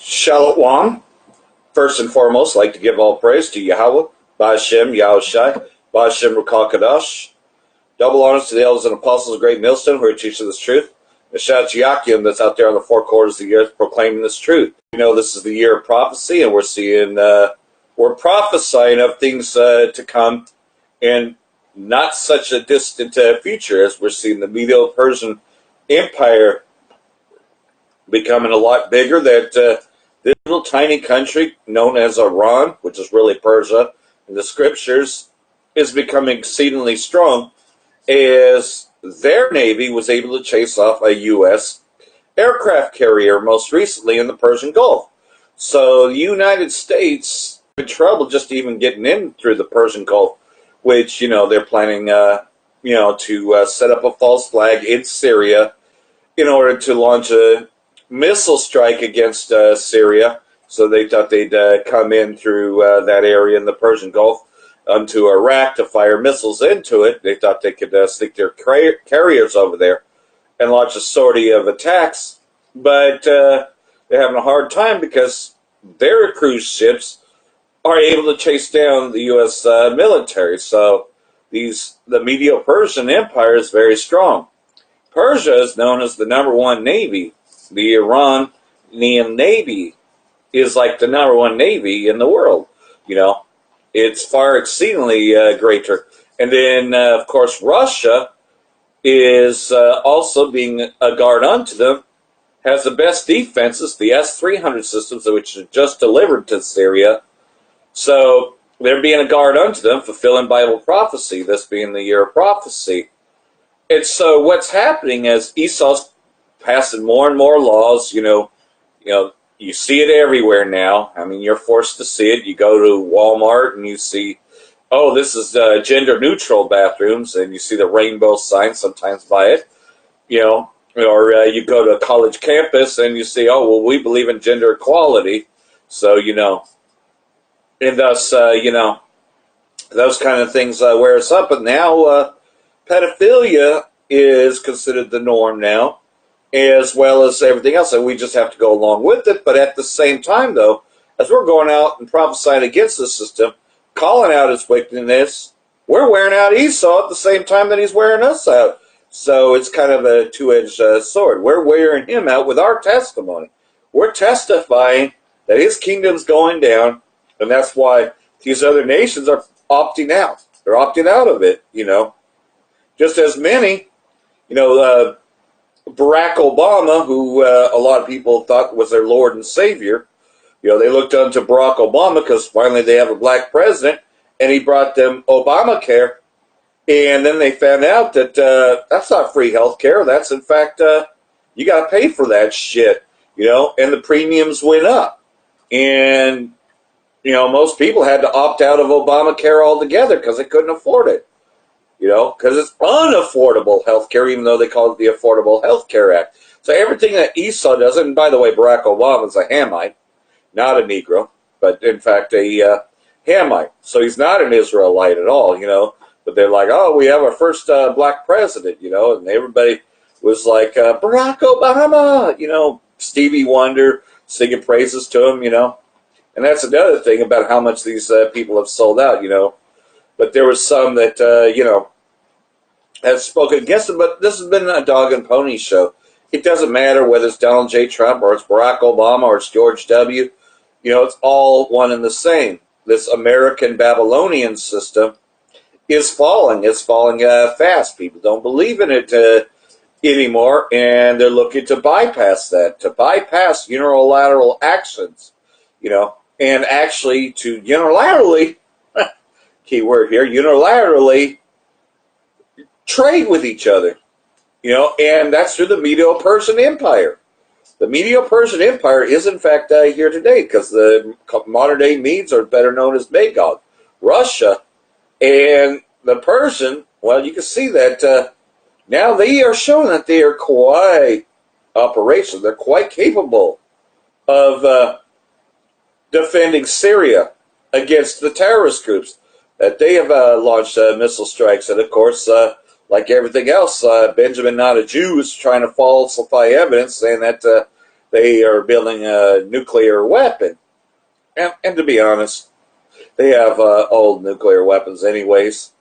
Shalom. First and foremost, I'd like to give all praise to Yahweh, Ba'ashem, Yahushai, Ba'ashem Rukal Kadash. Double honors to the elders and apostles of Great Millstone who are teaching this truth. And shout out to Yakim that's out there on the four quarters of the year proclaiming this truth. You know, this is the year of prophecy, and we're prophesying of things to come in not such a distant future, as we're seeing the Medo-Persian Empire becoming a lot bigger. That this little tiny country known as Iran, which is really Persia in the scriptures, is becoming exceedingly strong, as their navy was able to chase off a U.S. aircraft carrier most recently in the Persian Gulf. So the United States in trouble just even getting in through the Persian Gulf, which, you know, they're planning, to set up a false flag in Syria in order to launch a missile strike against Syria. So they thought they'd come in through that area in the Persian Gulf to Iraq to fire missiles into it. They thought they could stick their carriers over there and launch a sortie of attacks. But they're having a hard time because their cruise ships are able to chase down the U.S. military. So the Medo-Persian Empire is very strong. Persia is known as the #1 navy. The Iranian Navy is like the #1 navy in the world. You know, it's far exceedingly greater. And then, of course, Russia is also being a guard unto them, has the best defenses, the S-300 systems, which are just delivered to Syria. So they're being a guard unto them, fulfilling Bible prophecy, this being the year of prophecy. And so what's happening is Esau's passing more and more laws. You see it everywhere now. I mean, you're forced to see it. You go to Walmart and you see, oh, this is gender-neutral bathrooms, and you see the rainbow sign sometimes by it, or you go to a college campus and you see, oh, well, we believe in gender equality, so, and thus, those kind of things wear us up. But now pedophilia is considered the norm now, as well as everything else, and we just have to go along with it. But at the same time, though, as we're going out and prophesying against the system, calling out its wickedness, we're wearing out Esau at the same time that he's wearing us out. So it's kind of a two-edged sword. We're wearing him out with our testimony. We're testifying that his kingdom's going down, and that's why these other nations are opting out. They're opting out of it, Just as many, Barack Obama, who a lot of people thought was their Lord and Savior, they looked unto Barack Obama because finally they have a black president, and he brought them Obamacare, and then they found out that that's not free health care. That's, in fact, you got to pay for that shit, and the premiums went up. And, most people had to opt out of Obamacare altogether because they couldn't afford it. Because it's unaffordable health care, even though they call it the Affordable Health Care Act. So everything that Esau does, and by the way, Barack Obama is a Hamite, not a Negro, but in fact a Hamite. So he's not an Israelite at all, But they're like, oh, we have our first black president, and everybody was like, Barack Obama, Stevie Wonder singing praises to him, And that's another thing about how much these people have sold out, But there was some that, have spoken against it. But this has been a dog and pony show. It doesn't matter whether it's Donald J. Trump or it's Barack Obama or it's George W. It's all one and the same. This American Babylonian system is falling. It's falling fast. People don't believe in it anymore, and they're looking to bypass that, to bypass unilateral actions, and actually to unilaterally, key word here, unilaterally trade with each other, and that's through the Medo-Persian Empire. The Medo-Persian Empire is, in fact, here today, because the modern-day Medes are better known as Magog. Russia and the Persian, well, you can see that now they are showing that they are quite operational. They're quite capable of defending Syria against the terrorist groups. That they have launched missile strikes, and of course, like everything else, Benjamin, not a Jew, is trying to falsify evidence, saying that they are building a nuclear weapon. And to be honest, they have old nuclear weapons anyways.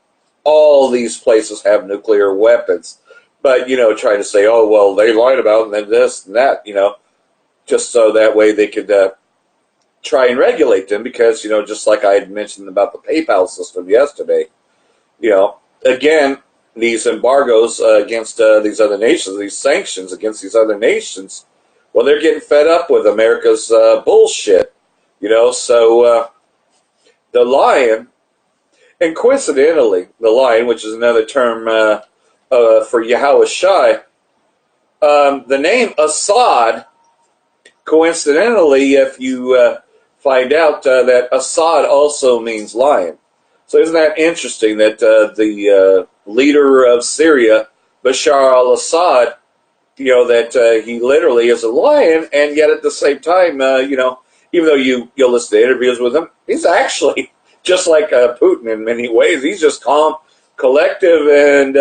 All these places have nuclear weapons. But, trying to say, oh, well, they lied about it and this and that, just so that way they could try and regulate them because, just like I had mentioned about the PayPal system yesterday, again, these embargoes against these other nations, these sanctions against these other nations, well, they're getting fed up with America's bullshit, so the lion, and coincidentally, the lion, which is another term for Yahweh Shai, the name Assad, coincidentally, if you find out that Assad also means lion. So isn't that interesting that the leader of Syria, Bashar al-Assad, that he literally is a lion, and yet at the same time, even though you'll listen to interviews with him, he's actually just like Putin in many ways. He's just calm, collective, and,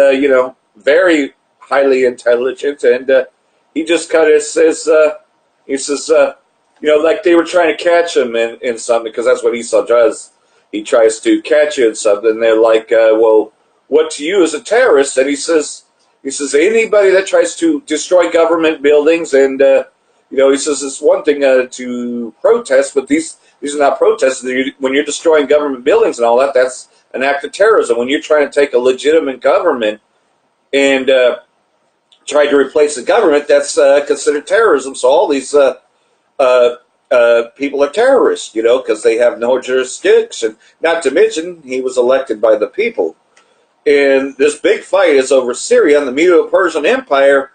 very highly intelligent, and he just kind of says, like they were trying to catch him in something, because that's what Esau does. He tries to catch you in something, and they're like, well, what to you is a terrorist? And he says, anybody that tries to destroy government buildings, and, he says it's one thing to protest, but these are not protests. When you're destroying government buildings and all that, that's an act of terrorism. When you're trying to take a legitimate government and try to replace the government, that's considered terrorism. So all these people are terrorists, because they have no jurisdiction. Not to mention, he was elected by the people. And this big fight is over Syria, and the Medo-Persian Empire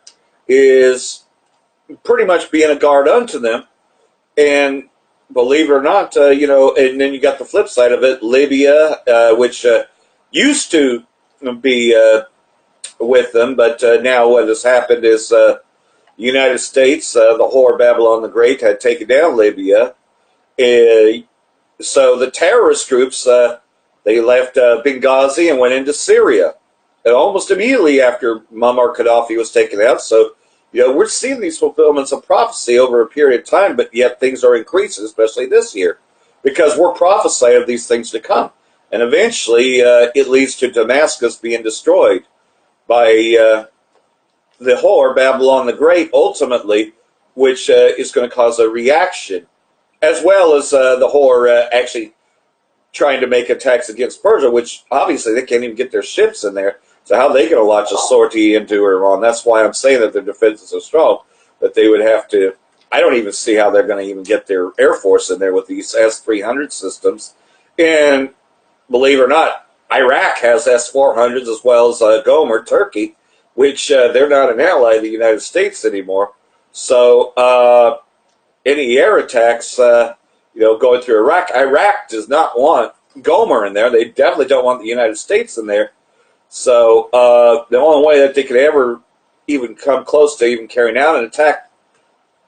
is pretty much being a guard unto them. And believe it or not, and then you got the flip side of it, Libya, which used to be with them, but now what has happened is the United States, the whore Babylon the Great, had taken down Libya. So the terrorist groups, they left Benghazi and went into Syria. And almost immediately after Muammar Gaddafi was taken out. So, we're seeing these fulfillments of prophecy over a period of time, but yet things are increasing, especially this year, because we're prophesying of these things to come. And eventually it leads to Damascus being destroyed by the whore, Babylon the Great, ultimately, which is going to cause a reaction, as well as the whore actually trying to make attacks against Persia, which obviously they can't even get their ships in there. So how are they going to launch a sortie into Iran? That's why I'm saying that their defense is so strong that they would have to. I don't even see how they're going to even get their Air Force in there with these S-300 systems. And believe it or not, Iraq has S-400s as well as Gomer, Turkey, which they're not an ally of the United States anymore. So any air attacks, going through Iraq does not want Gomer in there. They definitely don't want the United States in there. So the only way that they could ever even come close to even carrying out an attack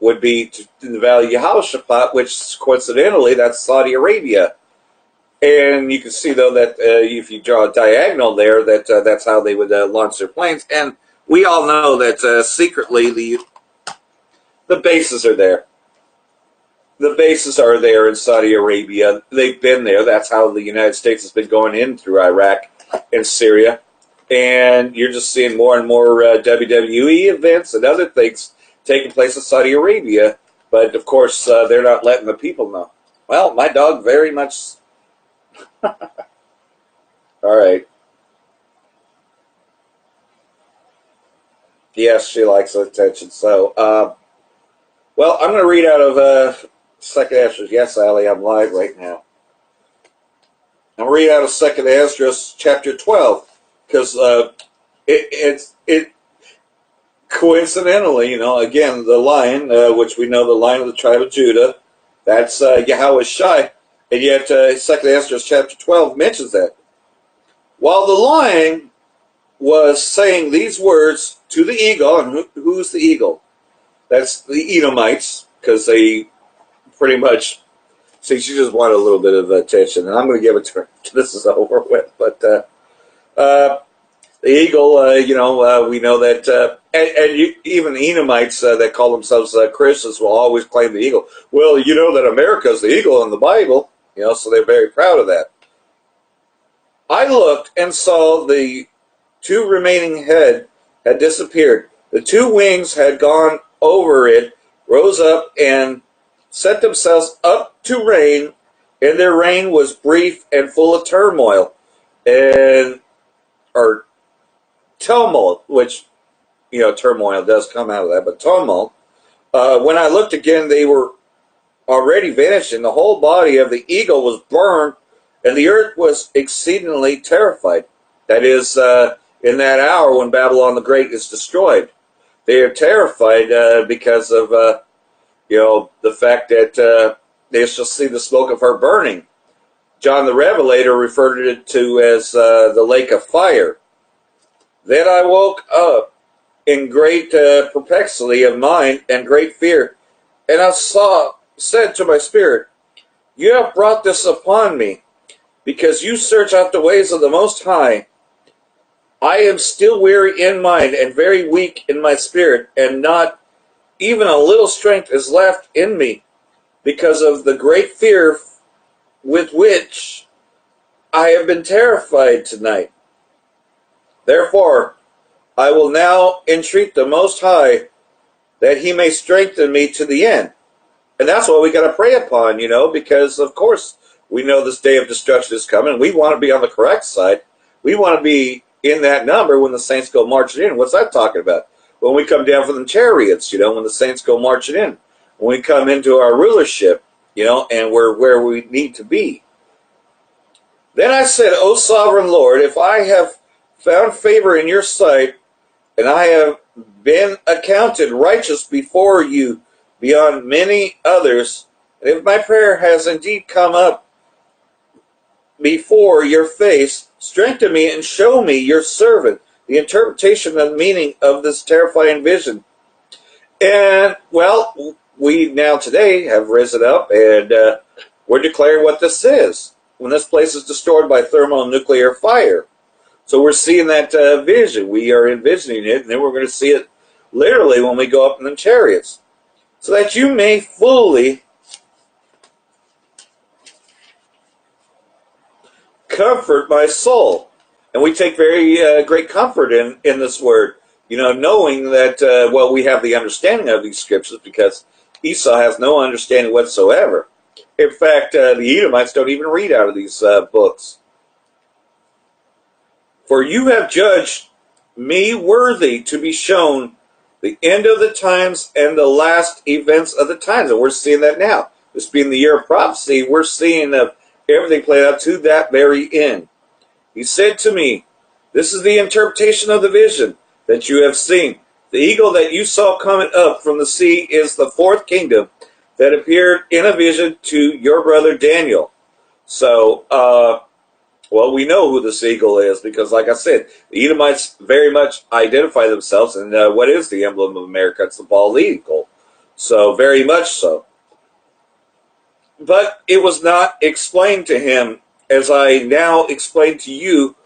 would be in the Valley of Yehoshaphat, which coincidentally, that's Saudi Arabia. And you can see, though, that if you draw a diagonal there, that that's how they would launch their planes. And we all know that secretly the bases are there. The bases are there in Saudi Arabia. They've been there. That's how the United States has been going in through Iraq and Syria. And you're just seeing more and more WWE events and other things taking place in Saudi Arabia. But, of course, they're not letting the people know. Well, my dog very much... All right. Yes, she likes attention. So, well, I'm going to read out of Second Esdras. Yes, Allie, I'm live right now. I'm going to read out of Second Esdras, chapter 12, because it coincidentally, again, the lion, which we know the lion of the tribe of Judah, that's Yahweh Shai, and yet Second Esdras, chapter 12 mentions that. While the lion was saying these words to the eagle, and who's the eagle? That's the Edomites, because they pretty much, see, she just wanted a little bit of attention, and I'm going to give it to her. This is over with. But the eagle, we know that And even Edomites that call themselves Christians will always claim the eagle. Well, you know that America is the eagle in the Bible, so they're very proud of that. I looked and saw the two remaining head had disappeared. The two wings had gone over it, rose up, and set themselves up to reign, and their reign was brief and full of turmoil, or tumult, which, turmoil does come out of that, but tumult. When I looked again, they were already vanished, and the whole body of the eagle was burned, and the earth was exceedingly terrified. That is, in that hour when Babylon the Great is destroyed. They are terrified because of, the fact that they shall see the smoke of her burning. John the Revelator referred it to as the lake of fire. Then I woke up in great perplexity of mind and great fear, and I said to my spirit, you have brought this upon me, because you search out the ways of the Most High. I am still weary in mind and very weak in my spirit, and not even a little strength is left in me, because of the great fear with which I have been terrified tonight. Therefore, I will now entreat the Most High that he may strengthen me to the end. And that's what we got to pray upon, because, of course, we know this day of destruction is coming. We want to be on the correct side. We want to be in that number when the saints go marching in. What's that talking about? When we come down from the chariots, when the saints go marching in. When we come into our rulership, and we're where we need to be. Then I said, O sovereign Lord, if I have found favor in your sight, and I have been accounted righteous before you beyond many others, and if my prayer has indeed come up before your face, strengthen me and show me, your servant, the interpretation and meaning of this terrifying vision. And, well, we now today have risen up, and we're declaring what this is. When this place is destroyed by thermonuclear fire. So we're seeing that vision. We are envisioning it, and then we're going to see it literally when we go up in the chariots. So that you may fully comfort my soul. And we take very great comfort in this word, knowing that, we have the understanding of these scriptures, because Esau has no understanding whatsoever. In fact, the Edomites don't even read out of these books. For you have judged me worthy to be shown the end of the times and the last events of the times. And we're seeing that now. This being the year of prophecy, we're seeing everything play out to that very end. He said to me, this is the interpretation of the vision that you have seen. The eagle that you saw coming up from the sea is the fourth kingdom that appeared in a vision to your brother Daniel. So, we know who this eagle is, because, like I said, the Edomites very much identify themselves, and what is the emblem of America? It's the bald eagle. So, very much so. But it was not explained to him as I now explain to you,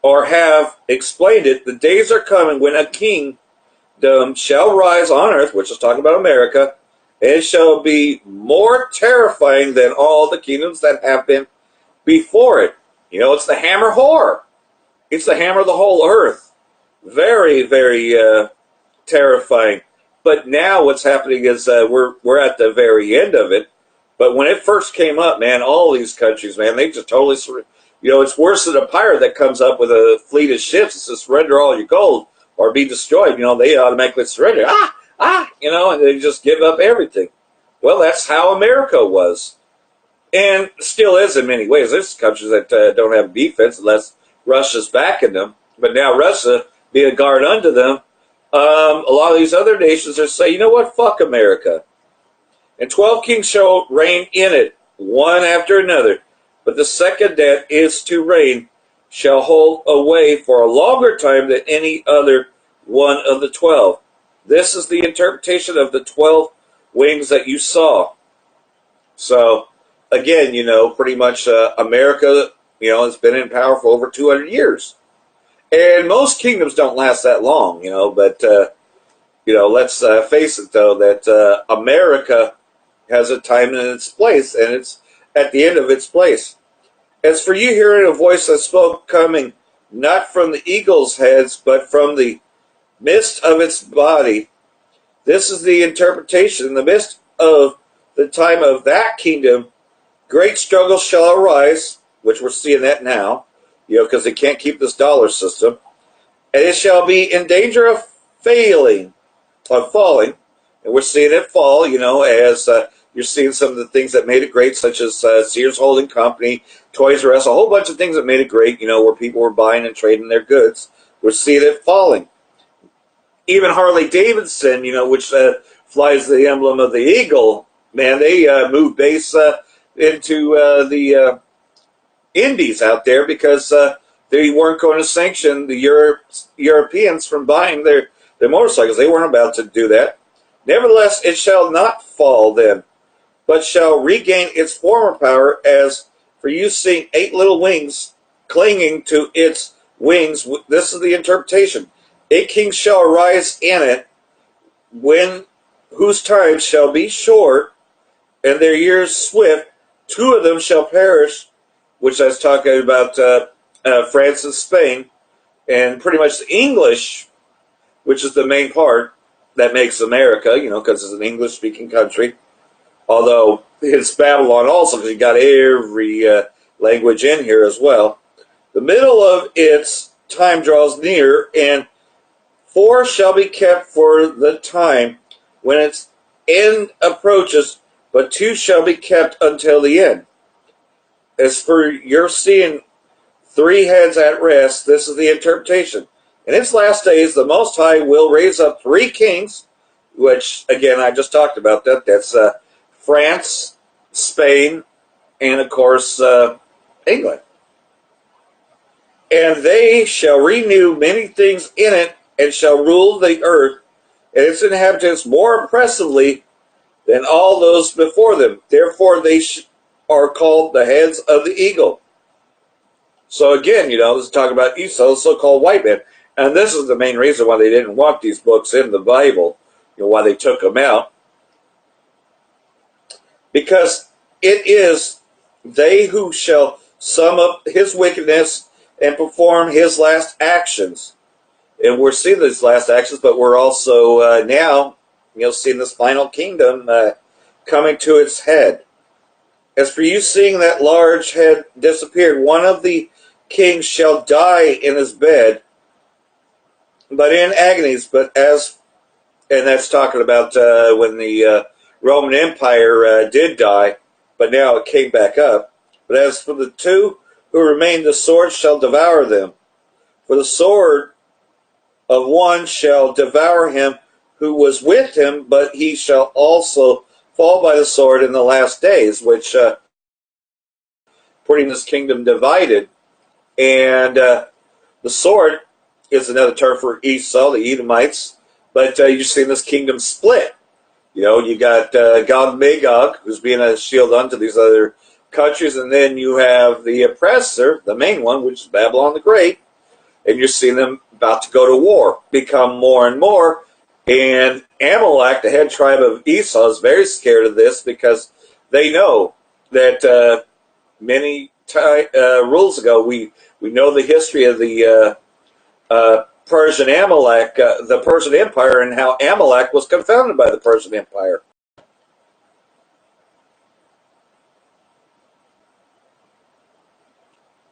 or have explained it. The days are coming when a kingdom shall rise on earth, which is talking about America, and it shall be more terrifying than all the kingdoms that have been before it. It's the hammer whore. It's the hammer of the whole earth. Very, very terrifying. But now what's happening is we're at the very end of it. But when it first came up, man, all these countries, man, they just totally, it's worse than a pirate that comes up with a fleet of ships and says, surrender all your gold or be destroyed. They automatically surrender. And they just give up everything. Well, that's how America was. And still is in many ways. There's countries that don't have defense unless Russia's backing them. But now Russia, being a guard unto them, a lot of these other nations are saying, you know what, fuck America. And 12 kings shall reign in it, one after another. But the second that is to reign shall hold away for a longer time than any other one of the 12. This is the interpretation of the 12 wings that you saw. So, again, pretty much America, has been in power for over 200 years. And most kingdoms don't last that long, but, let's face it, though, that America has a time and its place, and it's at the end of its place. As for you hearing a voice that spoke coming not from the eagle's heads, but from the midst of its body, this is the interpretation. In the midst of the time of that kingdom, great struggles shall arise, which we're seeing that now, because they can't keep this dollar system, and it shall be in danger of falling, and we're seeing it fall, as you're seeing some of the things that made it great, such as Sears Holding Company, Toys R Us, a whole bunch of things that made it great, where people were buying and trading their goods. We're seeing it falling. Even Harley Davidson, which flies the emblem of the eagle, man, they moved base into the Indies out there because they weren't going to sanction the Europeans from buying their motorcycles. They weren't about to do that. Nevertheless, it shall not fall then, but shall regain its former power, as for you seeing 8 little wings clinging to its wings. This is the interpretation. 8 kings shall arise in it, whose time shall be short, and their years swift. 2 of them shall perish, which I was talking about France and Spain, and pretty much the English, which is the main part that makes America, because it's an English-speaking country. Although it's Babylon also, because you got every language in here as well. The middle of its time draws near, and 4 shall be kept for the time when its end approaches, but 2 shall be kept until the end. As for your seeing 3 heads at rest, this is the interpretation. In its last days, the Most High will raise up 3 kings, which, again, I just talked about that. That's France, Spain, and, of course, England. And they shall renew many things in it, and shall rule the earth and its inhabitants more oppressively than all those before them. Therefore, they are called the heads of the eagle. So again, this is talking about Esau, the so-called white man. And this is the main reason why they didn't want these books in the Bible, why they took them out. Because it is they who shall sum up his wickedness and perform his last actions. And we're seeing these last actions, but we're also now, seeing this final kingdom coming to its head. As for you seeing that large head disappeared, one of the kings shall die in his bed, but in agonies. And that's talking about when the Roman Empire did die, but now it came back up. But as for the 2 who remain, the sword shall devour them. For the sword of one shall devour him who was with him, but he shall also fall by the sword in the last days, which putting this kingdom divided. And the sword is another term for Esau, the Edomites, but you're seeing this kingdom split. You got Gog and Magog, who's being a shield unto these other countries, and then you have the oppressor, the main one, which is Babylon the Great, and you're seeing them about to go to war, become more and more. And Amalek, the head tribe of Esau, is very scared of this because they know that many rules ago, we know the history of the Persian Amalek, the Persian Empire, and how Amalek was confounded by the Persian Empire.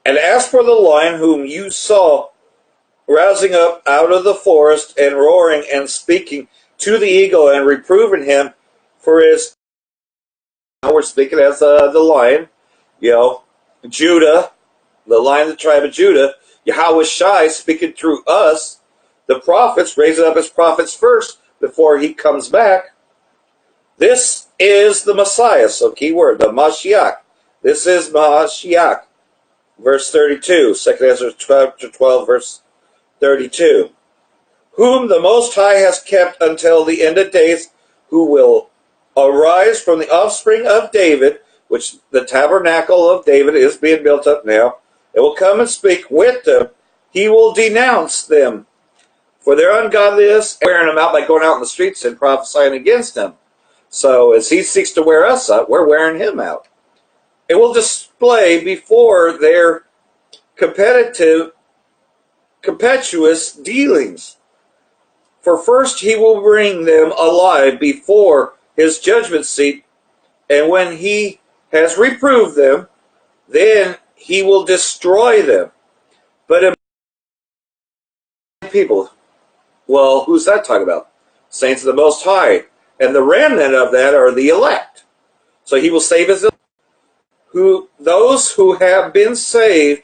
And as for the lion whom you saw rousing up out of the forest and roaring and speaking to the eagle and reproving him for his, now we're speaking as the lion, Judah, the lion of the tribe of Judah, Yahweh Shai speaking through us, the prophets, raising up his prophets first before he comes back. This is the Messiah, so key word, the Mashiach. This is Mashiach. Verse 32, 2 Ezra chapter 12, verse 32. Whom the Most High has kept until the end of days, who will arise from the offspring of David, which the tabernacle of David is being built up now. It will come and speak with them he will denounce them for their ungodliness, wearing them out by going out in the streets and prophesying against them. So as he seeks to wear us out, we're wearing him out. It will display before their impetuous dealings. For first he will bring them alive before his judgment seat, and when he has reproved them, then he will destroy them. But people, well, who's that talking about? Saints of the Most High. And the remnant of that are the elect. So he will save his elect. Those who have been saved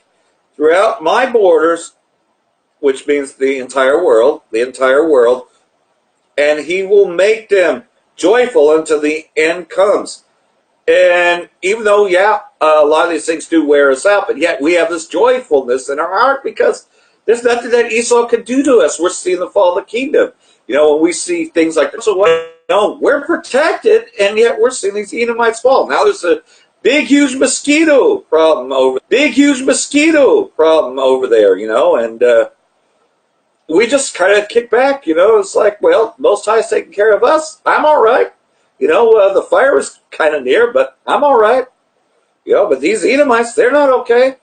throughout my borders, which means the entire world, and he will make them joyful until the end comes. And even though, a lot of these things do wear us out, but yet we have this joyfulness in our heart because there's nothing that Esau can do to us. We're seeing the fall of the kingdom. When we see things like this, so we're protected, and yet we're seeing these Edomites fall. Now there's a big, huge mosquito problem over there, and we just kind of kick back, it's like, well, Most High's taking care of us. I'm all right. The fire is kind of near, but I'm all right. But these Edomites, they're not okay.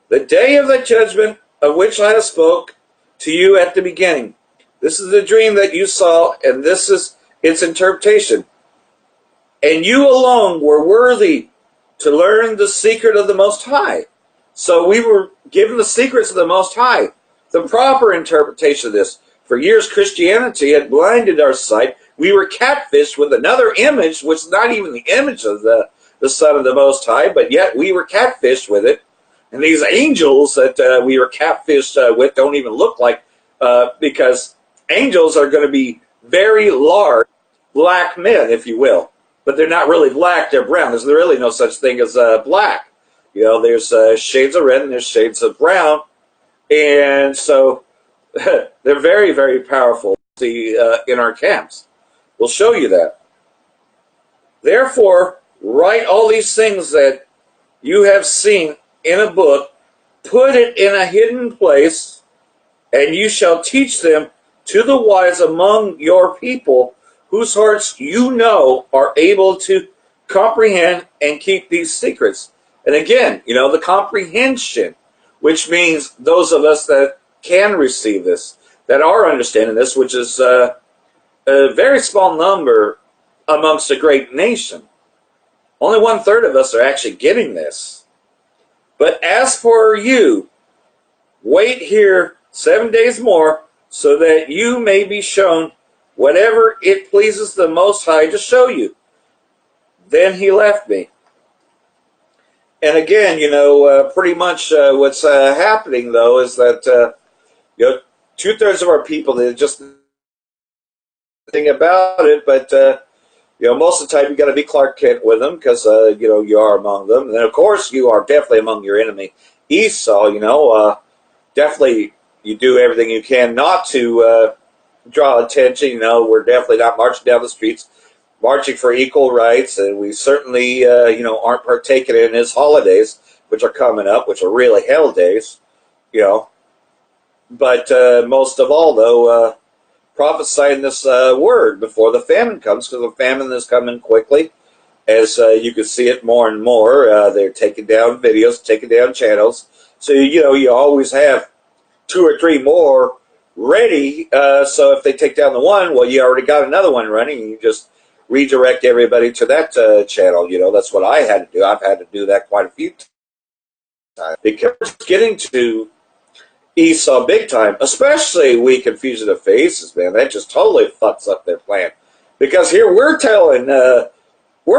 The day of the judgment of which I have spoke to you at the beginning. This is the dream that you saw, and this is its interpretation. And you alone were worthy to learn the secret of the Most High. So we were given the secrets of the Most High, the proper interpretation of this. For years, Christianity had blinded our sight. We were catfished with another image, which is not even the image of the Son of the Most High, but yet we were catfished with it. And these angels that we were catfished with don't even look like, because angels are going to be very large black men, if you will. But they're not really black, they're brown. There's really no such thing as black. There's shades of red and there's shades of brown. And so they're very, very powerful in our camps. We'll show you that. Therefore, write all these things that you have seen in a book, put it in a hidden place, and you shall teach them to the wise among your people, whose hearts are able to comprehend and keep these secrets. And again, the comprehension, which means those of us that can receive this, that are understanding this, which is a very small number amongst a great nation. Only 1/3 of us are actually getting this. But as for you, wait here 7 days more, so that you may be shown whatever it pleases the Most High to show you. Then he left me. And again, pretty much what's happening, though, is that 2/3 of our people, they just think about it, but most of the time you got to be Clark Kent with them because you are among them, and of course you are definitely among your enemy Esau. Definitely you do everything you can not to draw attention. We're definitely not marching down the streets, marching for equal rights, and we certainly aren't partaking in his holidays, which are coming up, which are really hell days. But most of all, though, prophesying this word before the famine comes, because the famine is coming quickly. As you can see it more and more, they're taking down videos, taking down channels. So, you always have 2 or 3 more ready. So if they take down the one, well, you already got another one running. You just redirect everybody to that channel. That's what I had to do. I've had to do that quite a few times. Because getting to Esau big time, especially we Confusion of Faces, man, that just totally fucks up their plan. Because here we're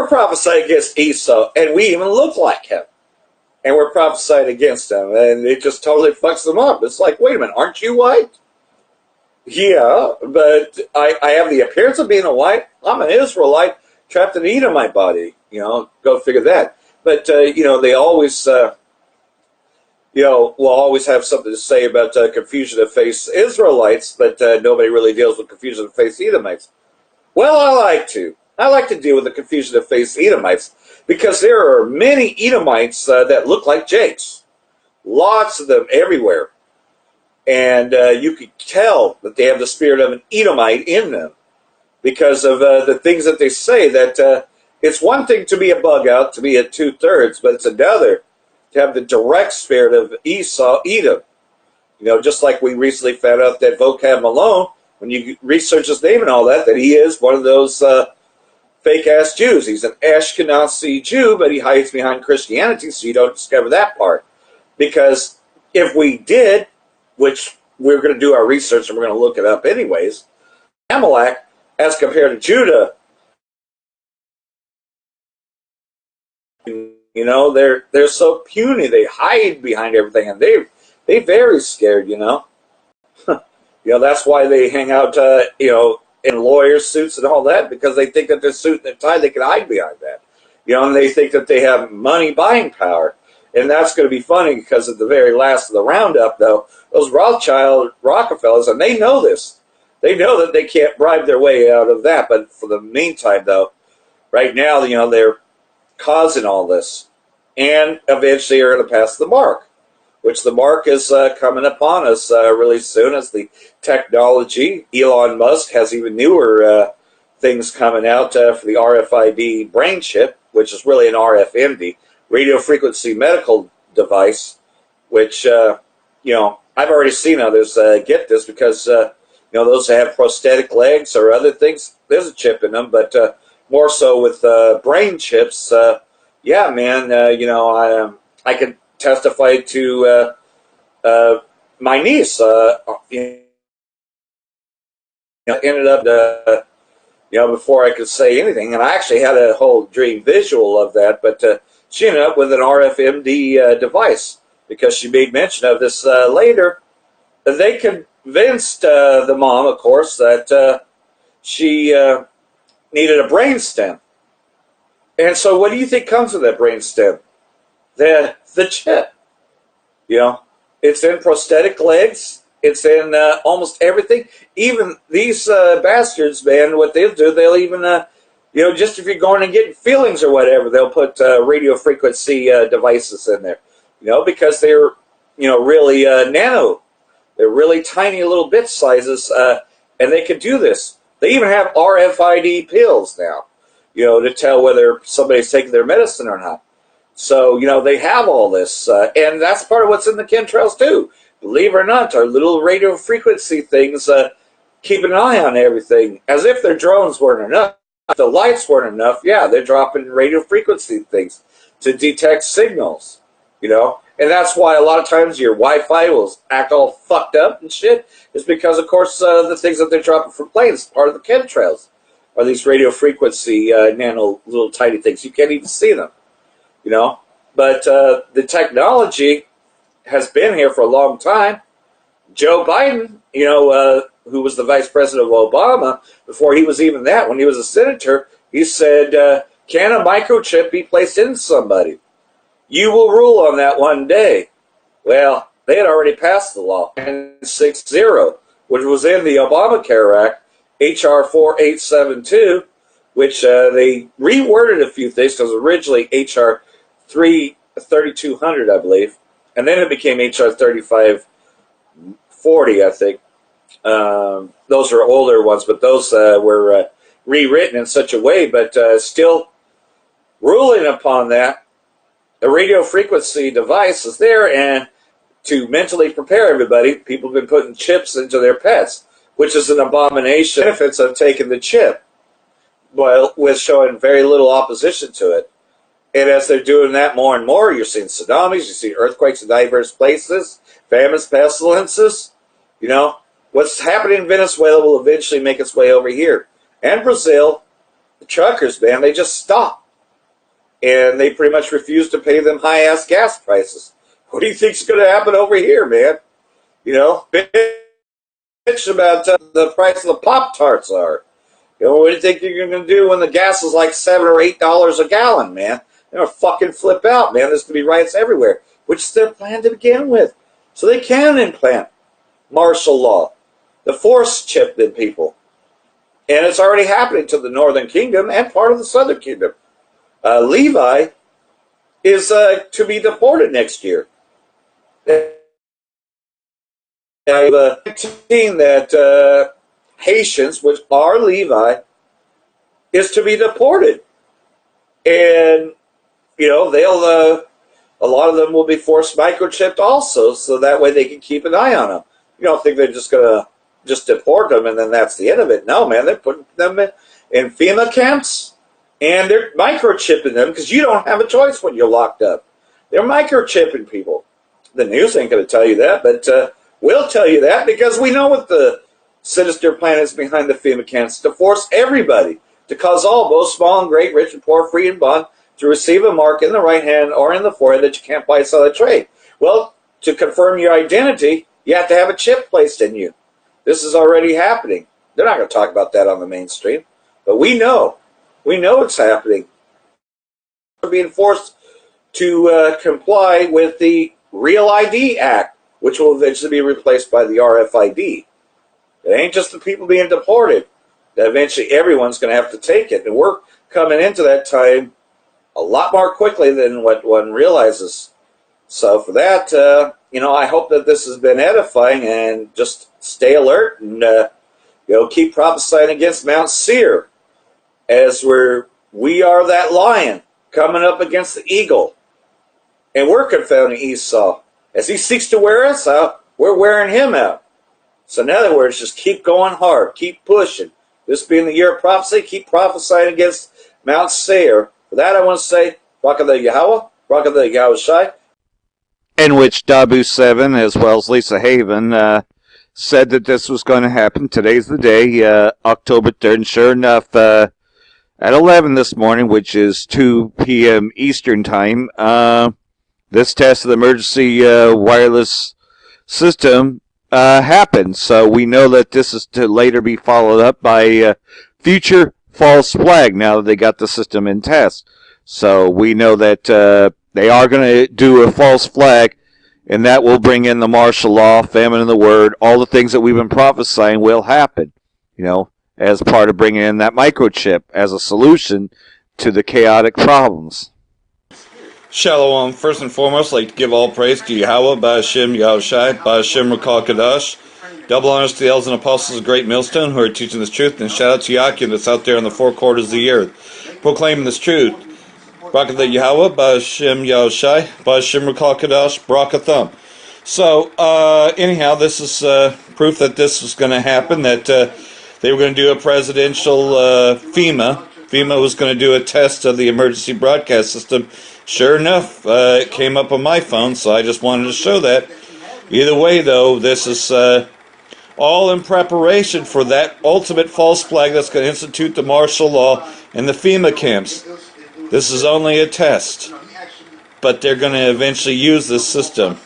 prophesying against Esau, and we even look like him. And we're prophesying against him, and it just totally fucks them up. It's like, wait a minute, aren't you white? Yeah, but I have the appearance of being a white. I'm an Israelite trapped in Edomite body. Go figure that. But, they always... we'll always have something to say about Confusion of Face Israelites, but nobody really deals with Confusion of Face Edomites. Well, I like to. I like to deal with the Confusion of Face Edomites because there are many Edomites that look like Jakes. Lots of them everywhere. And you could tell that they have the spirit of an Edomite in them because of the things that they say. That it's one thing to be a bug out, to be at 2/3, but it's another to have the direct spirit of Esau, Edom. Just like we recently found out that Vocab Malone, when you research his name and all that he is one of those fake-ass Jews. He's an Ashkenazi Jew, but he hides behind Christianity, so you don't discover that part. Because if we did, which we're going to do our research and we're going to look it up anyways, Amalek, as compared to Judah, they're so puny. They hide behind everything, and they very scared. That's why they hang out. In lawyers' suits and all that, because they think that their suit and their tie, they can hide behind that. And they think that they have money buying power. And that's going to be funny because at the very last of the roundup, though, those Rothschild Rockefellers, and they know this. They know that they can't bribe their way out of that. But for the meantime, though, right now, they're causing all this. And eventually are going to pass the mark, which the mark is coming upon us really soon as the technology. Elon Musk has even newer things coming out for the RFID brain chip, which is really an RFMD, radio frequency medical device, which, I've already seen others get this because, those that have prosthetic legs or other things, there's a chip in them, but more so with brain chips, yeah, man, I could testify to my niece, ended up, before I could say anything, and I actually had a whole dream visual of that, but she ended up with an RFMD device because she made mention of this later. They convinced the mom, of course, that she needed a brain stem. And so what do you think comes with that brain stem? The chip. It's in prosthetic legs. It's in almost everything. Even these bastards, man, what they'll do, they'll even, just if you're going and getting feelings or whatever, they'll put radio frequency devices in there, because they're, really nano. They're really tiny little bit sizes, and they can do this. They even have RFID pills now, to tell whether somebody's taking their medicine or not. So, they have all this, and that's part of what's in the chemtrails, too. Believe it or not, our little radio frequency things keep an eye on everything, as if their drones weren't enough. If the lights weren't enough, yeah, they're dropping radio frequency things to detect signals, And that's why a lot of times your Wi-Fi will act all fucked up and shit, is because, of course, the things that they're dropping from planes, part of the chemtrails, are these radio frequency nano little tiny things. You can't even see them. But the technology has been here for a long time. Joe Biden, who was the vice president of Obama, before he was even that, when he was a senator, he said, can a microchip be placed in somebody? You will rule on that one day. Well, they had already passed the law in 60, which was in the Obamacare Act, H.R. 4872, which they reworded a few things, because originally H.R. 3200, I believe, and then it became H.R. 3540, I think. Those are older ones, but those were rewritten in such a way, but still ruling upon that, the radio frequency device is there, and to mentally prepare everybody, people have been putting chips into their pets, which is an abomination. Benefits of taking the chip, well, with showing very little opposition to it. And as they're doing that more and more, you're seeing tsunamis, you see earthquakes in diverse places, famines, pestilences. What's happening in Venezuela will eventually make its way over here. And Brazil, the truckers, man, they just stop. And they pretty much refuse to pay them high-ass gas prices. What do you think's going to happen over here, man? Bitch about the price of the Pop-Tarts are. What do you think you're going to do when the gas is like $7 or $8 a gallon, man? They're going to fucking flip out, man. There's going to be riots everywhere, which is their plan to begin with. So they can implant martial law, the force chip in people. And it's already happening to the Northern Kingdom and part of the Southern Kingdom. Levi is to be deported next year. I've seen that Haitians, which are Levi, is to be deported. And, they'll a lot of them will be forced microchipped also, so that way they can keep an eye on them. You don't think they're just going to just deport them and then that's the end of it. No, man, they're putting them in FEMA camps, and they're microchipping them because you don't have a choice when you're locked up. They're microchipping people. The news ain't going to tell you that, but we'll tell you that because we know what the sinister plan is behind the FEMA camps, to force everybody, to cause all, both small and great, rich and poor, free and bond, to receive a mark in the right hand or in the forehead that you can't buy, sell, or trade. Well, to confirm your identity, you have to have a chip placed in you. This is already happening. They're not going to talk about that on the mainstream, but we know. We know it's happening. They're being forced to comply with the Real ID Act, which will eventually be replaced by the RFID. It ain't just the people being deported. That eventually everyone's going to have to take it. And we're coming into that time a lot more quickly than what one realizes. So for that, I hope that this has been edifying, and just stay alert and keep prophesying against Mount Seir, as we are that lion coming up against the eagle, and we're confounding Esau as he seeks to wear us out. We're wearing him out. So in other words, just keep going hard, keep pushing. This being the year of prophecy, keep prophesying against Mount Seir. For that, I want to say, Barakah Yahweh, Barakah Yahweh Shai. In which Dabu 7, as well as Lisa Haven, said that this was going to happen. Today's the day, October 3rd. And sure enough, at 11 this morning, which is 2 p.m. Eastern Time, this test of the emergency wireless system happened. So we know that this is to later be followed up by future false flag, now that they got the system in test. So we know that they are going to do a false flag, and that will bring in the martial law, famine in the word, all the things that we've been prophesying will happen, as part of bringing in that microchip as a solution to the chaotic problems. Shalom. First and foremost, I'd like to give all praise to Yahweh, Ba'ashem Yahushai, Ba'ashem Rakal Kadash. Double honors to the elders and apostles of Great Millstone who are teaching this truth, and shout out to Yakin that's out there in the four quarters of the earth, proclaiming this truth. Barakah Yahweh, Ba'ashem Yahushai, Ba'ashem Rakal Kadash, Barakathum. So, anyhow, this is proof that this was going to happen, that they were going to do a presidential FEMA. FEMA was going to do a test of the emergency broadcast system. Sure enough, it came up on my phone, so I just wanted to show that. Either way, though, this is all in preparation for that ultimate false flag that's going to institute the martial law in the FEMA camps. This is only a test, but they're going to eventually use this system.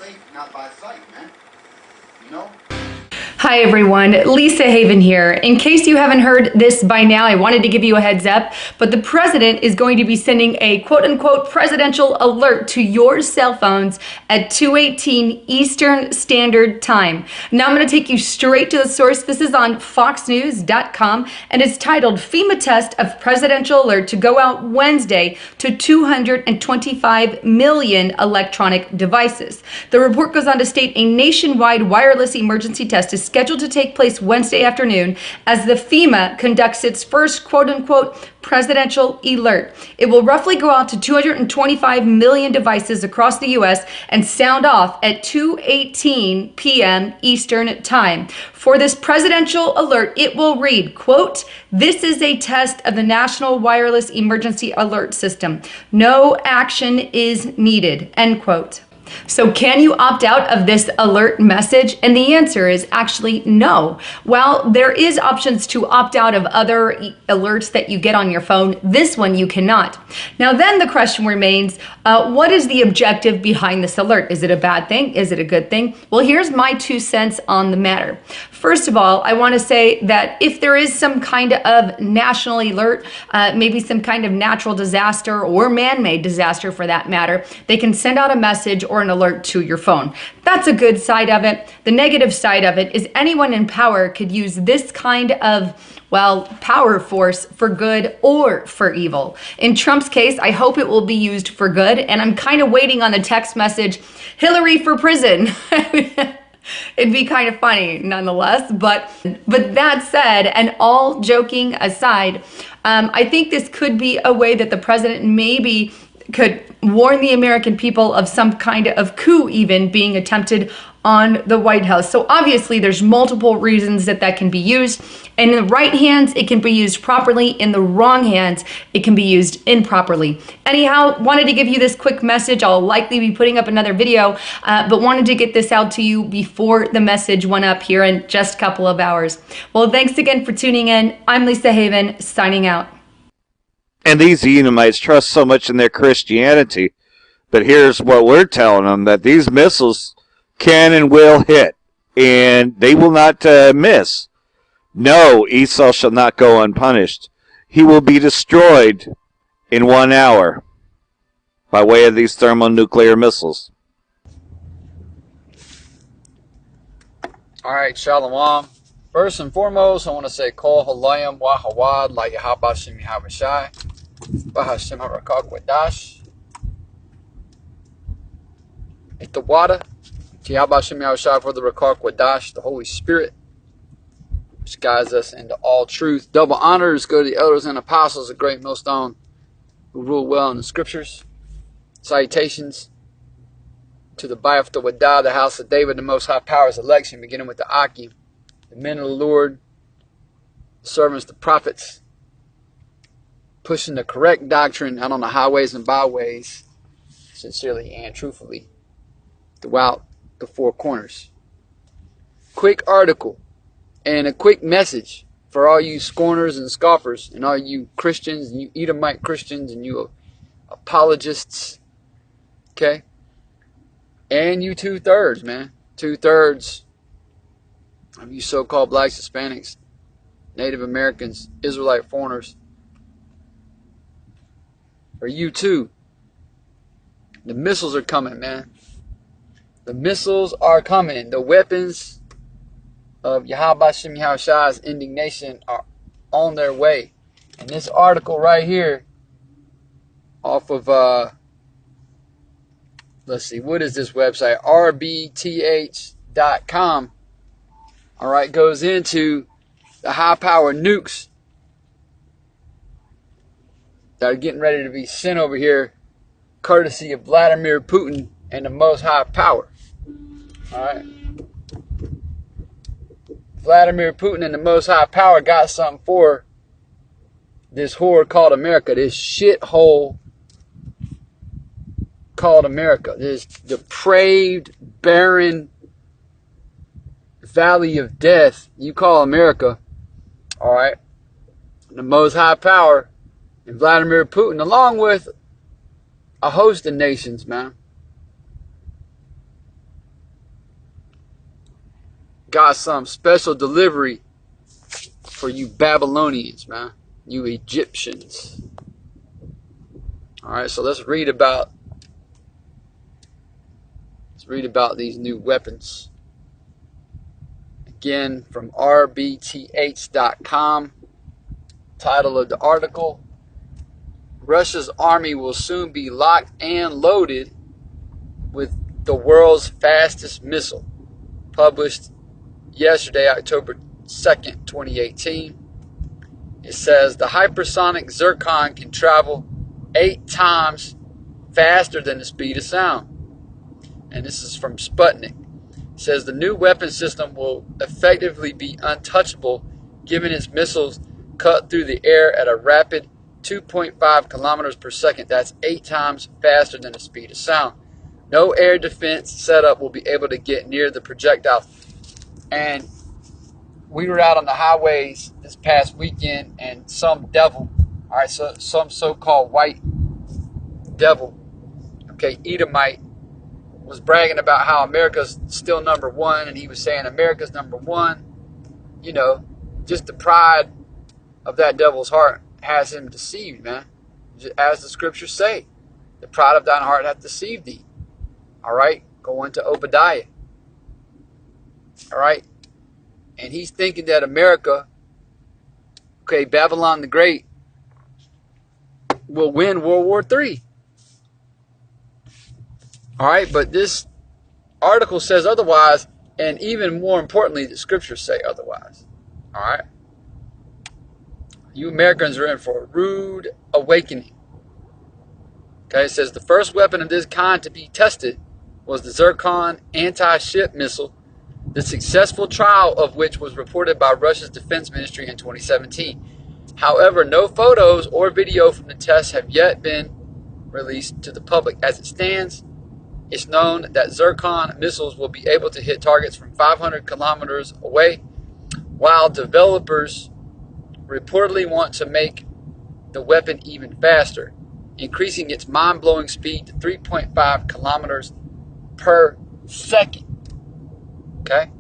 Hi everyone, Lisa Haven here. In case you haven't heard this by now, I wanted to give you a heads up, but the president is going to be sending a quote-unquote presidential alert to your cell phones at 2:18 Eastern Standard Time. Now I'm going to take you straight to the source. This is on foxnews.com, and it's titled FEMA Test of Presidential Alert to Go Out Wednesday to 225 million electronic devices. The report goes on to state a nationwide wireless emergency test is scheduled to take place Wednesday afternoon as the FEMA conducts its first quote-unquote presidential alert. It will roughly go out to 225 million devices across the U.S. and sound off at 2:18 p.m. Eastern Time. For this presidential alert, it will read, quote, "This is a test of the National Wireless Emergency Alert System. No action is needed," end quote. So can you opt out of this alert message? And the answer is actually no. While there is options to opt out of other alerts that you get on your phone, this one you cannot. Now then the question remains, what is the objective behind this alert? Is it a bad thing? Is it a good thing? Well, here's my 2 cents on the matter. First of all, I want to say that if there is some kind of national alert, maybe some kind of natural disaster or man-made disaster for that matter, they can send out a message or an alert to your phone. That's a good side of it. The negative side of it is anyone in power could use this kind of, well, power force for good or for evil. In Trump's case, I hope it will be used for good, and I'm kind of waiting on the text message, Hillary for prison. It'd be kind of funny nonetheless, but that said, and all joking aside, I think this could be a way that the president maybe could warn the American people of some kind of coup even being attempted on the White House. So obviously there's multiple reasons that can be used. And in the right hands, it can be used properly. In the wrong hands, it can be used improperly. Anyhow, wanted to give you this quick message. I'll likely be putting up another video, but wanted to get this out to you before the message went up here in just a couple of hours. Well, thanks again for tuning in. I'm Lisa Haven, signing out. And these Edomites trust so much in their Christianity. But here's what we're telling them, that these missiles can and will hit, and they will not miss. No, Esau shall not go unpunished. He will be destroyed in 1 hour by way of these thermonuclear missiles. All right, Shalom. First and foremost, I want to say Kol Halayim Wa Hawad La Yahabashim Yahabashai Bahashim Harakak Wadash Itawada Yahabashim Yahabashai for the Rakak Wadash, the Holy Spirit, which guides us into all truth. Double honors go to the elders and apostles, a great millstone who rule well in the scriptures. Salutations to the Ba'ath Wadah, the house of David, the Most High Power's election, beginning with the Akim, the men of the Lord, the servants, the prophets, pushing the correct doctrine out on the highways and byways, sincerely and truthfully, throughout the four corners. Quick article and a quick message for all you scorners and scoffers, and all you Christians, and you Edomite Christians, and you apologists, okay? And you 2/3, man. 2/3 of you so-called blacks, Hispanics, Native Americans, Israelite foreigners, or you too. The missiles are coming, man. The missiles are coming. The weapons of Yahabashim Yahushai's indignation are on their way. And this article right here, off of, let's see, what is this website? rbth.com. All right, goes into the high-power nukes that are getting ready to be sent over here, courtesy of Vladimir Putin and the Most High Power. All right. Vladimir Putin and the Most High Power got something for this whore called America, this shithole called America, this depraved, barren valley of death you call America. All right. The Most High Power and Vladimir Putin, along with a host of nations, man, got some special delivery for you Babylonians, man, you Egyptians. All right, so let's read about these new weapons. Again, from rbth.com. Title of the article: Russia's army will soon be locked and loaded with the world's fastest missile. Published yesterday, October 2nd, 2018. It says the hypersonic Zircon can travel 8 times faster than the speed of sound. And this is from Sputnik. It says the new weapon system will effectively be untouchable given its missiles cut through the air at a rapid 2.5 kilometers per second. That's 8 times faster than the speed of sound. No air defense setup will be able to get near the projectile. And we were out on the highways this past weekend, and some devil, all right, so some so-called white devil, okay, Edomite, was bragging about how America's still number one, and he was saying America's number one. You know, just the pride of that devil's heart has him deceived, man. As the scriptures say, the pride of thine heart hath deceived thee. All right, going to Obadiah. All right, and he's thinking that America, okay, Babylon the Great, will win World War III. All right, but this article says otherwise, and even more importantly, the scriptures say otherwise. All right, you Americans are in for a rude awakening. Okay, it says the first weapon of this kind to be tested was the Zircon anti-ship missile, the successful trial of which was reported by Russia's defense ministry in 2017. However, no photos or video from the tests have yet been released to the public. As it stands, it's known that Zircon missiles will be able to hit targets from 500 kilometers away, while developers reportedly want to make the weapon even faster, increasing its mind-blowing speed to 3.5 kilometers per second. Okay?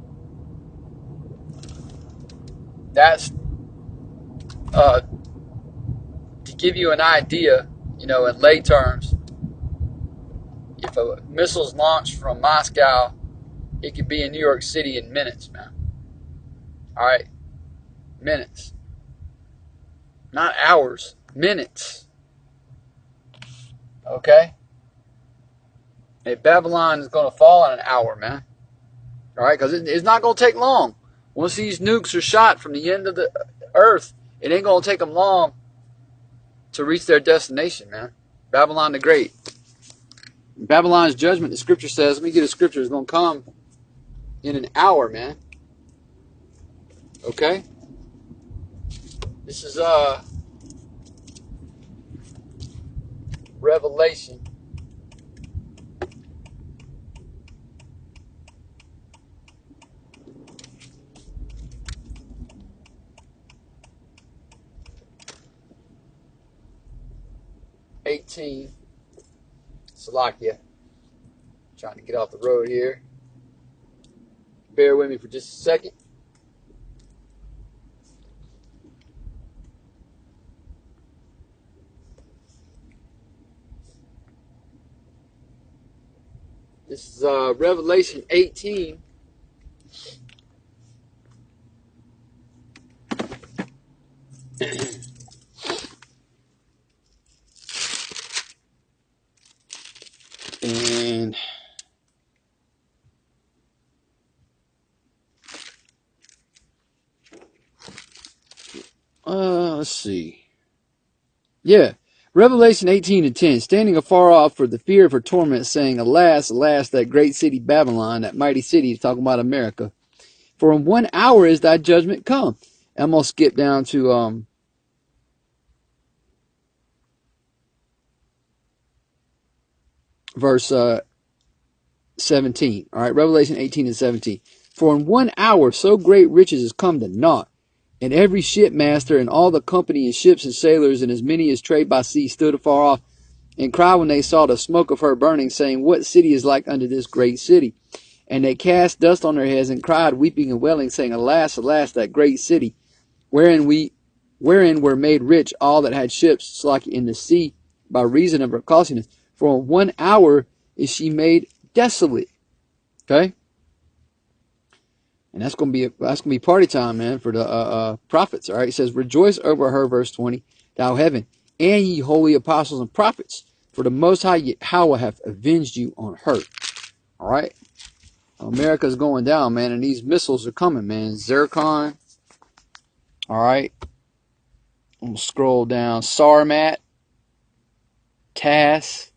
That's to give you an idea, in lay terms, if a missile's launched from Moscow, it could be in New York City in minutes, man. All right? Minutes. Not hours. Minutes. Okay? Hey, Babylon is going to fall in an hour, man. All right? Because it's not going to take long. Once these nukes are shot from the end of the earth, it ain't going to take them long to reach their destination, man. Babylon the Great. Babylon's judgment, the scripture says, let me get a scripture, is going to come in an hour, man. Okay? This is Revelation. Salakia. Trying to get off the road here. Bear with me for just a second. This is Revelation 18. And let's see. Yeah. Revelation 18:10, standing afar off for the fear of her torment, saying, Alas, alas, that great city Babylon, that mighty city, is talking about America. For in 1 hour is thy judgment come. I'm going to skip down to verse 17. All right, Revelation 18:17. For in 1 hour so great riches is come to naught, and every shipmaster and all the company and ships and sailors and as many as trade by sea stood afar off and cried when they saw the smoke of her burning, saying, What city is like unto this great city? And they cast dust on their heads and cried, weeping and wailing, saying, Alas, alas, that great city, wherein were made rich all that had ships, like in the sea, by reason of her costliness. For in 1 hour is she made desolate. Okay? And that's gonna be party time, man, for the prophets. All right, it says, "Rejoice over her," verse 20, "thou heaven, and ye holy apostles and prophets, for the Most High Yahweh hath avenged you on her." All right, America's going down, man, and these missiles are coming, man. Zircon. All right, I'm gonna scroll down. Sarmat, TAS,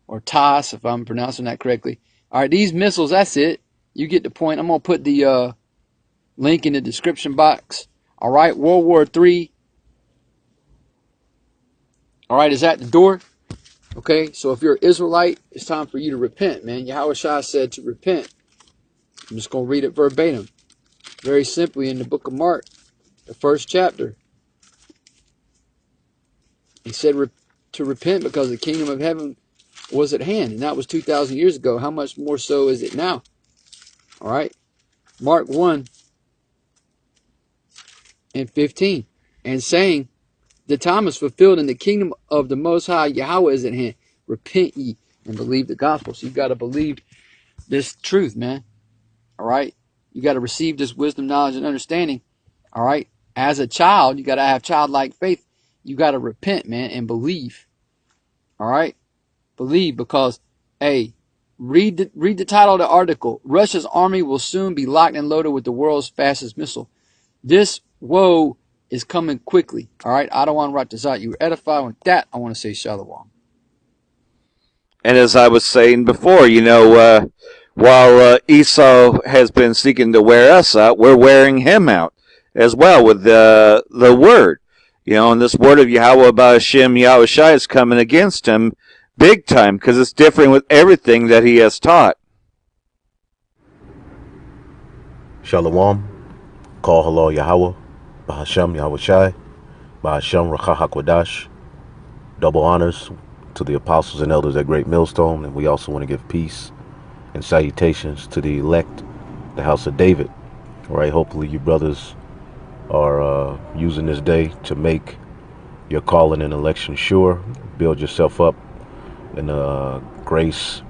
or TAS, if I'm pronouncing that correctly. All right, these missiles. That's it. You get the point. I'm gonna put the link in the description box. All right, World War III. All right, is at the door. Okay, so if you're an Israelite, it's time for you to repent, man. Yahweh Shai said to repent. I'm just going to read it verbatim. Very simply in the book of Mark, the first chapter. He said to repent because the kingdom of heaven was at hand. And that was 2,000 years ago. How much more so is it now? All right. Mark 1:15. And saying, the time is fulfilled and the kingdom of the Most High Yahweh is at hand. Repent ye and believe the gospel. So you got to believe this truth, man. All right. You got to receive this wisdom, knowledge, and understanding. All right. As a child, you got to have childlike faith. You got to repent, man, and believe. All right. Believe, because, hey, read the title of the article. Russia's army will soon be locked and loaded with the world's fastest missile. This woe is coming quickly. All right. I don't want to write this out. You were edified with that. I want to say shalom. And as I was saying before, while Esau has been seeking to wear us out, we're wearing him out as well with the word. And this word of Yahweh Ba'ashem Yahushai is coming against him big time, because it's different with everything that he has taught. Shalom. Call hello Yahweh. Ba'ashem Yahushai. Ba'ashem Rakha HaKodash. Double honors to the apostles and elders at Great Millstone. And we also want to give peace and salutations to the elect, the house of David. All right. Hopefully you brothers are using this day to make your calling and election sure. Build yourself up in the grace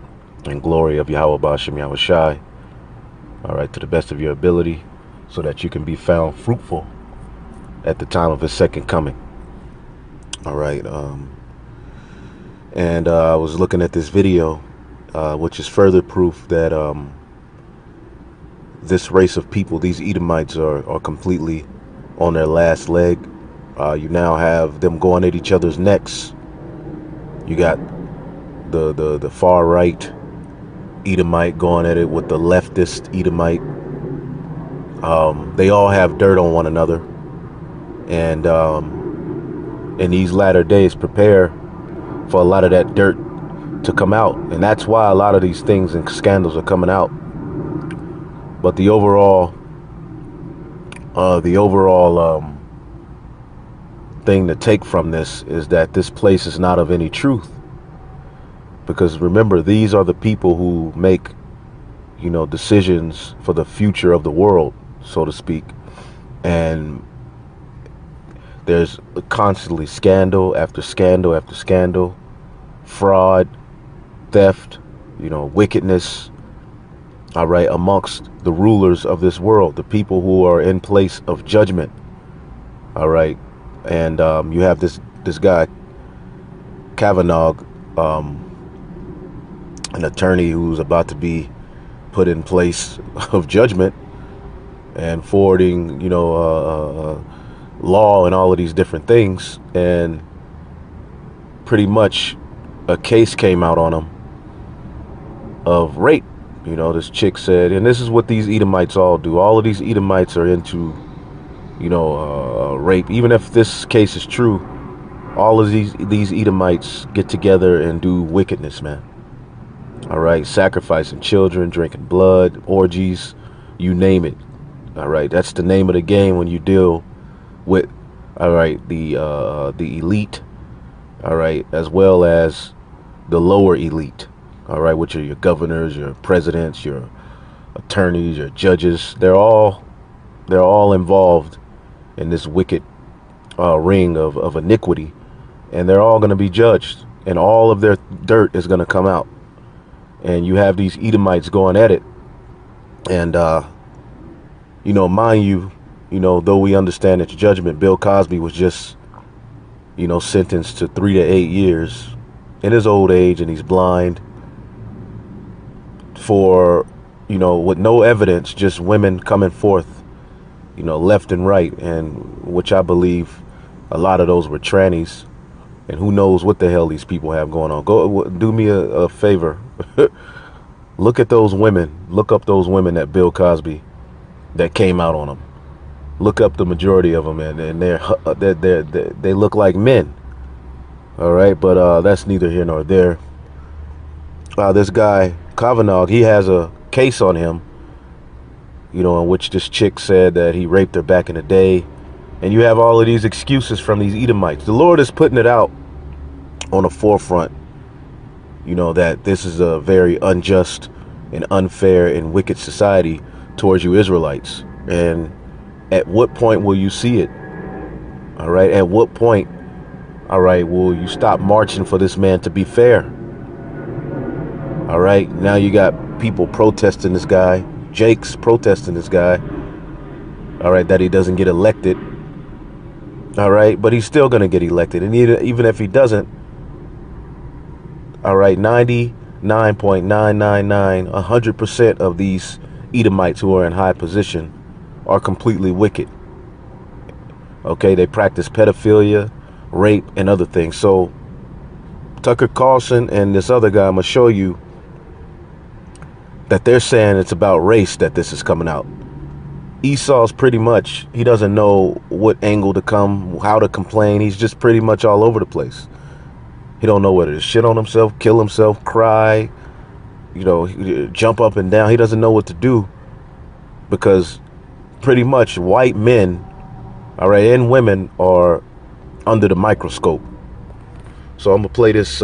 and glory of Yahweh Ba'ashem Yahushai. All right, to the best of your ability, so that you can be found fruitful at the time of his second coming. All right. And I was looking at this video, which is further proof that this race of people, these Edomites, are completely on their last leg. You now have them going at each other's necks. You got the far right Edomite going at it with the leftist Edomite. They all have dirt on one another, and in these latter days, prepare for a lot of that dirt to come out, and that's why a lot of these things and scandals are coming out. But the overall thing to take from this is that this place is not of any truth. Because remember, these are the people who make, decisions for the future of the world, so to speak. And there's constantly scandal after scandal after scandal, fraud, theft, wickedness, all right, amongst the rulers of this world, the people who are in place of judgment, all right. And you have this guy, Kavanaugh, an attorney who's about to be put in place of judgment and forwarding, law and all of these different things. And pretty much a case came out on him of rape. This chick said, and this is what these Edomites all do. All of these Edomites are into, rape. Even if this case is true, all of these Edomites get together and do wickedness, man. All right, sacrificing children, drinking blood, orgies, you name it. All right, that's the name of the game when you deal with, all right, the elite, all right, as well as the lower elite, all right, which are your governors, your presidents, your attorneys, your judges. They're all involved in this wicked ring of iniquity, and they're all going to be judged, and all of their dirt is going to come out. And you have these Edomites going at it. And, mind you, though we understand its judgment, Bill Cosby was just, sentenced to 3 to 8 years in his old age, and he's blind for, with no evidence, just women coming forth, left and right, and which I believe a lot of those were trannies. And who knows what the hell these people have going on. Go do me a favor. Look at those women. Look up those women that Bill Cosby that came out on him. Look up the majority of them, and they look like men. All right, but that's neither here nor there. This guy Kavanaugh, he has a case on him, in which this chick said that he raped her back in the day. And you have all of these excuses from these Edomites. The Lord is putting it out on the forefront, that this is a very unjust and unfair and wicked society towards you Israelites. And at what point will you see it? All right. At what point, all right, will you stop marching for this man to be fair? All right, now you got people protesting this guy. Jake's protesting this guy. All right, that he doesn't get elected. All right, but he's still going to get elected. And even if he doesn't, all right, 99.999, 100% of these Edomites who are in high position are completely wicked. Okay, they practice pedophilia, rape, and other things. So Tucker Carlson and this other guy, I'm going to show you that they're saying it's about race that this is coming out. Esau's pretty much, he doesn't know what angle to come, how to complain. He's just pretty much all over the place. He don't know whether to shit on himself, kill himself, cry, jump up and down. He doesn't know what to do because pretty much white men, all right, and women are under the microscope. So I'm going to play this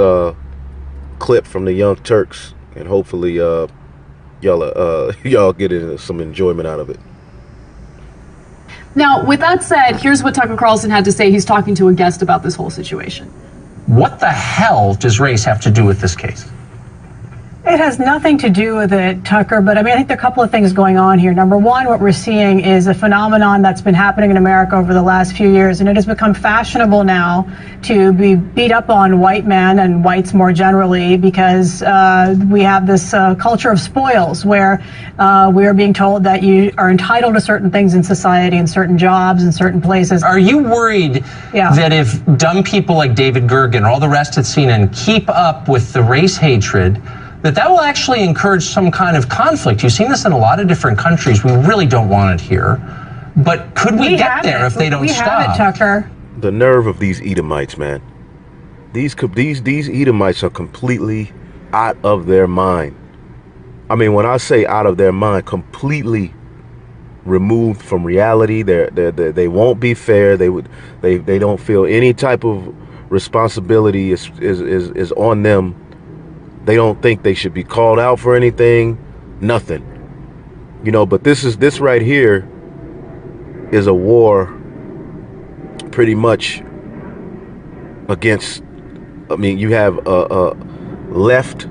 clip from the Young Turks, and hopefully y'all get some enjoyment out of it. Now, with that said, here's what Tucker Carlson had to say. He's talking to a guest about this whole situation. What the hell does race have to do with this case? It has nothing to do with it, Tucker, but I think there are a couple of things going on here. Number one, what we're seeing is a phenomenon that's been happening in America over the last few years, and it has become fashionable now to be beat up on white men and whites more generally because we have this culture of spoils where we are being told that you are entitled to certain things in society and certain jobs and certain places. Are you worried that if dumb people like David Gergen or all the rest at CNN keep up with the race hatred, that will actually encourage some kind of conflict? You've seen this in a lot of different countries. We really don't want it here. But could we get there if they don't stop? We have it, Tucker. The nerve of these Edomites, man. These Edomites are completely out of their mind. I mean, when I say out of their mind, completely removed from reality. They won't be fair. They don't feel any type of responsibility is on them. They don't think they should be called out for anything, nothing. But this right here is a war pretty much against, you have left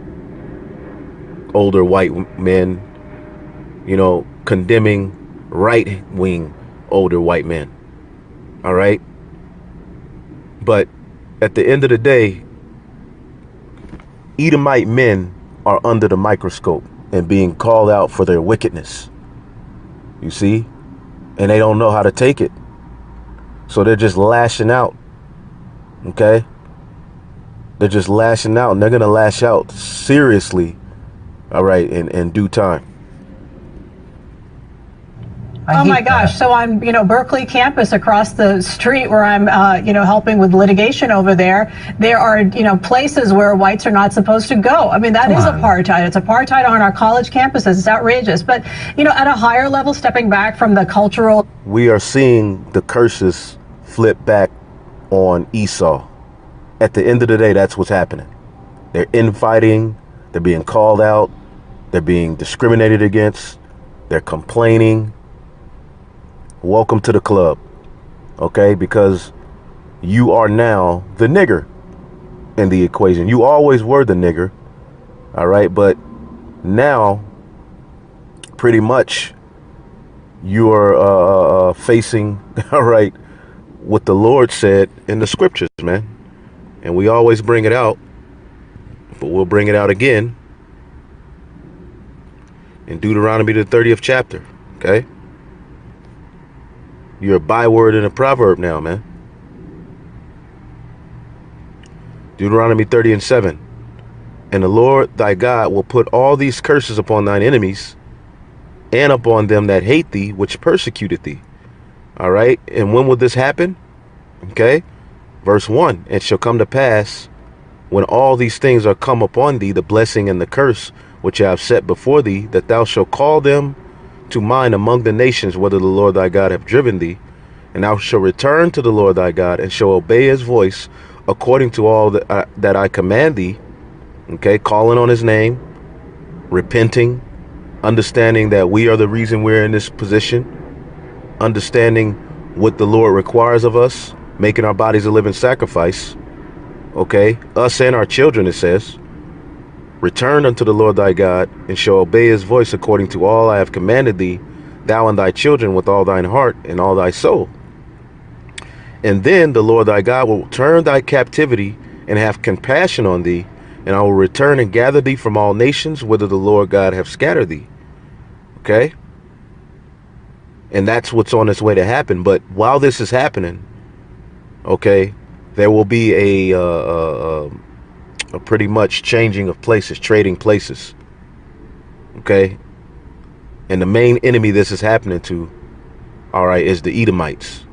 older white men, condemning right-wing older white men. All right? But at the end of the day, Edomite men are under the microscope and being called out for their wickedness. You see? And they don't know how to take it. So they're just lashing out. Okay? They're just lashing out, and they're going to lash out seriously, all right, in due time. Oh my gosh. So on, Berkeley campus across the street where I'm, helping with litigation over there are, places where whites are not supposed to go. That is apartheid. It's apartheid on our college campuses. It's outrageous. But, at a higher level, stepping back from the cultural. We are seeing the curses flip back on Esau. At the end of the day, that's what's happening. They're infighting. They're being called out. They're being discriminated against. They're complaining. Welcome to the club, okay? Because you are now the nigger in the equation. You always were the nigger, all right? But now, pretty much, you are facing, all right, what the Lord said in the scriptures, man. And we always bring it out, but we'll bring it out again in Deuteronomy, the 30th chapter, okay? You're a byword and a proverb now, man. Deuteronomy 30:7. And the Lord thy God will put all these curses upon thine enemies and upon them that hate thee, which persecuted thee. All right. And when will this happen? Okay. Verse 1. It shall come to pass when all these things are come upon thee, the blessing and the curse which I have set before thee, that thou shalt call them to mind among the nations, whether the Lord thy God have driven thee, and thou shalt return to the Lord thy God and shall obey his voice according to all that I command thee. Okay, calling on his name, repenting, understanding that we are the reason we're in this position, understanding what the Lord requires of us, making our bodies a living sacrifice. Okay, us and our children, it says. Return unto the Lord thy God, and shall obey his voice according to all I have commanded thee, thou and thy children with all thine heart and all thy soul. And then the Lord thy God will turn thy captivity and have compassion on thee, and I will return and gather thee from all nations whither the Lord God have scattered thee. Okay? And that's what's on its way to happen. But while this is happening, okay, there will be a pretty much changing of places, trading places. Okay? And the main enemy this is happening to, all right, is the Edomites.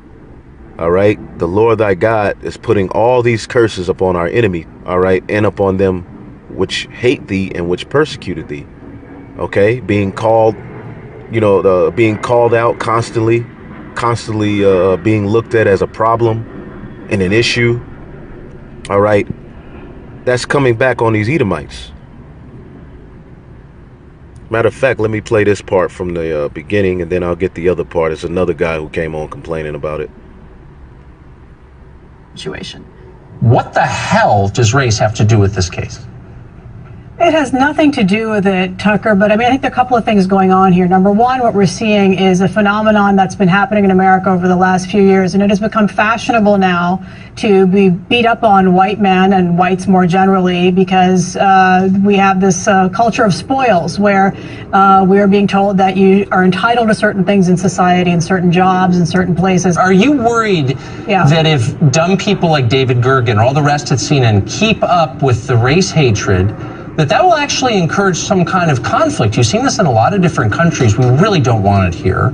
All right, the Lord thy God is putting all these curses upon our enemy, all right, and upon them which hate thee and which persecuted thee. Okay, being called, being called out constantly being looked at as a problem and an issue. All right, that's coming back on these Edomites. Matter of fact, let me play this part from the beginning, and then I'll get the other part. It's another guy who came on complaining about it. Situation. What the hell does race have to do with this case? It has nothing to do with it, Tucker, but I mean, I think there are a couple of things going on here. Number one, what we're seeing is a phenomenon that's been happening in America over the last few years, and it has become fashionable now to be beat up on white men and whites more generally because we have this culture of spoils where we are being told that you are entitled to certain things in society and certain jobs and certain places. Are you worried that if dumb people like David Gergen or all the rest at CNN keep up with the race hatred, that will actually encourage some kind of conflict? You've seen this in a lot of different countries. We really don't want it here.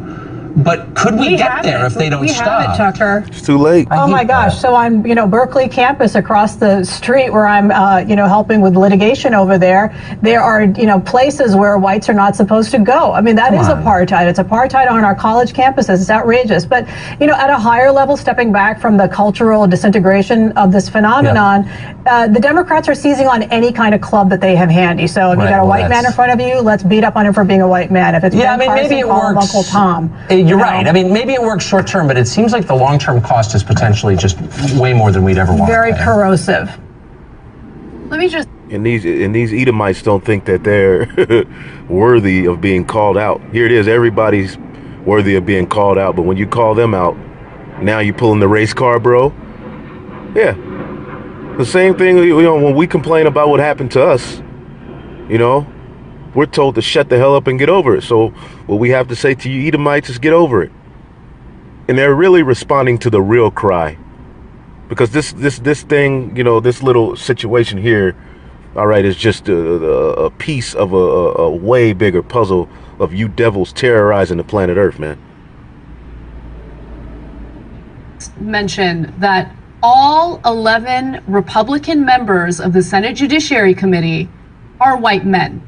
But could we get there if they don't stop? We have it, Tucker. It's too late. Oh my gosh! So on, Berkeley campus across the street where I'm, helping with litigation over there. There are, places where whites are not supposed to go. I mean, that is apartheid. It's apartheid on our college campuses. It's outrageous. But at a higher level, stepping back from the cultural disintegration of this phenomenon, the Democrats are seizing on any kind of club that they have handy. So if you got a white man in front of you, let's beat up on him for being a white man. If it's Ben Carson, maybe it call him works. Uncle Tom. You're right. I mean, maybe it works short term, but it seems like the long-term cost is potentially just way more than we'd ever want. Very corrosive. Let me just. And these Edomites don't think that they're worthy of being called out. Here it is. Everybody's worthy of being called out. But when you call them out, now you're pulling the race card, bro. Yeah. The same thing, when we complain about what happened to us, we're told to shut the hell up and get over it. So what we have to say to you Edomites is get over it. And they're really responding to the real cry. Because this thing, this little situation here, all right, is just a piece of a way bigger puzzle of you devils terrorizing the planet Earth, man. Mention that all 11 Republican members of the Senate Judiciary Committee are white men.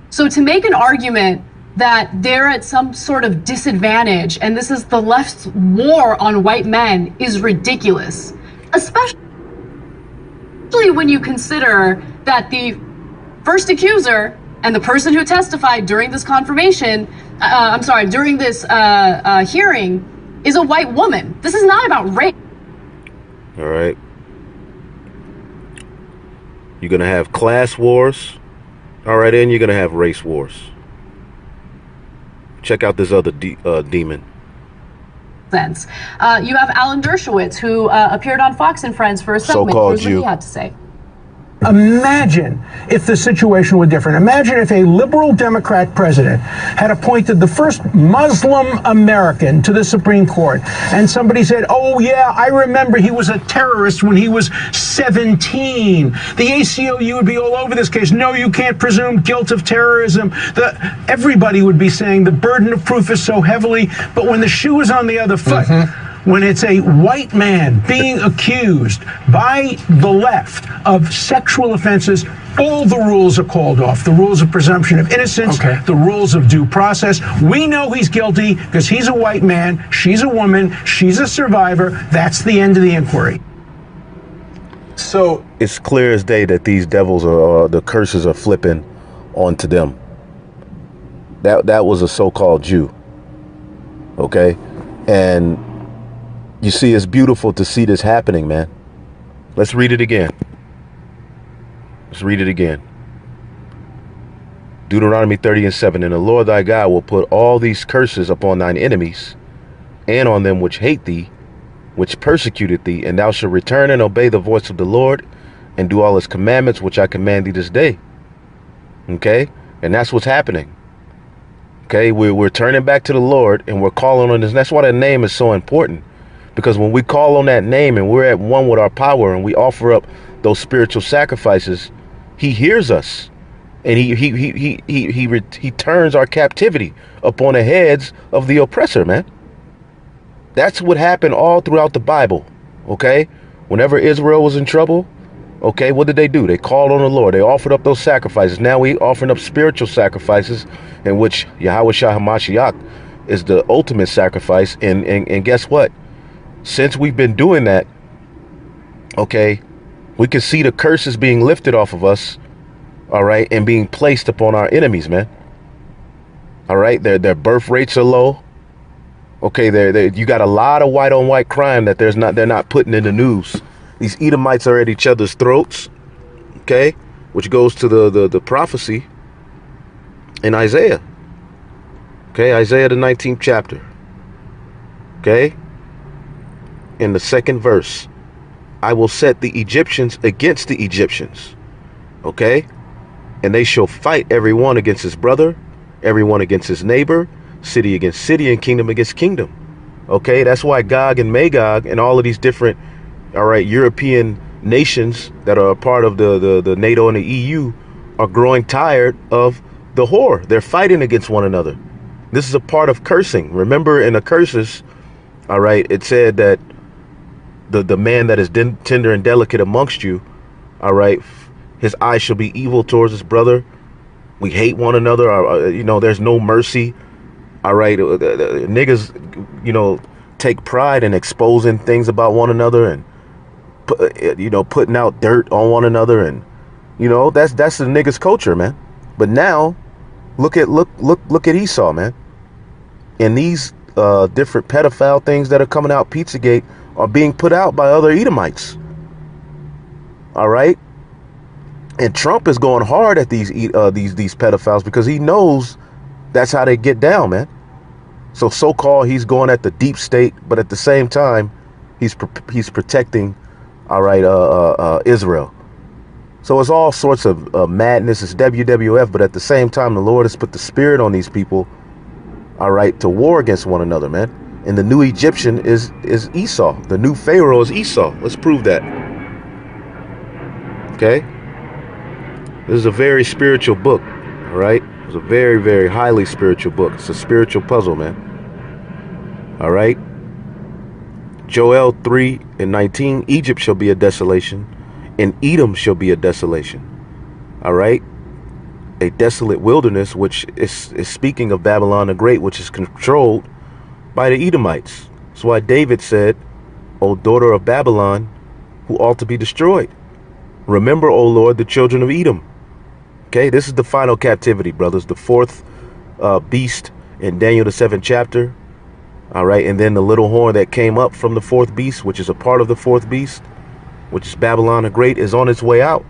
So to make an argument that they're at some sort of disadvantage and this is the left's war on white men is ridiculous, especially when you consider that the first accuser and the person who testified during this during this hearing is a white woman. This is not about race. All right. You're going to have class wars. All right, and you're going to have race wars. Check out this other demon. Sense. You have Alan Dershowitz, who appeared on Fox and Friends for a segment. So-called Here's what he had to say. Imagine if the situation were different. Imagine if a liberal Democrat president had appointed the first Muslim American to the Supreme Court, and somebody said, oh yeah, I remember he was a terrorist when he was 17. The ACLU would be all over this case. No, you can't presume guilt of terrorism. Everybody would be saying the burden of proof is so heavily, but when the shoe is on the other foot, when it's a white man being accused by the left of sexual offenses, all the rules are called off. The rules of presumption of innocence, the rules of due process. We know he's guilty because he's a white man, she's a woman, she's a survivor. That's the end of the inquiry. So it's clear as day that these devils the curses are flipping onto them. That was a so-called Jew. Okay? And you see, it's beautiful to see this happening, man. Let's read it again. Let's read it again. Deuteronomy 30:7. And the Lord thy God will put all these curses upon thine enemies, and on them which hate thee, which persecuted thee, and thou shalt return and obey the voice of the Lord, and do all his commandments which I command thee this day. Okay? And that's what's happening. Okay, we're turning back to the Lord, and we're calling on this. And that's why that name is so important, because when we call on that name and we're at one with our power and we offer up those spiritual sacrifices, he hears us, and he turns our captivity upon the heads of the oppressor, man. That's what happened all throughout the Bible. Okay, whenever Israel was in trouble, okay, what did they do? They called on the Lord. They offered up those sacrifices. Now we offering up spiritual sacrifices, in which Yahweh Shah HaMashiach is the ultimate sacrifice. And guess what? Since we've been doing that, okay, we can see the curses being lifted off of us, all right, and being placed upon our enemies, man. All right, their birth rates are low. Okay, you got a lot of white on white crime that they're not putting in the news. These Edomites are at each other's throats, okay, which goes to the prophecy in Isaiah. Okay, Isaiah the 19th chapter. Okay, in the 2nd verse, I will set the Egyptians against the Egyptians, okay, and they shall fight every one against his brother, every one against his neighbor, city against city, and kingdom against kingdom. Okay, that's why Gog and Magog and all of these different, all right, European nations that are a part of the NATO and the EU are growing tired of the whore. They're fighting against one another. This is a part of cursing. Remember, in the curses, all right, it said that the man that is tender and delicate amongst you, all right, his eye shall be evil towards his brother. We hate one another. There's no mercy. All right, niggas, take pride in exposing things about one another, and putting out dirt on one another, and that's the niggas culture, man. But now, look at Esau, man, and these different pedophile things that are coming out, Pizzagate, are being put out by other Edomites. All right, and Trump is going hard at these pedophiles because he knows that's how they get down, man. So-called he's going at the deep state, but at the same time, he's protecting, all right, Israel. So it's all sorts of madness. It's WWF, but at the same time, the Lord has put the spirit on these people, all right, to war against one another, man. And the new Egyptian is Esau. The new Pharaoh is Esau. Let's prove that. Okay? This is a very spiritual book, all right? It's a very, very highly spiritual book. It's a spiritual puzzle, man. All right? Joel 3:19, Egypt shall be a desolation, and Edom shall be a desolation. All right? A desolate wilderness, which is speaking of Babylon the Great, which is controlled by the Edomites. That's why David said, O daughter of Babylon, who ought to be destroyed. Remember, O Lord, the children of Edom. Okay, this is the final captivity, brothers. The 4th beast in Daniel the 7th chapter. All right, and then the little horn that came up from the 4th beast, which is a part of the 4th beast, which is Babylon the Great, is on its way out.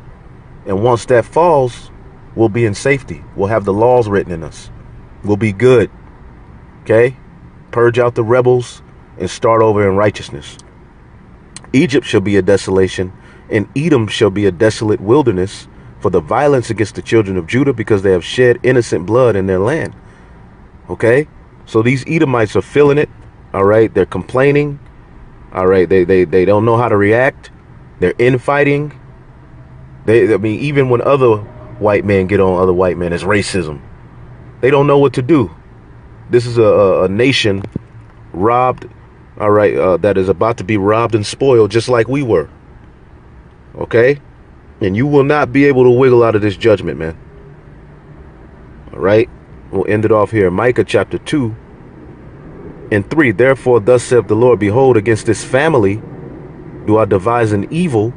And once that falls, we'll be in safety. We'll have the laws written in us. We'll be good. Okay, purge out the rebels and start over in righteousness. Egypt shall be a desolation, and Edom shall be a desolate wilderness, for the violence against the children of Judah, because they have shed innocent blood in their land. Okay, so these Edomites are feeling it. All right, they're complaining. All right, they don't know how to react. They're infighting. I mean, even when other white men get on other white men, it's racism. They don't know what to do. This is a nation robbed, all right, that is about to be robbed and spoiled, just like we were. Okay, and you will not be able to wiggle out of this judgment, man. All right, we'll end it off here. Micah chapter 2:3. Therefore, thus saith the Lord, behold, against this family do I devise an evil,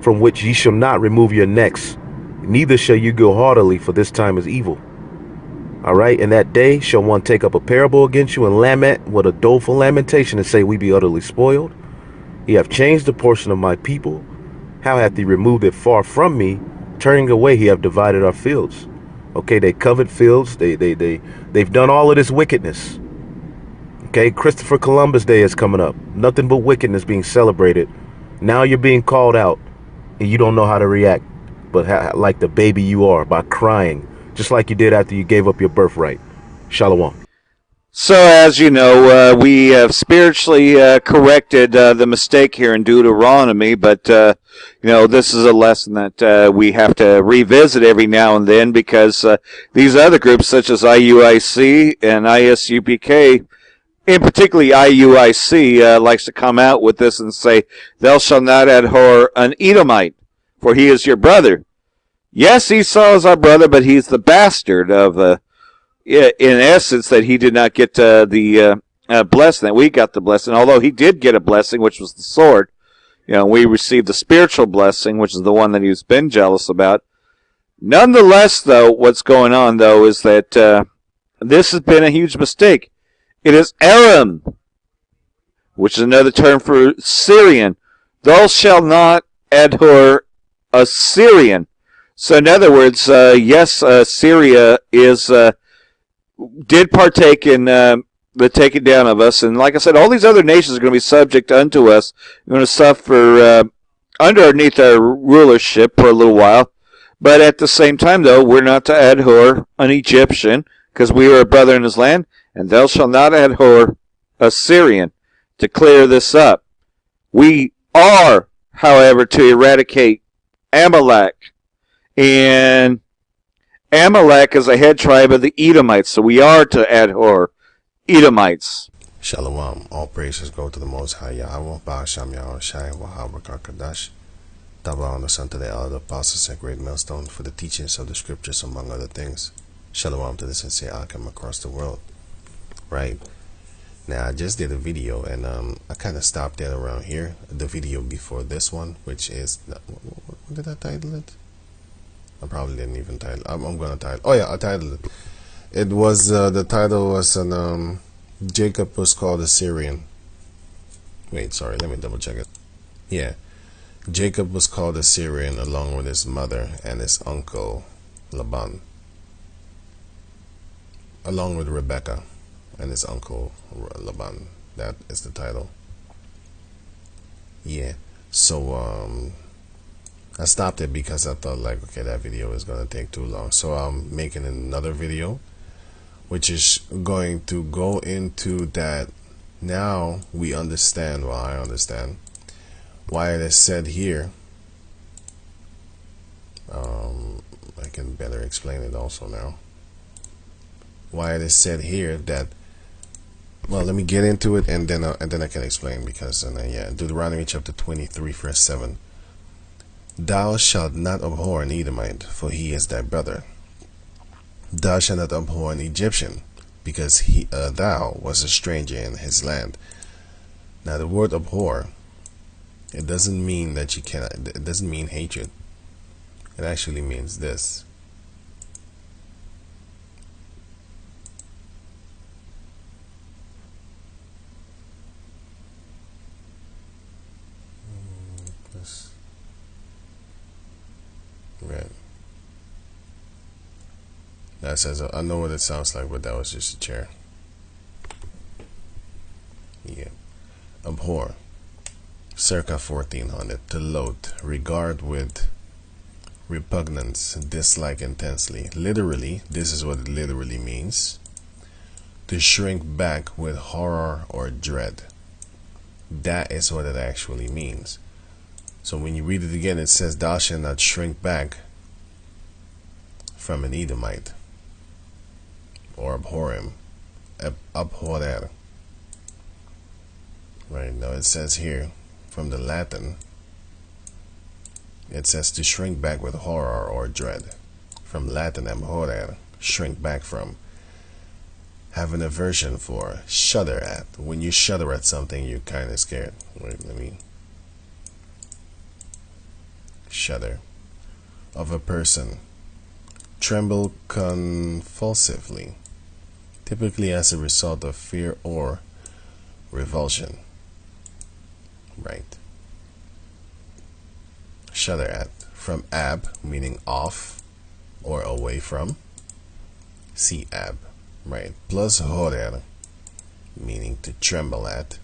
from which ye shall not remove your necks, neither shall you go heartily, for this time is evil. All right, in that day shall one take up a parable against you and lament with a doleful lamentation, and say, we be utterly spoiled. Ye have changed the portion of my people. How hath he removed it far from me? Turning away, he have divided our fields. Okay, they covered fields. They've done all of this wickedness. Okay, Christopher Columbus Day is coming up. Nothing but wickedness being celebrated. Now you're being called out, and you don't know how to react, but like the baby you are, by crying, just like you did after you gave up your birthright. Shalom. So, as you know, we have spiritually corrected the mistake here in Deuteronomy, but, this is a lesson that we have to revisit every now and then, because these other groups, such as IUIC and ISUPK, and particularly IUIC, likes to come out with this and say, "Thou shalt not abhor an Edomite, for he is your brother." Yes, Esau is our brother, but he's the bastard of in essence, that he did not get the blessing, that we got the blessing, although he did get a blessing, which was the sword. We received the spiritual blessing, which is the one that he's been jealous about. Nonetheless, though, what's going on, though, is that this has been a huge mistake. It is Aram, which is another term for Syrian. Thou shalt not abhor a Syrian. So, in other words, yes, Syria did partake in the taking down of us. And like I said, all these other nations are going to be subject unto us. We're going to suffer underneath our rulership for a little while. But at the same time, though, we're not to abhor an Egyptian, because we are a brother in his land. And thou shalt not abhor a Syrian. To clear this up, we are, however, to eradicate Amalek. And Amalek is a head tribe of the Edomites, so we are to abhor Edomites. Shalom. All praises go to the Most High Yahweh, Ba'asham Yahweh Shai, Wahab Kadash. Double honors unto the elder apostles and great millstone for the teachings of the scriptures, among other things. Shalom to the sincere Akim across the world. Right. Now, I just did a video, and I kind of stopped it around here. The video before this one, which is, what did I title it? I probably didn't even title. I'm gonna title. Oh yeah, I titled it. It was the title was Jacob was called a Syrian. Wait, sorry, let me double check it. Yeah, Jacob was called a Syrian along with his mother and his uncle Laban, along with Rebecca and his uncle Laban. That is the title. Yeah. So I stopped it because I thought, like, okay, that video is going to take too long. So I'm making another video, which is going to go into that. Now we understand, well, I understand why it is said here. I can better explain it also now. Why it is said here that, well, let me get into it, and then I can explain, because yeah, Deuteronomy chapter 23 verse 7. Thou shalt not abhor an Edomite, for he is thy brother. Thou shalt not abhor an Egyptian, because thou was a stranger in his land. Now the word abhor, it doesn't mean that you cannot, it doesn't mean hatred. It actually means this. Right. That says, I know what it sounds like, but that was just a chair. Yeah. Abhor. Circa 1400. To loathe. Regard with repugnance. Dislike intensely. Literally, this is what it literally means. To shrink back with horror or dread. That is what it actually means. So when you read it again, it says, thou shalt not shrink back from an Edomite, or abhor him, abhorer. Right, now it says here, from the Latin, it says to shrink back with horror or dread. From Latin, abhorer, shrink back from. Have an aversion for, shudder at. When you shudder at something, you're kind of scared. Wait, let me... Shudder. Of a person. Tremble convulsively, typically as a result of fear or revulsion. Right. Shudder at. From ab, meaning off or away from. Siab, right? Plus horer, meaning to tremble at.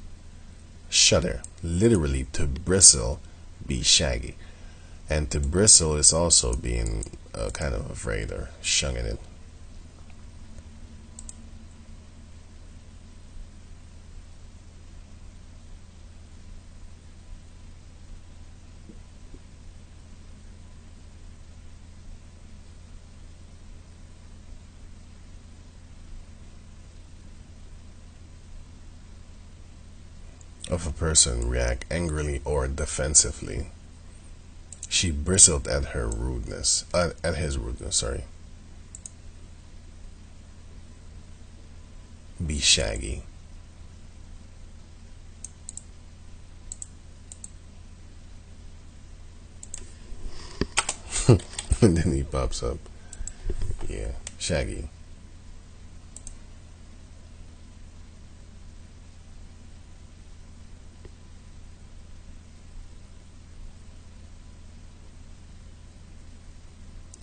Shudder, literally to bristle, be shaggy. And to bristle is also being kind of afraid or shunning it. Of a person react angrily or defensively. She bristled at her rudeness, at his rudeness, sorry. Be shaggy. And then he pops up. Yeah, shaggy.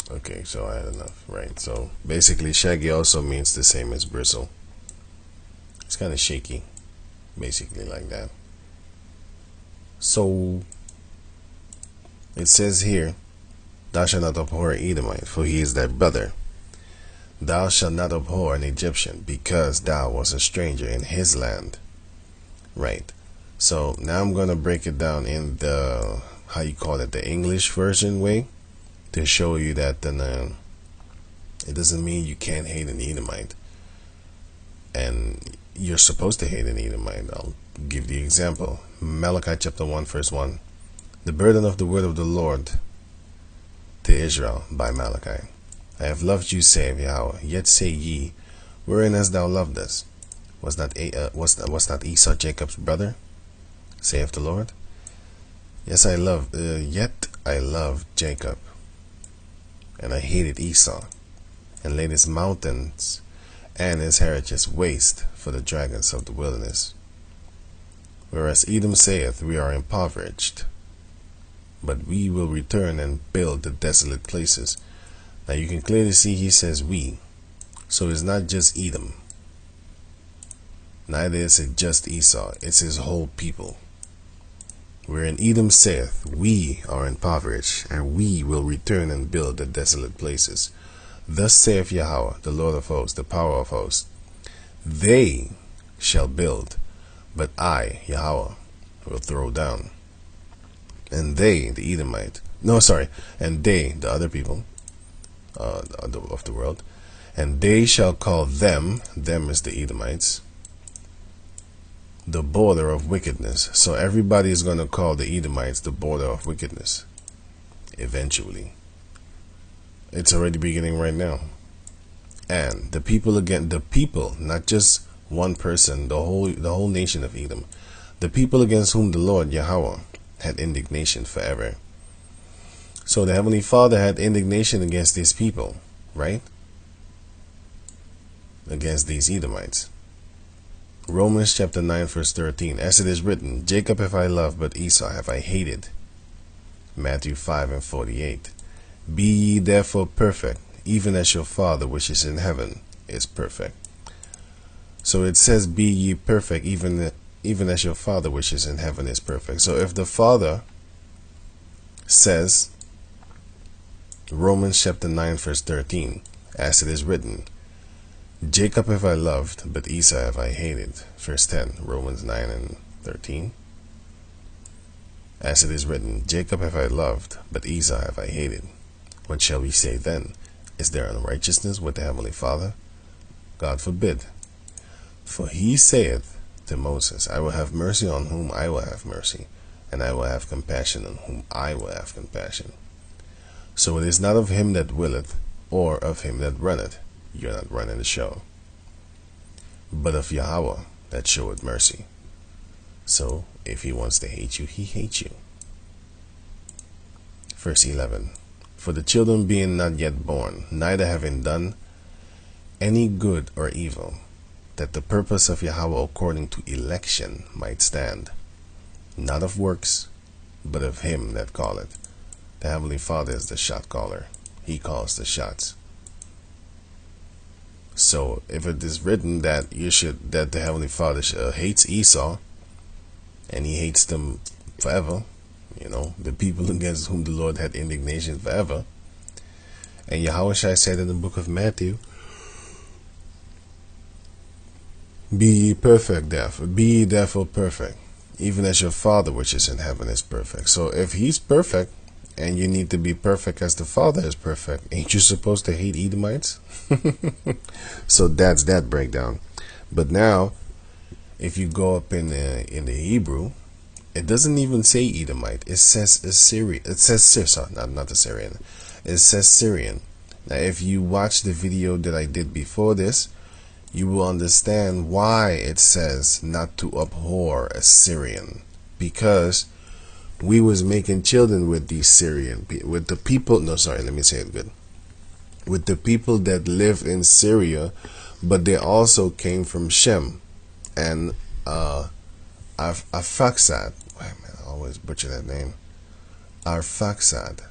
Okay, so I had enough, right? So basically, shaggy also means the same as bristle. It's kind of shaky, basically like that. So it says here, thou shalt not abhor an Edomite, for he is thy brother. Thou shalt not abhor an Egyptian, because thou wast a stranger in his land. Right. So now I'm going to break it down in the, how you call it, the English version way, to show you that it doesn't mean you can't hate an Edomite. And you're supposed to hate an Edomite. I'll give the example. Malachi chapter 1 verse 1. The burden of the word of the Lord to Israel by Malachi. I have loved you, saith Yahweh. Yet say ye, wherein hast thou loved us? Was not Esau Jacob's brother? Saith the Lord. Yes, yet I loved Jacob, and I hated Esau, and laid his mountains and his heritage waste for the dragons of the wilderness. Whereas Edom saith, we are impoverished, but we will return and build the desolate places. Now you can clearly see he says we. So it's not just Edom. Neither is it just Esau. It's his whole people. Wherein Edom saith, we are impoverished, and we will return and build the desolate places. Thus saith Yahweh, the Lord of hosts, the power of hosts. They shall build, but I, Yahweh, will throw down. And they, the Edomite, and they, the other people of the world, and they shall call them is the Edomites, the border of wickedness. So everybody is going to call the Edomites the border of wickedness. Eventually. It's already beginning right now. And the people again, the people, not just one person, the whole nation of Edom, the people against whom the Lord Yahweh had indignation forever. So the Heavenly Father had indignation against these people, right? Against these Edomites. Romans chapter 9 verse 13. As it is written, Jacob have I loved, but Esau have I hated. Matthew 5 and 48. Be ye therefore perfect, even as your Father which is in heaven is perfect. So it says, be ye perfect, even as your Father which is in heaven is perfect. So if the Father says, Romans chapter 9 verse 13, as it is written, Jacob have I loved, but Esau have I hated. Verse 10, Romans 9 and 13. As it is written, Jacob have I loved, but Esau have I hated. What shall we say then? Is there unrighteousness with the Heavenly Father? God forbid. For he saith to Moses, I will have mercy on whom I will have mercy, and I will have compassion on whom I will have compassion. So it is not of him that willeth, or of him that runneth. You're not running the show. But of Yahweh that showeth mercy. So if he wants to hate you, he hates you. Verse 11. For the children being not yet born, neither having done any good or evil, that the purpose of Yahweh according to election might stand, not of works, but of him that calleth. The Heavenly Father is the shot caller. He calls the shots. So if it is written that that the Heavenly Father hates Esau, and he hates them forever, the people against whom the Lord had indignation forever, and Yahweh said in the book of Matthew, be ye perfect, therefore, be ye therefore perfect, even as your Father which is in heaven is perfect. So if he's perfect, and you need to be perfect as the Father is perfect, ain't you supposed to hate Edomites? So that's that breakdown. But now, if you go up in the Hebrew, it doesn't even say Edomite. It says Assyrian. It says sorry, not Assyrian. It says Syrian. Now, if you watch the video that I did before this, you will understand why it says not to abhor Assyrian, because we was making children with these Syrian, with the people. No, sorry, let me say it good. With the people that live in Syria, but they also came from Shem and Arphaxad. Wait a minute, I always butcher that name. Arphaxad.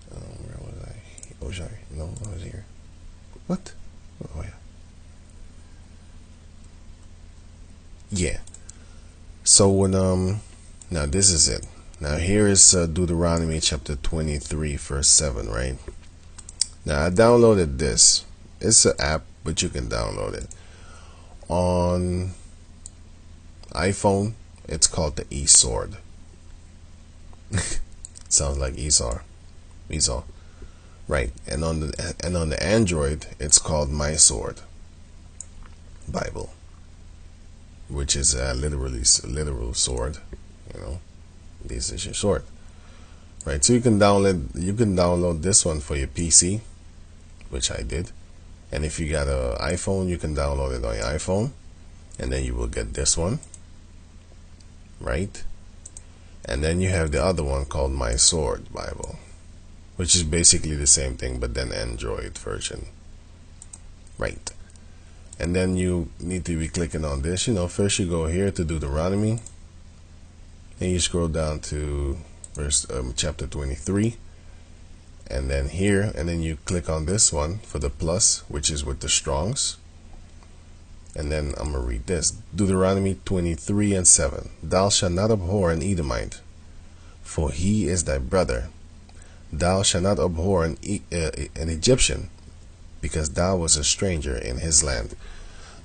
Where was I? Oh, sorry. No, I was here. What? Oh, yeah. Yeah. So when now this is it. Now here is Deuteronomy chapter 23 verse 7, right? Now I downloaded this. It's an app, but you can download it. On iPhone, it's called the eSword. Sounds like Esau. Right. And on the Android, it's called My Sword Bible, which is literal sword. This is your sword, right? So you can download this one for your PC, which I did, and if you got an iPhone, you can download it on your iPhone, and then you will get this one, right? And then you have the other one called My Sword Bible, which is basically the same thing, but then Android version, right? And then you need to be clicking on this. First you go here to Deuteronomy, and you scroll down to chapter 23, and then here, and then you click on this one for the plus, which is with the Strongs. And then I'm gonna read this: Deuteronomy 23 and 7. Thou shalt not abhor an Edomite, for he is thy brother. Thou shalt not abhor an Egyptian, because thou wast a stranger in his land.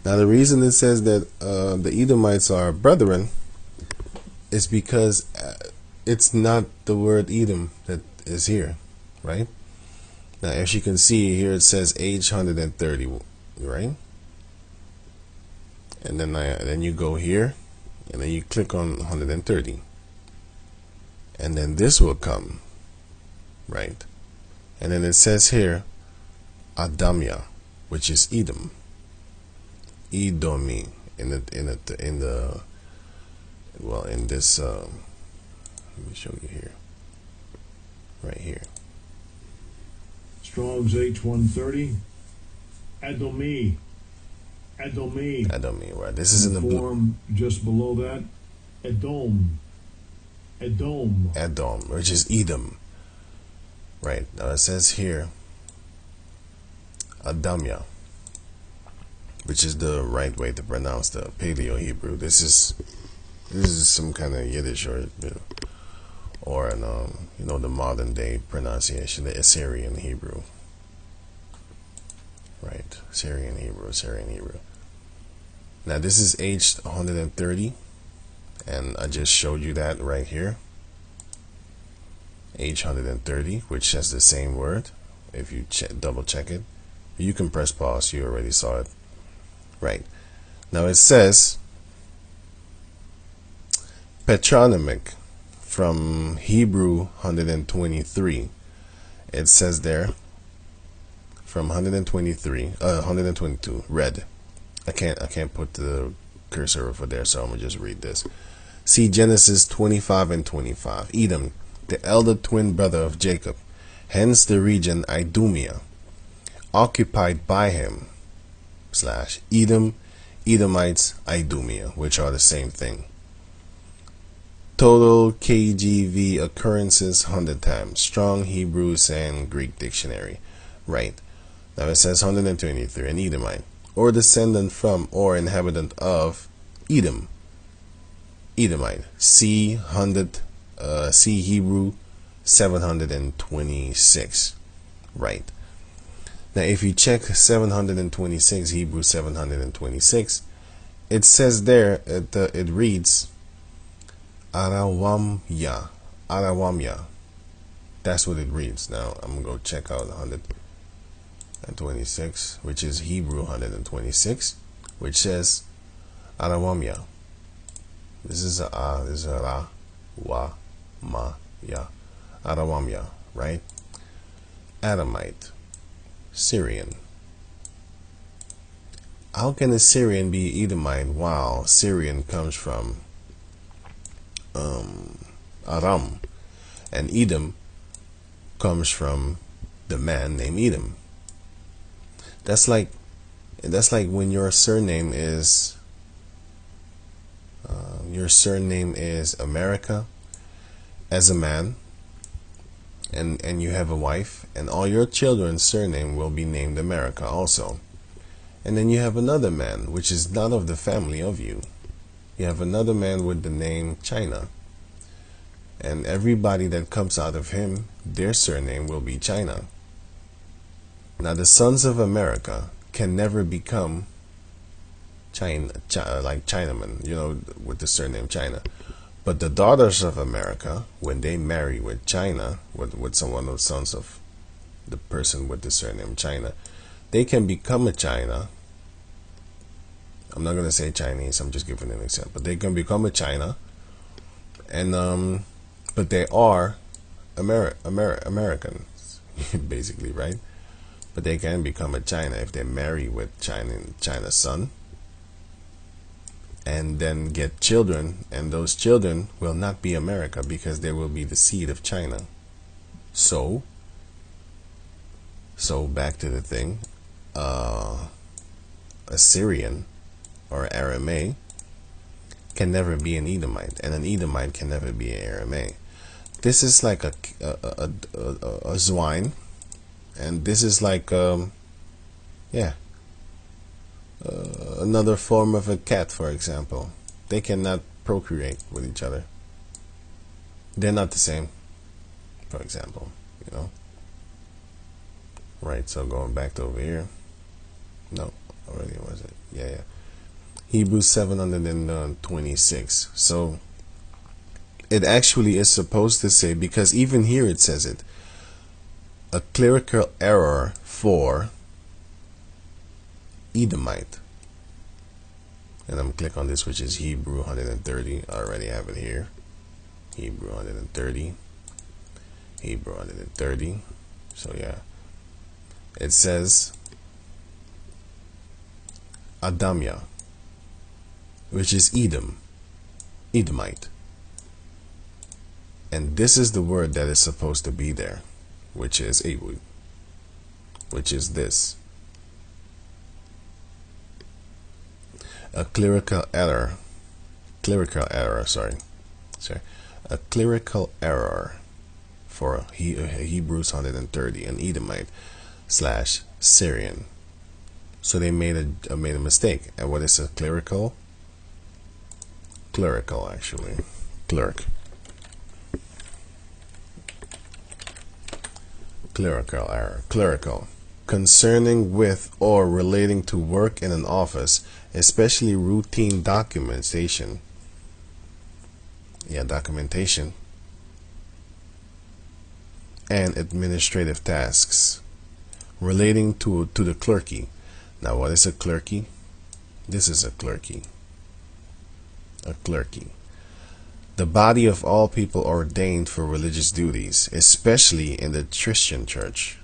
Now the reason it says that the Edomites are brethren is because it's not the word Edom that is here, right? Now, as you can see here, it says age 130, right? And then you go here, and then you click on 130, and then this will come, right? And then it says here, Adamia, which is Edom, Edomi in this let me show you here, right here. Strong's H130, Edomi, right? This is in the form just below that, Edom, which is Edom, right? Now it says here, Adamia, which is the right way to pronounce the Paleo Hebrew. This is some kind of Yiddish or an the modern day pronunciation, the Assyrian Hebrew, right? Assyrian Hebrew. Now this is aged 130, and I just showed you that right here, age 130, which has the same word. If you double check it, you can press pause. You already saw it, right? Now it says patronymic from Hebrew 123. It says there from 122 red. I can't put the cursor over there, so I'm gonna just read this. See Genesis 25 and 25. Edom, the elder twin brother of Jacob, hence the region Idumea, occupied by him / Edom, Edomites, Idumea, which are the same thing. Total KJV occurrences 100 times. Strong Hebrew and Greek dictionary. Right. Now it says 123. An Edomite, or descendant from or inhabitant of Edom. Edomite. See Hebrew 726. Right. Now if you check 726, Hebrew 726, it says there, it reads Arawamya. Arawamya. That's what it reads. Now I'm going to go check out 126, which is Hebrew 126, which says Arawamya. This is Ra, Wa, Ma, Ya. Arawamya, right? Adamite. Syrian. How can a Syrian be Edomite while Syrian comes from Aram, and Edom comes from the man named Edom? That's like when your surname is America as a man, and you have a wife, and all your children's surname will be named America also. And then you have another man which is not of the family of you. You have another man with the name China, and everybody that comes out of him, their surname will be China. Now the sons of America can never become like Chinaman, with the surname China. But the daughters of America, when they marry with China, with someone of the sons of the person with the surname China, they can become a China. I'm not going to say Chinese, I'm just giving an example. They can become a China, and but they are Americans, basically, right? But they can become a China if they marry with China's son, and then get children, and those children will not be America because they will be the seed of China. So back to the thing, Assyrian or Aramaic can never be an Edomite, and an Edomite can never be an Aramaic. This is like a zwine, and this is like another form of a cat, for example. They cannot procreate with each other. They're not the same, for example, Right, so going back to over here. No, already was it? Yeah. Hebrew 726. So it actually is supposed to say, because even here it says it, a clerical error for Edomite. And I'm click on this, which is Hebrew 130. I already have it here. Hebrew 130. Hebrew 130. So yeah. It says Adamya, which is Edom, Edomite. And this is the word that is supposed to be there, which is Ewu, which is this. A clerical error, a clerical error for Hebrews 130, an Edomite / Syrian. So they made a mistake. And what is a clerical? Clerical, actually. Clerical error. Clerical. Concerning with or relating to work in an office, especially routine documentation. Documentation. And administrative tasks. Relating to the clerky. Now, what is a clerky? This is a clerky. A clerky. The body of all people ordained for religious duties, especially in the Christian church.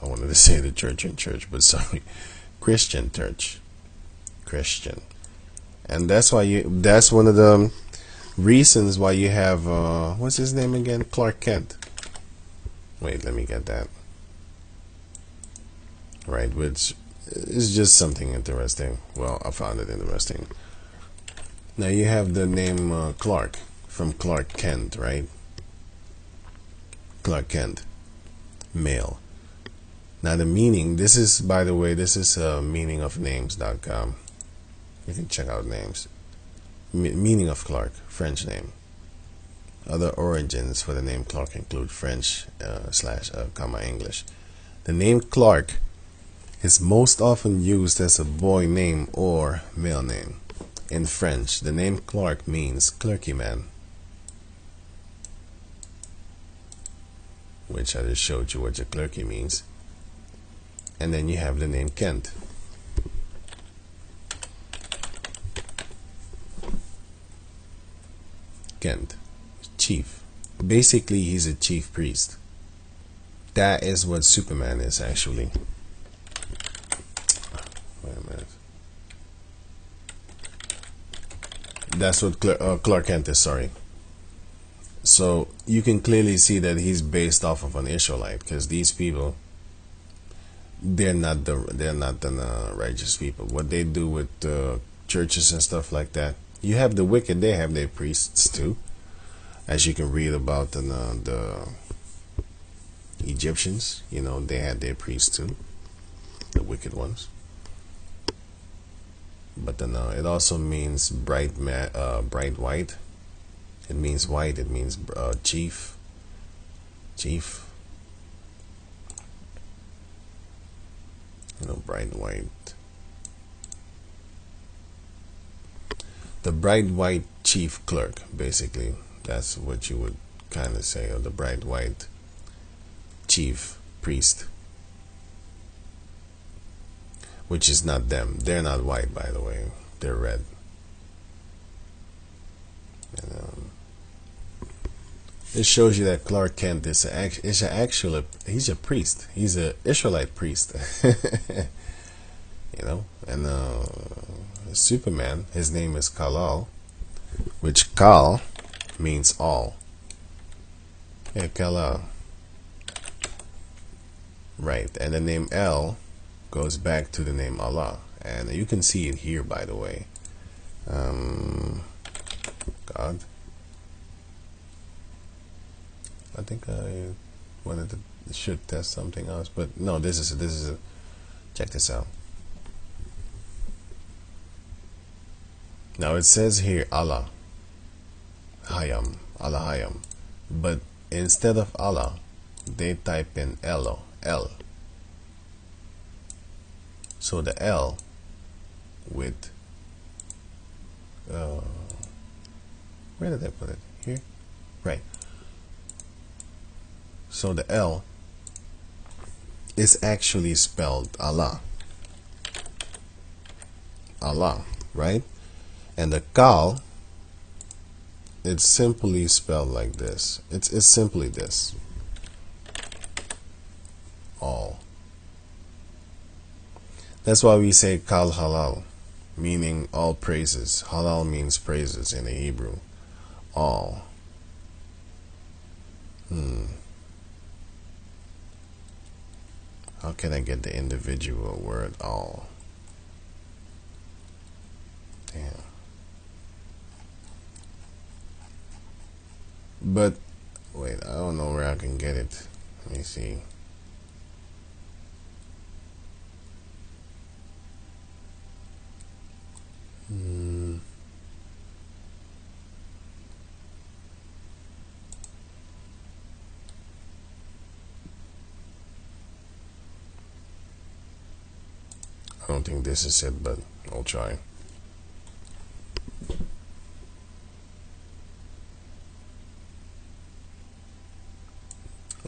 I wanted to say the church in church, but sorry. Christian church. Christian. And that's why that's one of the reasons why you have, what's his name again? Clark Kent. Wait, let me get that. Right, which is just something interesting. Well, I found it interesting. Now you have the name Clark from Clark Kent, right? Clark Kent, male. Now the meaning, this is, by the way, this is meaningofnames.com. You can check out names. Meaning of Clark, French name. Other origins for the name Clark include French / English. The name Clark is most often used as a boy name or male name. In French, the name Clark means clergyman, which I just showed you what your clerky means. And then you have the name Kent. Kent, chief. Basically, he's a chief priest. That is what Superman is, actually. Wait a minute. That's what Clark Kent is, sorry. So you can clearly see that he's based off of an Israelite, because these people, they're not the righteous people. What they do with churches and stuff like that, you have the wicked, they have their priests too, as you can read about in the Egyptians. You know, they had their priests too, the wicked ones. But then it also means bright white. It means white. It means chief. You know, bright white. The bright white chief clerk, basically. That's what you would kind of say, or the bright white chief priest. Which is not them. They're not white, by the way. They're red. And, it shows you that Clark Kent is he's a priest. He's an Israelite priest. You know, and Superman, his name is Kal-El, which Kal means all. Yeah, Kal-El. Right, and the name El goes back to the name Allah, and you can see it here, by the way. God, I think I should test something else, but no, this is a check this out. Now it says here Allah Hayam, but instead of Allah, they type in El. So the L with where did I put it? Here? Right. So the L is actually spelled Allah, right? And the Kal, it's simply spelled like this. It's simply this. All. That's why we say Kal Halal, meaning all praises. Halal means praises in the Hebrew. All. How can I get the individual word all? Damn. But wait, I don't know where I can get it. Let me see. I don't think this is it, but I'll try.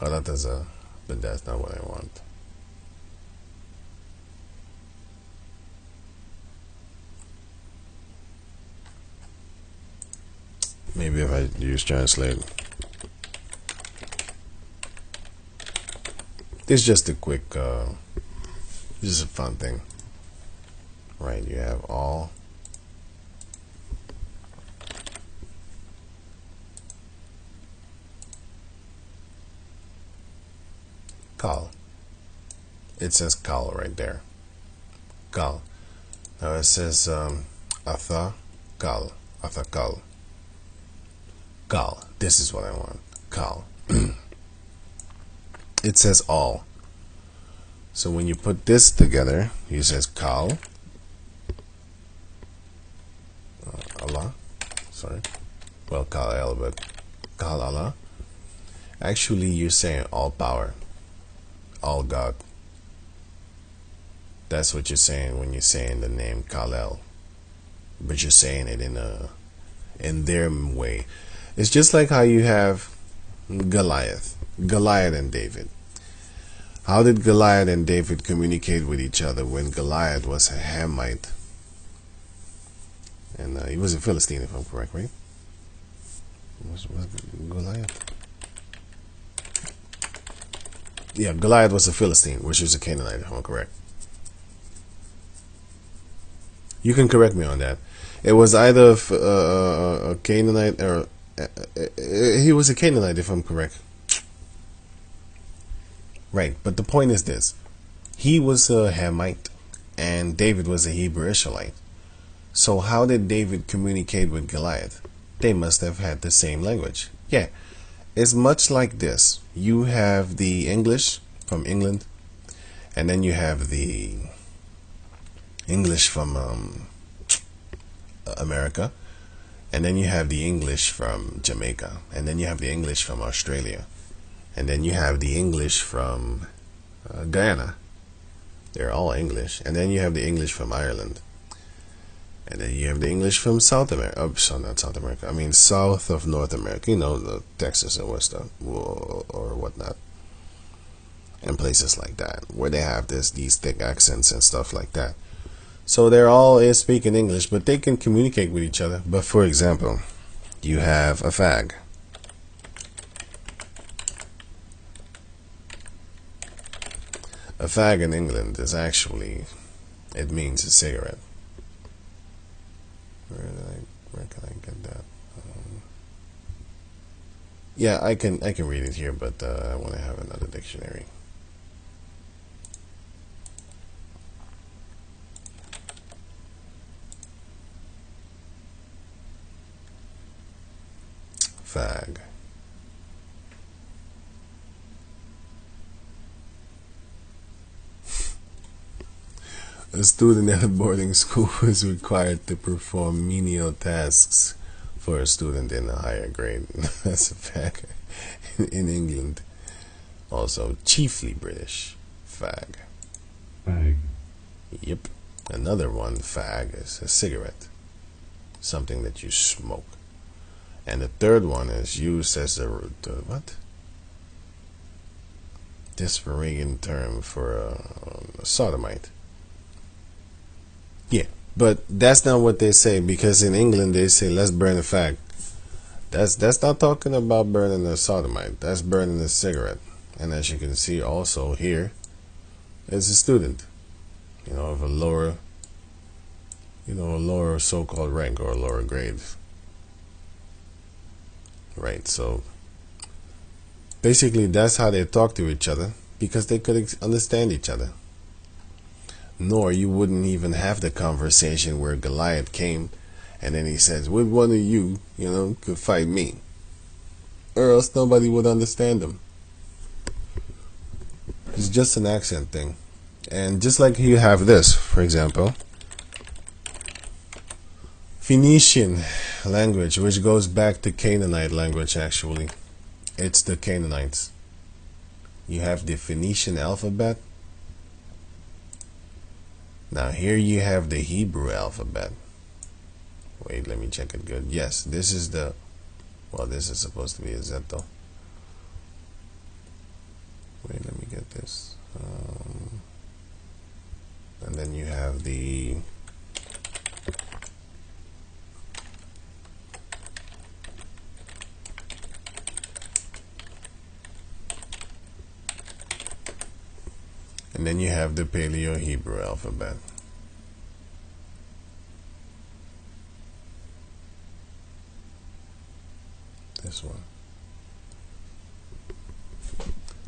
Oh, that is but that's not what I want. Maybe if I use translate. This is just a quick, just a fun thing. Right, you have all. Kal. It says Kal right there. Kal. Now it says Atha Kal. Kal. This is what I want. Kal. It says all. So when you put this together, it says Kal. Allah. Sorry. Well, Kal El, but Kal Allah. Actually, you're saying all power. All God. That's what you're saying when you're saying the name Kal El. But you're saying it in their way. It's just like how you have Goliath and David. How did Goliath and David communicate with each other when Goliath was a Hamite? And he was a Philistine, if I'm correct, right? Was Goliath? Yeah, Goliath was a Philistine, which was a Canaanite, if I'm correct. You can correct me on that. It was either a Canaanite or he was a Canaanite, if I'm correct. Right, but the point is this. He was a Hamite and David was a Hebrew Israelite. So how did David communicate with Goliath? They must have had the same language. Yeah, it's much like this. You have the English from England, and then you have the English from America, and then you have the English from Jamaica, and then you have the English from Australia, and then you have the English from Guyana. They're all English. And then you have the English from Ireland. And then you have the English from South America. Oh, so not South America. I mean, south of North America. You know, the Texas and West or whatnot. And places like that, where they have these thick accents and stuff like that. So they're all speaking English, but they can communicate with each other. But for example, you have a fag. A fag in England is actually, it means a cigarette. Where can I get that? Yeah, I can read it here, but I want to have another dictionary. Fag. A student at a boarding school is required to perform menial tasks for a student in a higher grade. That's a fact. In England. Also, chiefly British. Fag. Fag. Yep. Another one, fag, is a cigarette. Something that you smoke. And the third one is used as a what? Disparaging term for a sodomite. Yeah, but that's not what they say, because in England they say let's burn a fag. That's not talking about burning a sodomite. That's burning a cigarette. And as you can see also here, it's a student, of a lower, a lower so-called rank or a lower grade. Right, so basically that's how they talk to each other, because they could understand each other. Nor you wouldn't even have the conversation where Goliath came and then he says, "Would one of you, could fight me?" Or else nobody would understand him. It's just an accent thing. And just like you have this, for example, Phoenician language, which goes back to Canaanite language actually. It's the Canaanites. You have the Phoenician alphabet. Now here you have the Hebrew alphabet. Wait, let me check it good. Yes, this is the, this is supposed to be a Z though. Wait, let me get this. And then you have the Paleo Hebrew alphabet. This one.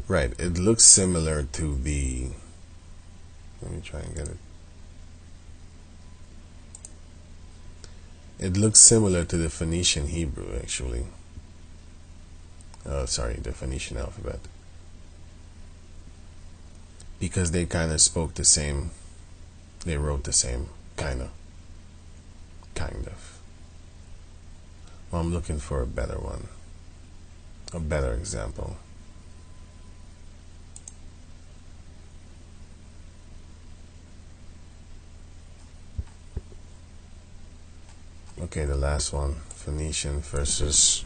Right, it looks similar to the, let me try and get it. It looks similar to the Phoenician Hebrew actually. Sorry, the Phoenician alphabet. Because they kind of spoke the same, they wrote the same, kind of. Well, I'm looking for a better one, a better example. Okay, the last one, Phoenician versus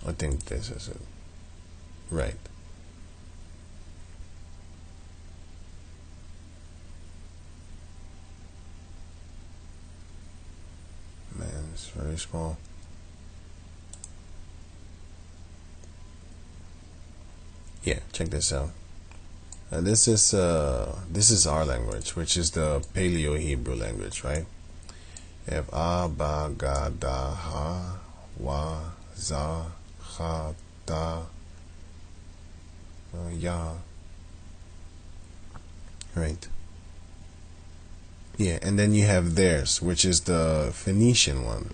I think this is it. Right. Man, it's very small. Yeah, check this out. This is our language, which is the Paleo Hebrew language, right? You have A, Ba, Ga, Da, Ha, Wa, Za, Ha, Da, Ya. Right. Yeah, and then you have theirs, which is the Phoenician one.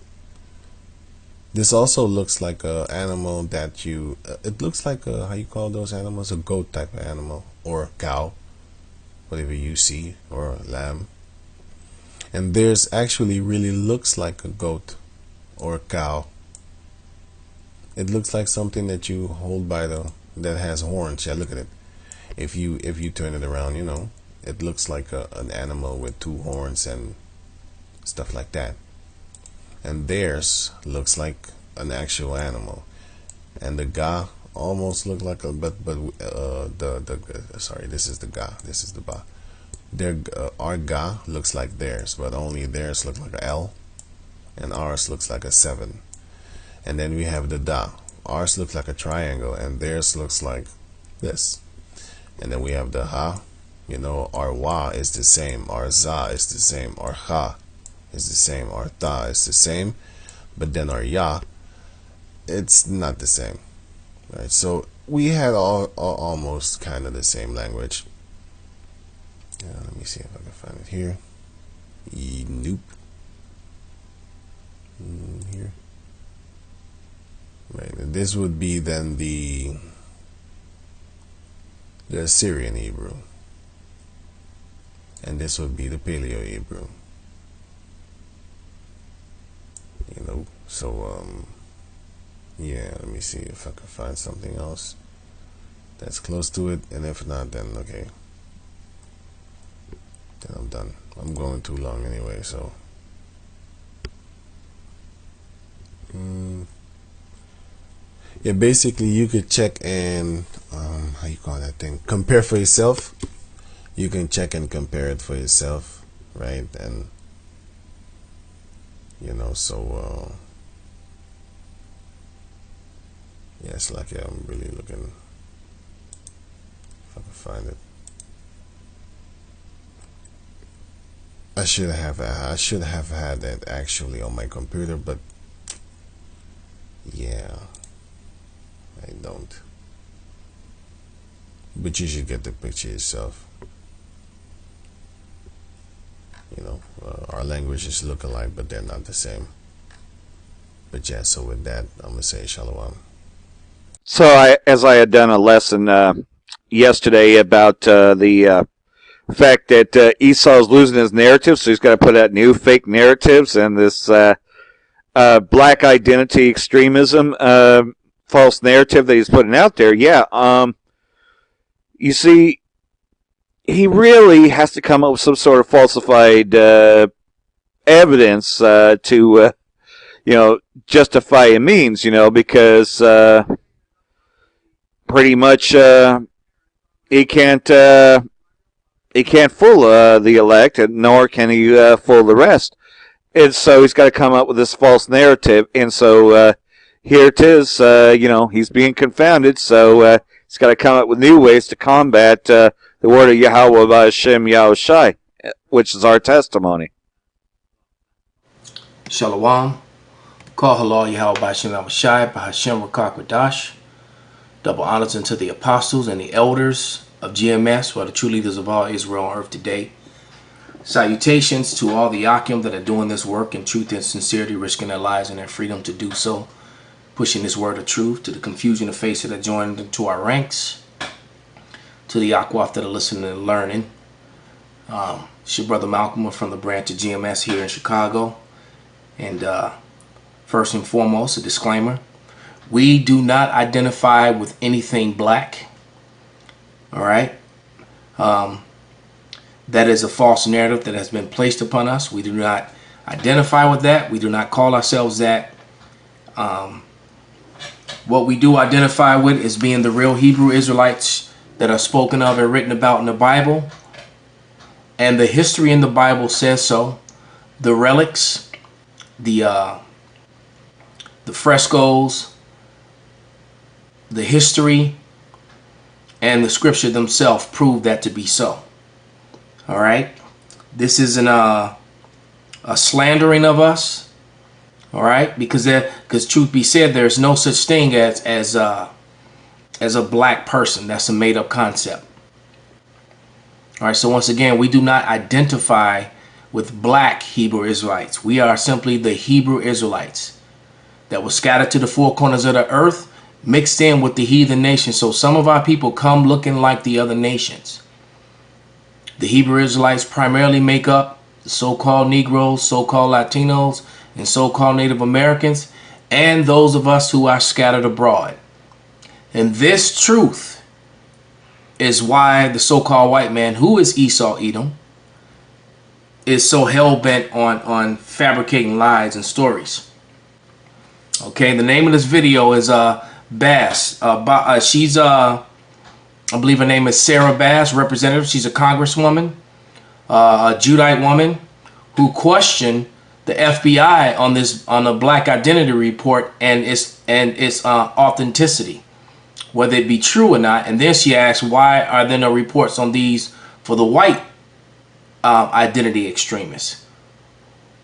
This also looks like a animal that you, it looks like a, how you call those animals? A goat type of animal, or cow, whatever you see, or a lamb. And theirs actually really looks like a goat or a cow. It looks like something that you hold by the, that has horns. Yeah, look at it. If you turn it around, you know, it looks like an animal with two horns and stuff like that. And theirs looks like an actual animal, and the ga almost look like a sorry, this is the ga, this is the ba. Their our ga looks like theirs, but only theirs look like a L, and ours looks like a 7. And then we have the da. Ours looks like a triangle, and theirs looks like this. And then we have the ha. You know, our wa is the same, our za is the same, our ha is the same, our ta is the same, but then our ya, it's not the same, right? So we had almost kind of the same language. Let me see if I can find it here. Nope. Here. Right, and this would be then the Assyrian Hebrew, and this would be the Paleo Hebrew. You know, so yeah, let me see if I can find something else that's close to it, and if not, then okay, then I'm done. I'm going too long anyway, so yeah, basically you could check and how you call that thing, compare for yourself. You can check and compare it for yourself, right? And you know, so yeah, it's like, yeah, I'm really looking if I can find it. I should have had that actually on my computer, but yeah, I don't. But you should get the picture yourself. You know, our languages look alike, but they're not the same. But yeah, so with that, I'm gonna say shalom. So as I had done a lesson yesterday about the fact that Esau's losing his narrative, so he's got to put out new fake narratives, and this black identity extremism false narrative that he's putting out there. Yeah, you see, he really has to come up with some sort of falsified evidence to, justify a means, because pretty much he can't fool the elect, nor can he fool the rest. And so he's got to come up with this false narrative, and so here it is. He's being confounded, so he's got to come up with new ways to combat the word of Yahweh B'Hashem Yahushai, which is our testimony. Shalom. Call halal Yahweh B'Hashem Yahushai B'Hashem Rakak Radash. Double honors unto the apostles and the elders of GMS, who are the true leaders of all Israel on earth today. Salutations to all the Akim that are doing this work in truth and sincerity, risking their lives and their freedom to do so, pushing this word of truth, to the confusion of faith that are joined into our ranks, to the Akwaf that are listening and learning. It's your brother Malcolm from the branch of GMS here in Chicago. And first and foremost, a disclaimer. We do not identify with anything black. All right? That is a false narrative that has been placed upon us. We do not identify with that. We do not call ourselves that. What we do identify with is being the real Hebrew Israelites that are spoken of and written about in the Bible. And the history in the Bible says so. The relics, the frescoes, the history, and the scripture themselves prove that to be so. All right? This isn't a slandering of us. All right? Because truth be said, there's no such thing as a black person. That's a made-up concept. All right, so once again, we do not identify with black Hebrew Israelites. We are simply the Hebrew Israelites that were scattered to the four corners of the earth, mixed in with the heathen nations. So some of our people come looking like the other nations. The Hebrew Israelites primarily make up the so-called Negroes, so-called Latinos, and so-called Native Americans, and those of us who are scattered abroad. And this truth is why the so-called white man, who is Esau Edom, is so hell-bent on fabricating lies and stories. Okay, the name of this video is Bass. She's I believe her name is Sarah Bass, representative. She's a congresswoman, a Judite woman, who questioned the FBI on the Black Identity Report and its authenticity, whether it be true or not. And then she asked, why are there no reports on these for the white identity extremists,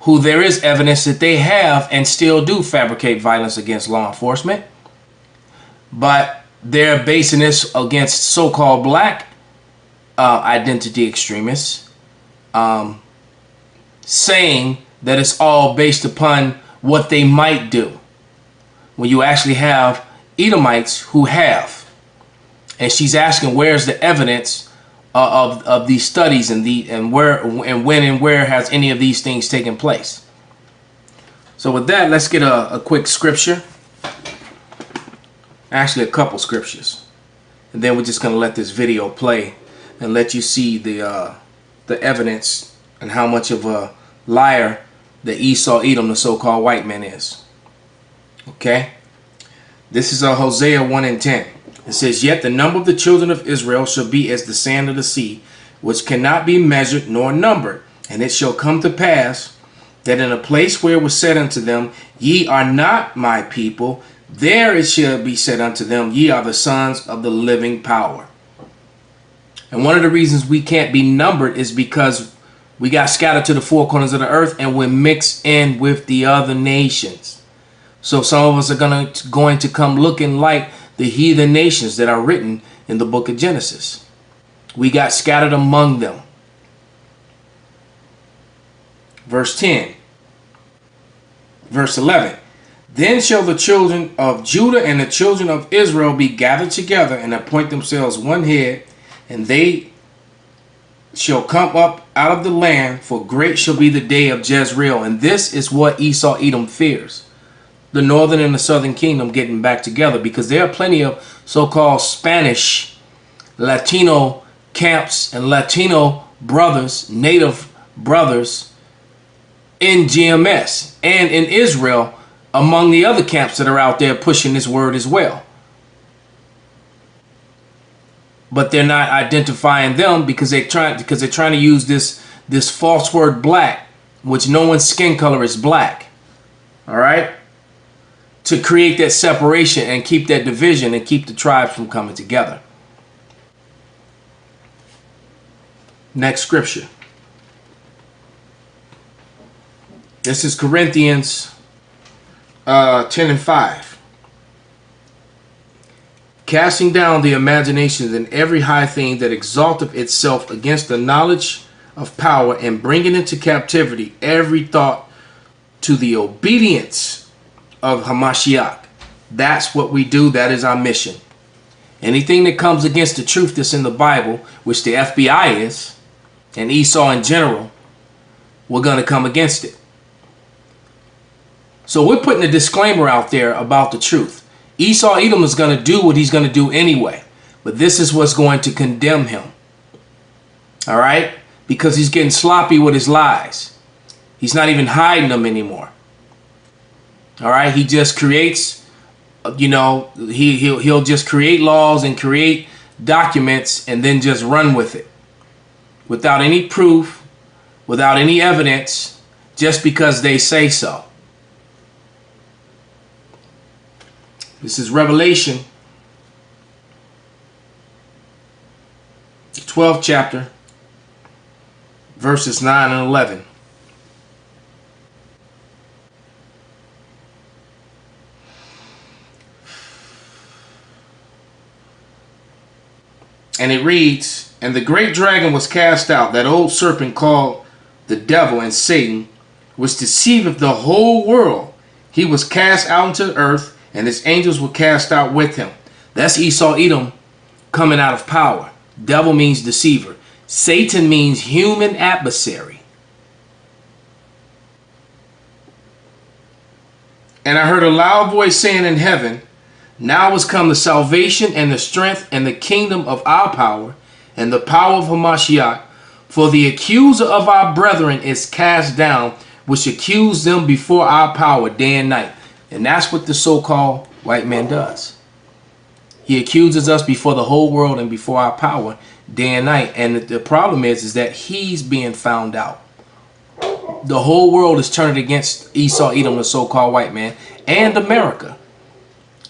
who there is evidence that they have and still do fabricate violence against law enforcement, but they're basing this against so-called black identity extremists, saying that it's all based upon what they might do, when you actually have Edomites who have. And she's asking, where's the evidence of these studies and where and when and where has any of these things taken place? So with that, let's get a quick scripture. Actually, a couple scriptures, and then we're just going to let this video play and let you see the evidence and how much of a liar the Esau Edom, the so-called white man, is. Okay. This is Hosea 1:10. It says, yet the number of the children of Israel shall be as the sand of the sea, which cannot be measured nor numbered. And it shall come to pass that in a place where it was said unto them, ye are not my people, there it shall be said unto them, ye are the sons of the living power. And one of the reasons we can't be numbered is because we got scattered to the four corners of the earth and we're mixed in with the other nations. So some of us are going to come looking like the heathen nations that are written in the book of Genesis. We got scattered among them. Verse 10. Verse 11. Then shall the children of Judah and the children of Israel be gathered together and appoint themselves one head, and they shall come up out of the land, for great shall be the day of Jezreel. And this is what Esau Edom fears. The northern and the southern kingdom getting back together, because there are plenty of so-called Spanish, Latino camps and Latino brothers, native brothers in GMS and in Israel, among the other camps that are out there pushing this word as well. But they're not identifying them because they're trying to use this false word black, which no one's skin color is black. All right? To create that separation and keep that division and keep the tribes from coming together. Next scripture. This is Corinthians 10:5. casting down the imaginations and every high thing that exalteth itself against the knowledge of power, and bringing into captivity every thought to the obedience of Hamashiach. That's what we do. That is our mission. Anything that comes against the truth that's in the Bible, which the FBI is, and Esau in general, we're going to come against it. So we're putting a disclaimer out there about the truth. Esau Edom is going to do what he's going to do anyway. But this is what's going to condemn him. All right? Because he's getting sloppy with his lies. He's not even hiding them anymore. All right? He just creates, he'll just create laws and create documents and then just run with it. Without any proof, without any evidence, just because they say so. This is Revelation, the 12th chapter, verses 9 and 11. And it reads, "And the great dragon was cast out, that old serpent called the devil and Satan, which deceiveth the whole world. He was cast out into the earth, and his angels were cast out with him." That's Esau Edom coming out of power. Devil means deceiver. Satan means human adversary. "And I heard a loud voice saying in heaven, Now is come the salvation and the strength and the kingdom of our power and the power of Hamashiach. For the accuser of our brethren is cast down, which accused them before our power day and night." And that's what the so-called white man does. He accuses us before the whole world and before our power day and night. And the problem is that he's being found out. The whole world is turning against Esau Edom, the so-called white man, and America.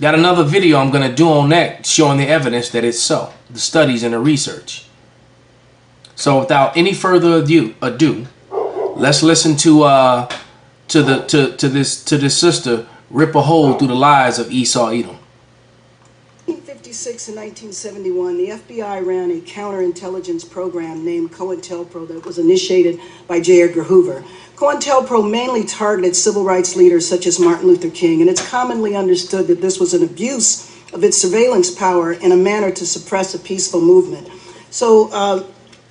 Got another video I'm going to do on that, showing the evidence that it's so. The studies and the research. So without any further ado, let's listen to this sister rip a hole through the lies of Esau Edom. 1956 and 1971, the FBI ran a counterintelligence program named COINTELPRO that was initiated by J. Edgar Hoover. COINTELPRO mainly targeted civil rights leaders such as Martin Luther King, and it's commonly understood that this was an abuse of its surveillance power in a manner to suppress a peaceful movement. So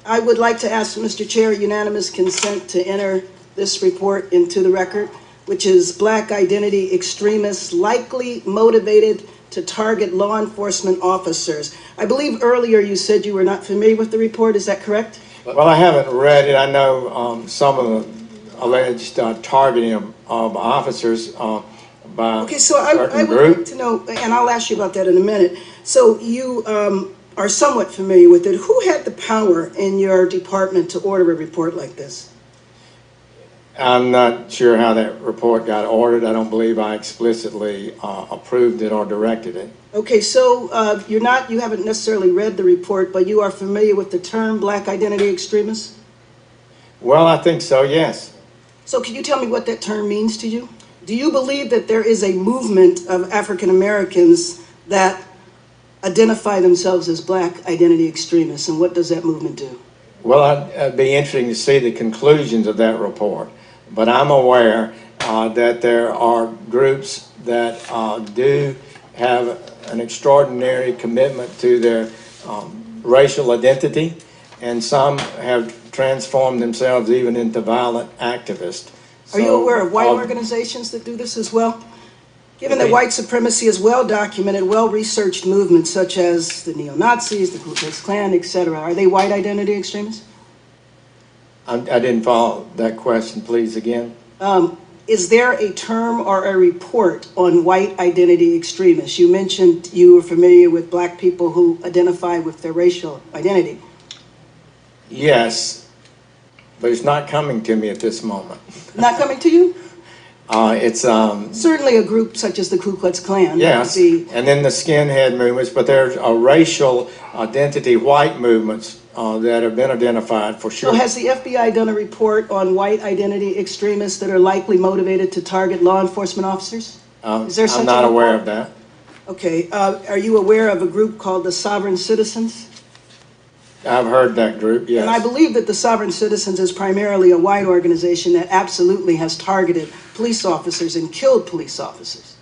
I would like to ask Mr. Chair unanimous consent to enter this report into the record, which is Black Identity Extremists Likely Motivated to Target Law Enforcement Officers. I believe earlier you said you were not familiar with the report. Is that correct? Well, I haven't read it. I know some of the alleged targeting of officers by okay, so I would like to know, and I'll ask you about that in a minute. So you are somewhat familiar with it. Who had the power in your department to order a report like this? I'm not sure how that report got ordered. I don't believe I explicitly approved it or directed it. Okay, so you haven't necessarily read the report, but you are familiar with the term Black Identity Extremists? Well, I think so, yes. So can you tell me what that term means to you? Do you believe that there is a movement of African Americans that identify themselves as Black Identity Extremists, and what does that movement do? Well, it'd be interesting to see the conclusions of that report. But I'm aware that there are groups that do have an extraordinary commitment to their racial identity, and some have transformed themselves even into violent activists. Are you aware of white organizations that do this as well? Given that white supremacy is well documented, well-researched movements such as the neo-Nazis, the Ku Klux Klan, etc., are they white identity extremists? I didn't follow that question, please, again. Is there a term or a report on white identity extremists? You mentioned you were familiar with Black people who identify with their racial identity. Yes, but it's not coming to me at this moment. Not coming to you? It's certainly a group such as the Ku Klux Klan. Yes, and then the skinhead movements, but there's a racial identity white movements that have been identified for sure. So has the FBI done a report on white identity extremists that are likely motivated to target law enforcement officers? Is there such I'm not a aware of that. Okay. Are you aware of a group called the Sovereign Citizens? I've heard that group, yes. And I believe that the Sovereign Citizens is primarily a white organization that absolutely has targeted police officers and killed police officers.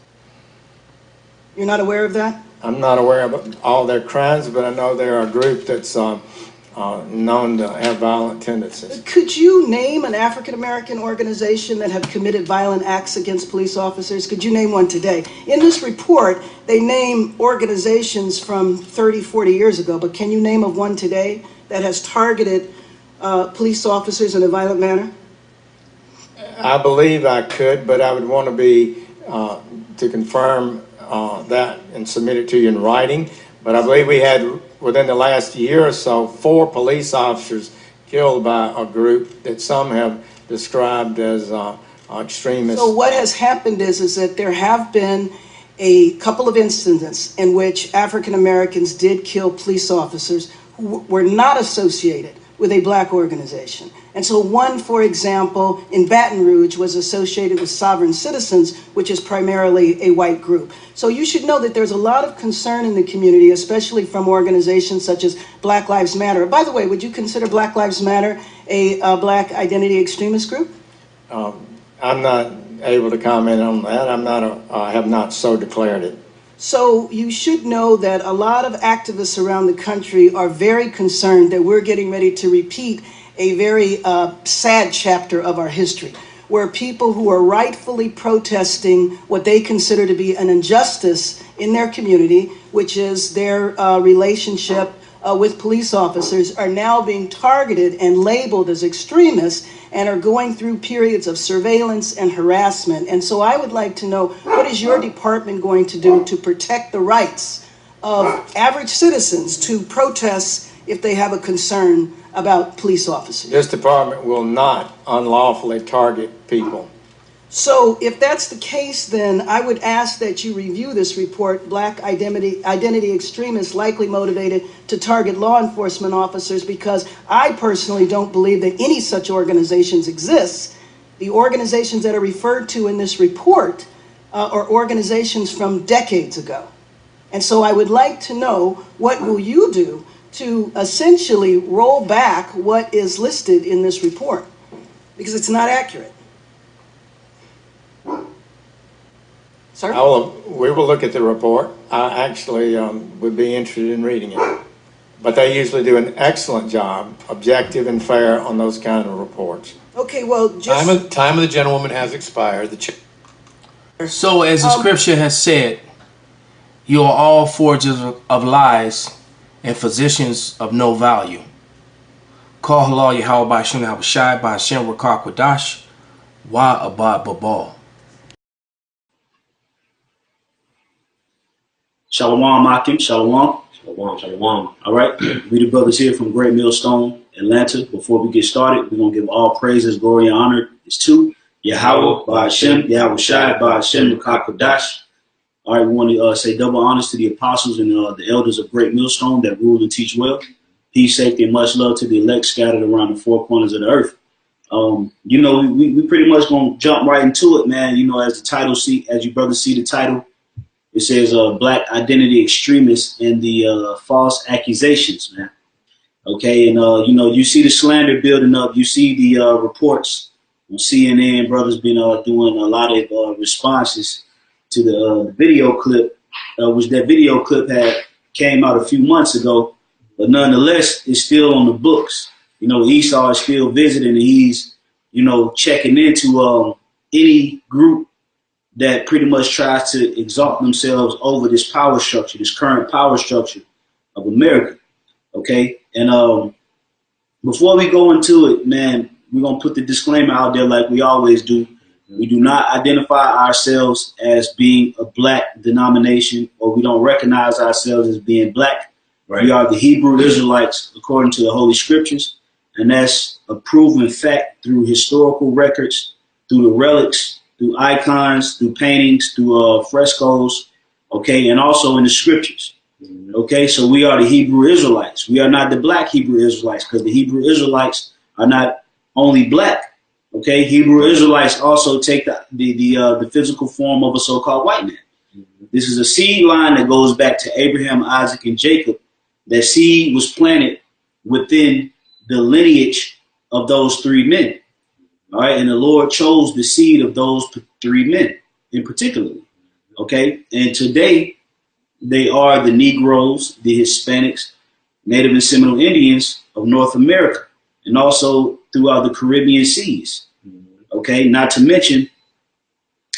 You're not aware of that? I'm not aware of all their crimes, but I know they're a group that's known to have violent tendencies. Could you name an African-American organization that have committed violent acts against police officers? Could you name one today? In this report, they name organizations from 30, 40 years ago, but can you name of one today that has targeted police officers in a violent manner? I believe I could, but I would want to be, to confirm that and submit it to you in writing. But I believe we had, within the last year or so, 4 police officers killed by a group that some have described as extremists. So what has happened is that there have been a couple of incidents in which African Americans did kill police officers who were not associated with a black organization. And so one, for example, in Baton Rouge was associated with Sovereign Citizens, which is primarily a white group. So you should know that there's a lot of concern in the community, especially from organizations such as Black Lives Matter. By the way, would you consider Black Lives Matter a black identity extremist group? I'm not able to comment on that. I have not so declared it. So you should know that a lot of activists around the country are very concerned that we're getting ready to repeat a very sad chapter of our history, where people who are rightfully protesting what they consider to be an injustice in their community, which is their relationship with police officers, are now being targeted and labeled as extremists and are going through periods of surveillance and harassment. And so I would like to know, what is your department going to do to protect the rights of average citizens to protest if they have a concern about police officers? This department will not unlawfully target people. So if that's the case, then I would ask that you review this report, Black Identity Extremists Likely Motivated to Target Law Enforcement Officers, because I personally don't believe that any such organizations exist. The organizations that are referred to in this report are organizations from decades ago. And so I would like to know, what will you do to essentially roll back what is listed in this report? Because it's not accurate. Sir? We will look at the report. I actually would be interested in reading it. But they usually do an excellent job, objective and fair, on those kind of reports. Okay, well, just... Time of the gentlewoman has expired. So, as the scripture has said, you are all forgers of lies and physicians of no value. Call halal Yahweh by Hashem Habashai by Hashem Rakak Wadash Wa Abad Babal. Shalom, Akim. Shalom. Shalom, shalom. All right. We the brothers here from Great Millstone, Atlanta. Before we get started, we're going to give all praises, glory, and honor is to Yahweh, by Hashem, Yahweh Shai, by Hashem, Rakak Kodash. All right, we want to say double honors to the apostles and the elders of Great Millstone that rule and teach well. Peace, safety, and much love to the elect scattered around the four corners of the earth. You know, we pretty much going to jump right into it, man. You know, as the title as you brothers see the title, it says Black Identity Extremists and the false accusations, man. Okay, and you know, you see the slander building up. You see the reports on CNN. Brothers been doing a lot of responses to the video clip, which that video clip came out a few months ago, but nonetheless, it's still on the books. You know, Esau is still visiting, and he's, you know, checking into any group that pretty much tries to exalt themselves over this power structure, this current power structure of America. Okay, and before we go into it, man, we're gonna put the disclaimer out there like we always do. We do not identify ourselves as being a black denomination, or we don't recognize ourselves as being black. Right. We are the Hebrew Israelites according to the Holy Scriptures, and that's a proven fact through historical records, through the relics, through icons, through paintings, through frescoes, okay, and also in the Scriptures. Okay, so we are the Hebrew Israelites. We are not the black Hebrew Israelites, because the Hebrew Israelites are not only black. Okay, Hebrew Israelites also take the physical form of a so-called white man. This is a seed line that goes back to Abraham, Isaac, and Jacob. That seed was planted within the lineage of those three men. All right, and the Lord chose the seed of those three men in particular. Okay, and today they are the Negroes, the Hispanics, Native and Seminole Indians of North America, and also throughout the Caribbean seas. Okay, not to mention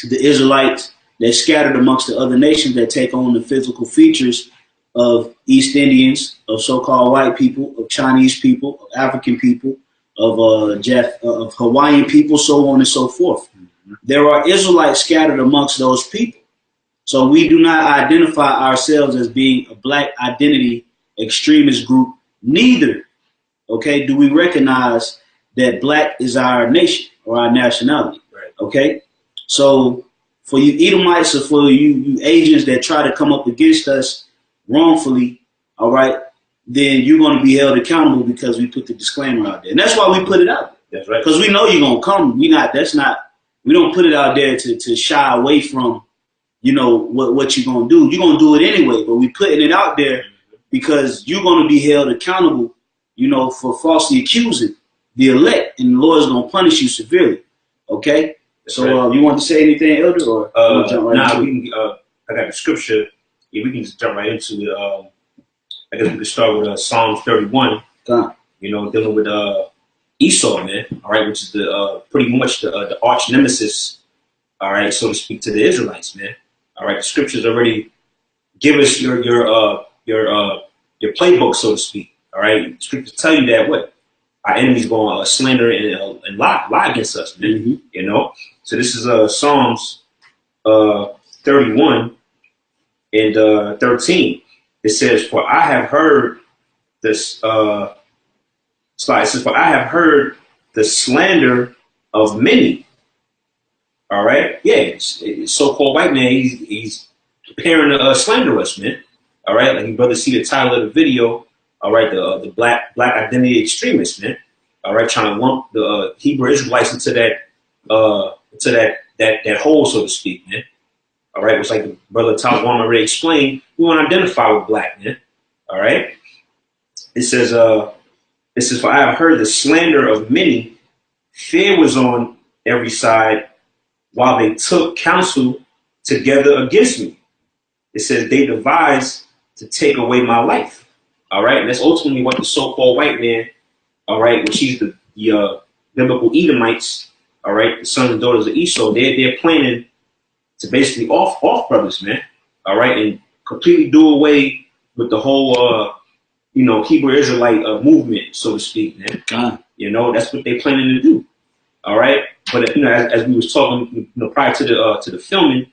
the Israelites that scattered amongst the other nations that take on the physical features of East Indians, of so-called white people, of Chinese people, of African people, of Hawaiian people, so on and so forth. There are Israelites scattered amongst those people. So we do not identify ourselves as being a black identity extremist group. Neither, okay, do we recognize that black is our nation or our nationality. Okay, so for you Edomites or for you agents that try to come up against us wrongfully, all right, then you're going to be held accountable because we put the disclaimer out there. And that's why we put it out there. That's right. Because we know you're going to come. We don't put it out there to shy away from, you know, what you're going to do. You're going to do it anyway, but we putting it out there because you're going to be held accountable, you know, for falsely accusing the elect, and the Lord is going to punish you severely. Okay? That's so right. You want to say anything, Elder? Or I got the scripture. Yeah, we can just jump right into it. I guess we could start with Psalm 31. You know, dealing with Esau, man. All right, which is the pretty much the arch nemesis. All right, so to speak, to the Israelites, man. All right, the scriptures already give us your playbook, so to speak. All right, the scriptures tell you that what our enemies going to slander and lie against us, man. You know, so this is Psalms 31 and 13. It says, "For I have heard this." It says, "For I have heard the slander of many." All right, yeah, so-called white man. He's preparing to slander us, man. All right, like you brothers see the title of the video. All right, the black identity extremists, man. All right, trying to lump the Hebrew Israelites into that hole, so to speak, man. All right, which like the brother Tom already explained, we want to identify with black, man. All right. It says, "For I have heard the slander of many. Fear was on every side, while they took counsel together against me." It says they devised to take away my life. All right, and that's ultimately what the so-called white man, all right, which he's the biblical Edomites, all right, the sons and daughters of Esau, they're planning to basically off brothers, man. All right, and completely do away with the whole Hebrew Israelite movement, so to speak, man. You know, that's what they're planning to do. All right, but you know, as we was talking, you know, prior to the filming,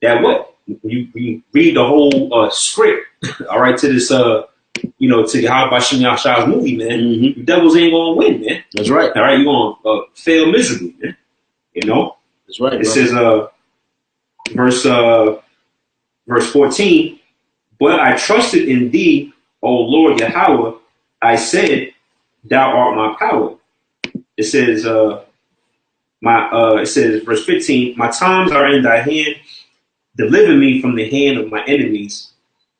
that what you read the whole script, all right, to this to Yahweh Bashim Yahshua's movie, man. The devils ain't gonna win, man. That's right. All right, you're gonna fail miserably, man. You know. That's right. It says verse 14. "But I trusted in thee, O Lord Yahweh. I said, Thou art my power." It says verse 15. "My times are in thy hand. Deliver me from the hand of my enemies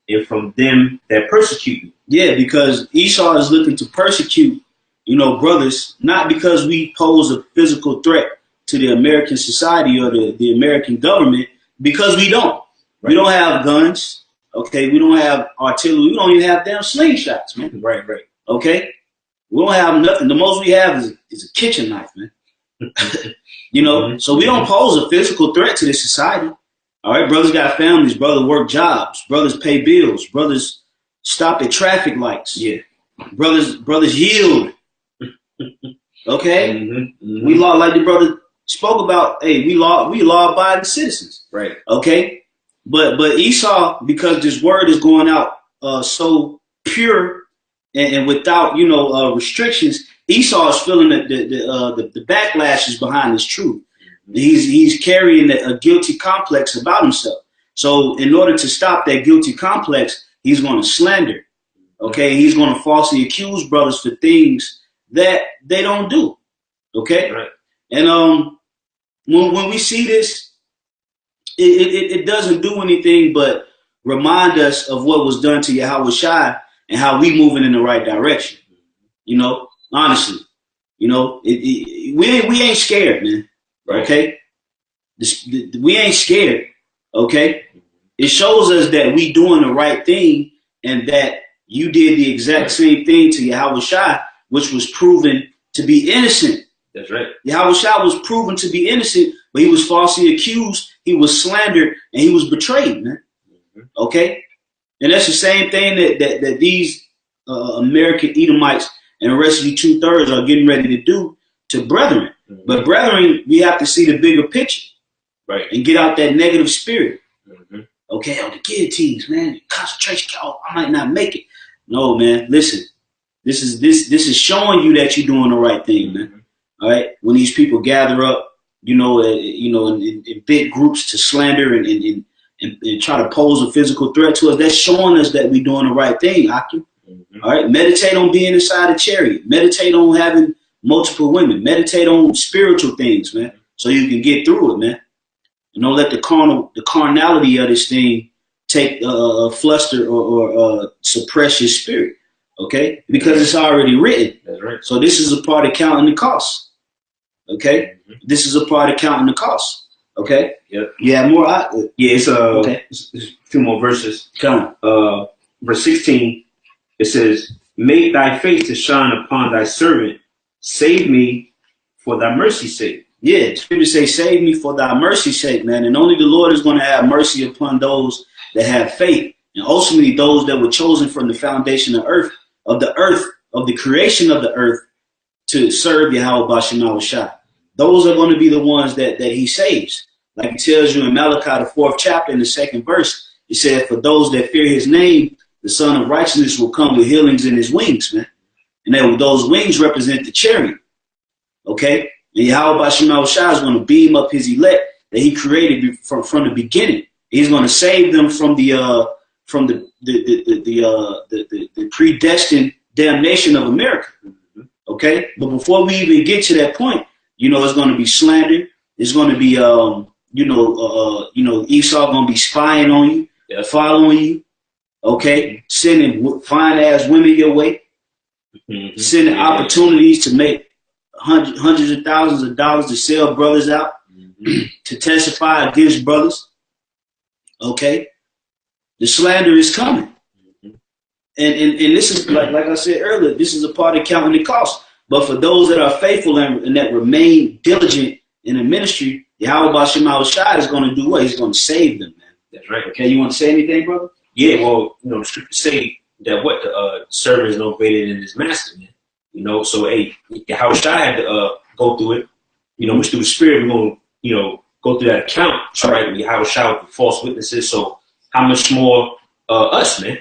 and from them that persecute me." Yeah, because Esau is looking to persecute, you know, brothers, not because we pose a physical threat to the American society or the American government, because we don't. Right. We don't have guns. Okay, we don't have artillery. We don't even have damn slingshots, man. Right. Okay, we don't have nothing. The most we have is a kitchen knife, man. You know, so we don't pose a physical threat to this society. All right, brothers got families. Brothers work jobs. Brothers pay bills. Brothers stop at traffic lights. Yeah. Brothers yield. Okay, we law like the brother spoke about. Hey, we law-abiding citizens. Right. Okay. But Esau, because this word is going out so pure and without restrictions, Esau is feeling the backlashes behind his truth. He's carrying a guilty complex about himself. So in order to stop that guilty complex, he's going to slander. Okay, he's going to falsely accuse brothers for things that they don't do. Okay, right. And when we see this, it doesn't do anything but remind us of what was done to Yahweh Shai and how we moving in the right direction. You know, honestly, you know, we ain't scared, man. Right. Okay, we ain't scared. Okay, it shows us that we doing the right thing and that you did the exact same thing to Yahweh Shai, which was proven to be innocent. That's right. Yahweh Shai was proven to be innocent, but he was falsely accused, he was slandered, and he was betrayed, man. Okay? And that's the same thing that these American Edomites and the rest of you 2/3 are getting ready to do to brethren. But brethren, we have to see the bigger picture. Right. And get out that negative spirit. Okay, the guillotines, man, concentration, I might not make it. No, man, listen. This is showing you that you're doing the right thing, man. All right. When these people gather up, in big groups to slander and try to pose a physical threat to us, that's showing us that we're doing the right thing, Akim. All right. Meditate on being inside a chariot. Meditate on having multiple women. Meditate on spiritual things, man, so you can get through it, man. And don't let the carnality of this thing take fluster or suppress your spirit. Okay, because it's already written. That's right. So this is a part of counting the cost. Okay, this is a part of counting the cost. Okay. Yep. You have more. It's okay. It's a few more verses. Come on. Verse 16. It says, "Make thy face to shine upon thy servant. Save me for thy mercy's sake." Yeah, Scripture say, "Save me for thy mercy's sake," man. And only the Lord is going to have mercy upon those that have faith, and ultimately those that were chosen from the foundation of the creation of the earth, to serve Yahweh B'Shem Shai. Those are going to be the ones that he saves. Like he tells you in Malachi, the 4th chapter, in the 2nd verse, he said, "For those that fear his name, the Son of Righteousness will come with healings in his wings," man. And then those wings represent the chariot. Okay? And Yahweh B'Shem Shai is going to beam up his elect that he created from the beginning. He's going to save them from the predestined damnation of America. Okay? But before we even get to that point, it's going to be slander. It's going to be Esau going to be spying on you, following you. Okay? Sending fine ass women your way. Sending opportunities to make hundreds of thousands of dollars to sell brothers out, to testify against brothers. Okay? The slander is coming. And this is, like I said earlier, this is a part of counting the cost. But for those that are faithful and that remain diligent in the ministry, Yahweh B'Shem Shai is going to do what? He's going to save them, man. That's right. Okay, you want to say anything, brother? Yeah, well, the scriptures say that the servant is no greater than his master, man. So Yahweh Shai had to go through it. Which through the Spirit, we're going to, go through that account, right? Yahweh Shai with the false witnesses. So how much more us, man?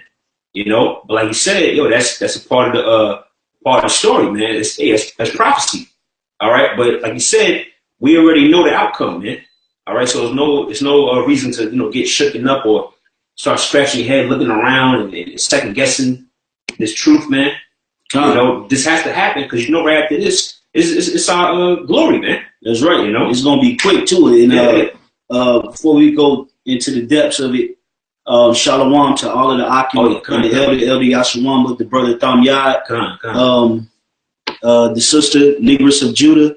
But like you said, that's a part of the story, man. That's prophecy. All right. But like you said, we already know the outcome, man. All right. So there's no reason to get shooken up or start scratching your head, looking around and second guessing this truth, man. This has to happen because right after this it's our glory, man. That's right. It's gonna be quick too. And before we go into the depths of it, shalom to all of the Akim, and the elder Yashawan, with the brother Tham Yad, the sister Negress of Judah.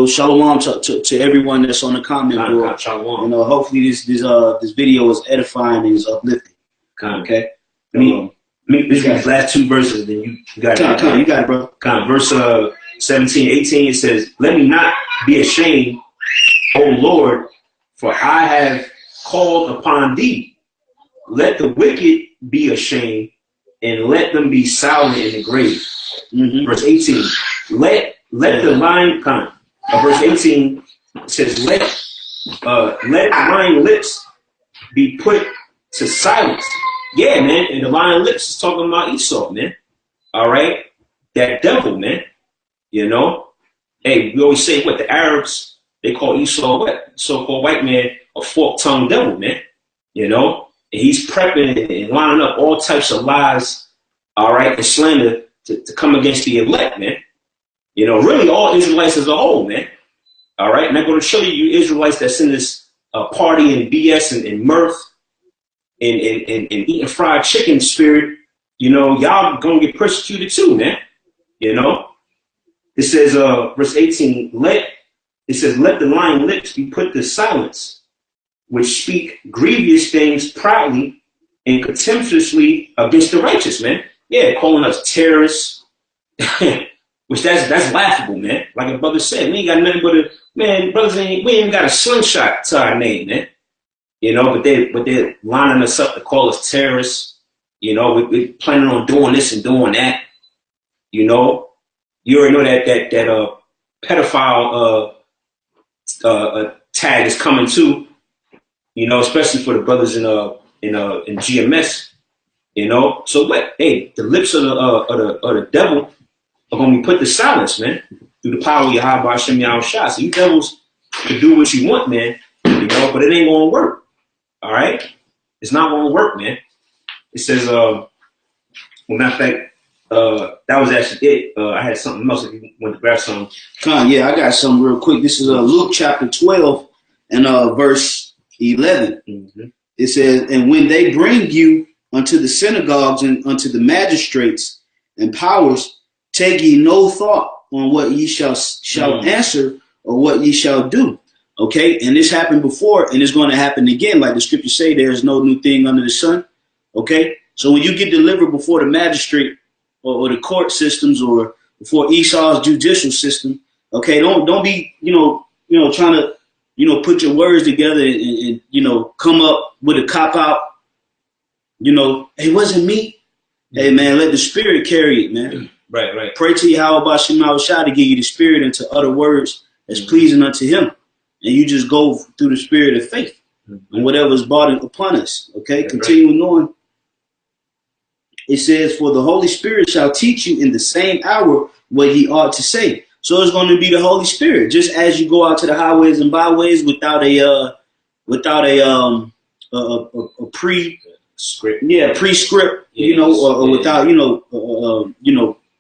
Shalom to everyone that's on the comment board. Shalom. Hopefully this video is edifying and is uplifting. Okay. These last two verses, then you got it. You got it, bro. Verse 17, 18, it says, "Let me not be ashamed, O Lord, for I have called upon thee. Let the wicked be ashamed, and let them be silent in the grave." Verse 18, let the lion come. Verse 18 says, let lying lips be put to silence. Yeah, man. And the lying lips is talking about Esau, man. All right. That devil, man. Hey, we always say what the Arabs, they call Esau, what? So-called white man, a fork-tongued devil, man. And he's prepping and lining up all types of lies, all right, and slander to come against the elect, man. Really all Israelites as a whole, man. All right, and I'm going to show you Israelites that's in this party and BS and mirth and eating fried chicken spirit. You know, y'all gonna get persecuted too, man. You know, it says, verse 18, let the lying lips be put to silence, which speak grievous things proudly and contemptuously against the righteous, man. Yeah, calling us terrorists, which that's laughable, man. Like a brother said, we ain't got nothing but we ain't even got a slingshot to our name, man. You know, but they're lining us up to call us terrorists. You know, we're planning on doing this and doing that. You know, you already know that pedophile tag is coming too. You know, especially for the brothers in GMS. You know, so what? Hey, the lips of the devil are gonna be put to silence, man, through the power of Yahweh Hashem Yahushua. So you devils can do what you want, man. You know, but it ain't gonna work. All right, it's not gonna work, man. It says, well, matter of fact, that was actually it. I had something else if you want to grab some. Yeah, I got something real quick. This is Luke chapter 12 and verse 11. Mm-hmm. It says, and when they bring you unto the synagogues and unto the magistrates and powers, take ye no thought on what ye shall answer or what ye shall do. Okay, and this happened before, and it's going to happen again. Like the scriptures say, there's no new thing under the sun. Okay, so when you get delivered before the magistrate or the court systems or before Esau's judicial system, okay, don't be trying to put your words together and come up with a cop out. It wasn't me. Hey man, let the Spirit carry it, man. Right. Pray to Yahweh Shah to give you the Spirit and to utter words that's pleasing unto Him. And you just go through the spirit of faith and whatever is brought upon us. Okay, continuing on. It says, for the Holy Spirit shall teach you in the same hour what ye ought to say. So it's going to be the Holy Spirit. Just as you go out to the highways and byways without a prescript, or without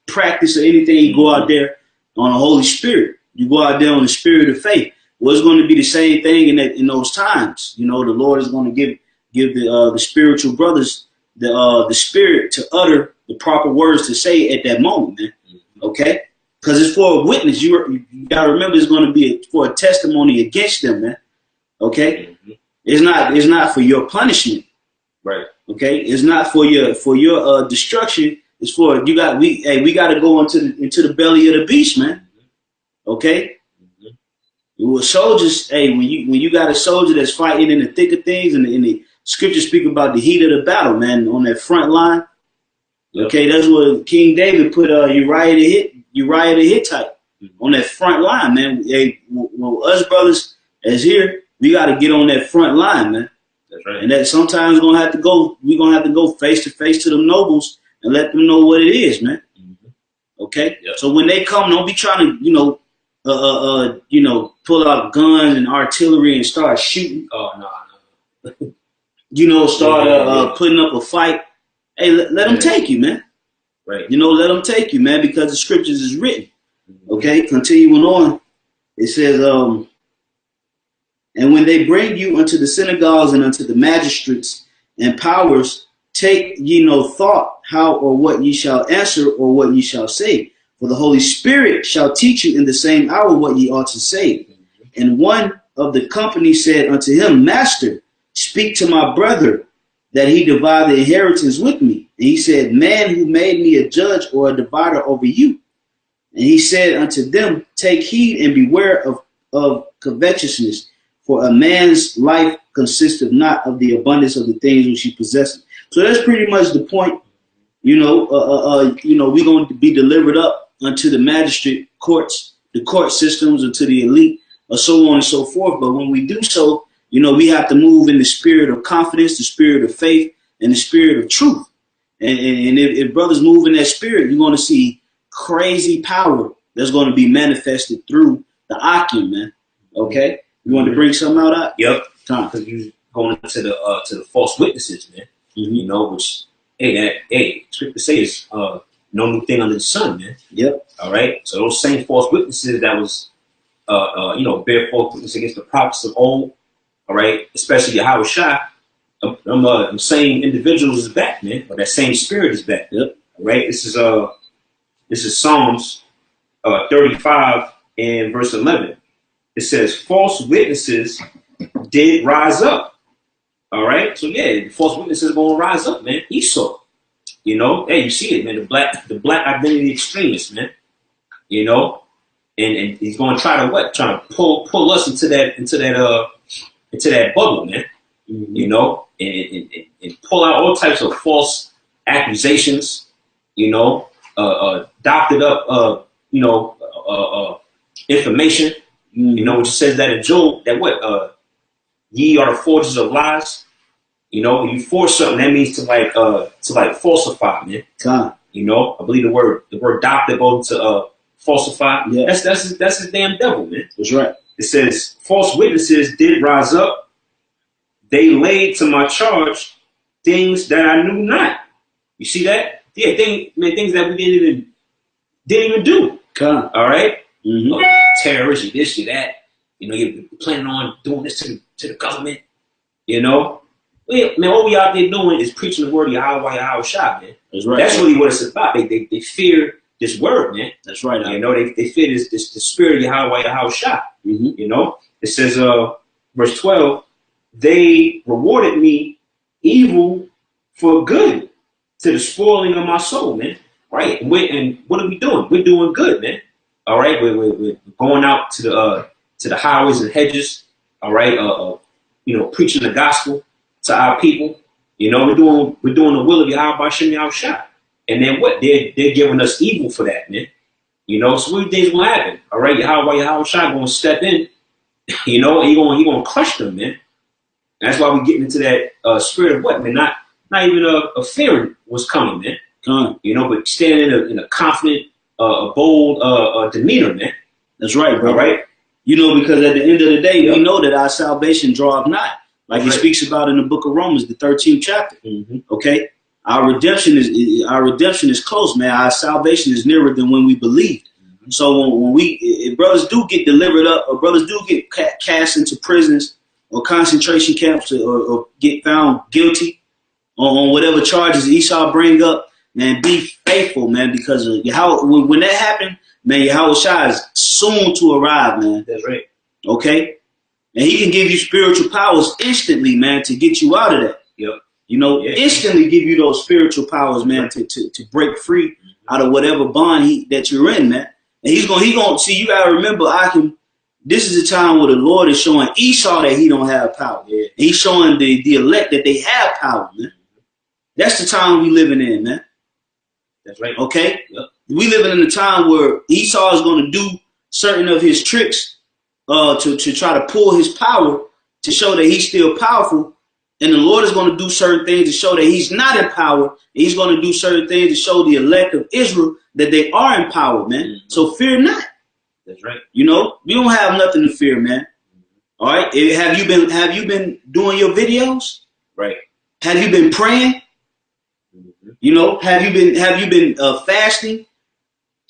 practice or anything, you go out there on the Holy Spirit. You go out there on the spirit of faith. Well, it's going to be the same thing in those times. The Lord is going to give the spiritual brothers the spirit to utter the proper words to say at that moment, man. Okay, because it's for a witness. You gotta remember, it's going to be for a testimony against them, man. Okay, it's not for your punishment, right? Okay, it's not for your destruction. It's for we got to go into the belly of the beast, man. Okay. With soldiers, when you got a soldier that's fighting in the thick of things, and the scriptures speak about the heat of the battle, man, on that front line. Yep. Okay, that's what King David put Uriah the Hittite on that front line, man. Hey, well, us brothers as here, we got to get on that front line, man. That's right. And that sometimes we're gonna have to go face to face to them nobles and let them know what it is, man. Okay, yep. So when they come, don't be trying to pull out guns and artillery and start shooting. Oh no. Start putting up a fight. Hey, let them take you, man. Right. Let them take you, man, because the scriptures is written. Okay, continuing on, it says, and when they bring you unto the synagogues and unto the magistrates and powers, take ye no thought how or what ye shall answer or what ye shall say. For the Holy Spirit shall teach you in the same hour what ye ought to say. And one of the company said unto him, Master, speak to my brother that he divide the inheritance with me. And he said, Man, who made me a judge or a divider over you? And he said unto them, Take heed and beware of covetousness, for a man's life consisteth not of the abundance of the things which he possesses. So that's pretty much the point. We're going to be delivered up unto the magistrate courts, the court systems, and to the elite, or so on and so forth. But when we do so, we have to move in the spirit of confidence, the spirit of faith, and the spirit of truth. And if brothers move in that spirit, you're going to see crazy power that's going to be manifested through the Akim, man. Okay, you want to bring something out? Yep. Because you going into the false witnesses, man. Which scripture says no new thing under the sun, man. Yep. All right. So those same false witnesses that was bear false witness against the prophets of old. All right, especially Yahweh Shai. Them same individuals is back, man. Or that same spirit is back. Yep. All right. This is Psalms 35 and verse 11. It says, false witnesses did rise up. All right. So yeah, the false witnesses are gonna rise up, man. Esau. Hey, you see it, man. The black identity extremists, man. And he's gonna try to pull us into that bubble, man. And pull out all types of false accusations, doctored up, information, which says that in Job, that ye are the forgers of lies. When you forge something, that means to falsify, man. I believe the word doctor goes to falsify. Yeah. That's his damn devil, man. That's right. It says false witnesses did rise up. They laid to my charge things that I knew not. You see that? Yeah, things that we didn't even do. All right? Mm-hmm. Terrorism, this, you that. You're planning on doing this to the government. Man, what we out there doing is preaching the word of Yahweh Shai, man. That's right. That's really what it's about. They fear this word, man. That's right. They fear the spirit of Yahweh Shai. Mm-hmm. It says, verse 12, they rewarded me evil for good to the spoiling of my soul, man. Right. And what are we doing? We're doing good, man. All right. We're going out to the highways and hedges. All right. Preaching the gospel to our people. We're doing the will of Yahweh Shai. And then what? They're giving us evil for that, man. So what do you think is gonna happen? All right, Yahweh Shai gonna step in. He gonna crush them, man. And that's why we're getting into that spirit of what, man? Not even a fearing what's coming, man. But standing in a confident, bold demeanor, man. That's right, bro. All right. Because at the end of the day, we know that our salvation draweth nigh. Like he speaks about in the book of Romans, the 13th chapter. Mm-hmm. Okay. Our redemption is close, man. Our salvation is nearer than when we believed. Mm-hmm. So when if brothers do get delivered up, or brothers do get cast into prisons or concentration camps, or get found guilty on whatever charges Esau bring up, man, be faithful, man, because when that happened, man, Yahweh Shai is soon to arrive, man. That's right. Okay. And he can give you spiritual powers instantly, man, to get you out of that. Yep. Instantly give you those spiritual powers, man, to break free out of whatever bond that you're in, man. And he gonna see. You gotta remember, this is a time where the Lord is showing Esau that he don't have power. Yeah. And he's showing the elect that they have power, man. That's the time we living in, man. That's right. Okay. Yep. We living in a time where Esau is gonna do certain of his tricks to try to pull his power to show that he's still powerful. And the Lord is going to do certain things to show that he's not in power. He's going to do certain things to show the elect of Israel that they are in power, man. Mm-hmm. So fear not. That's right. We don't have nothing to fear, man. Mm-hmm. All right. Have you been doing your videos? Right. Have you been praying? Mm-hmm. Have you been fasting?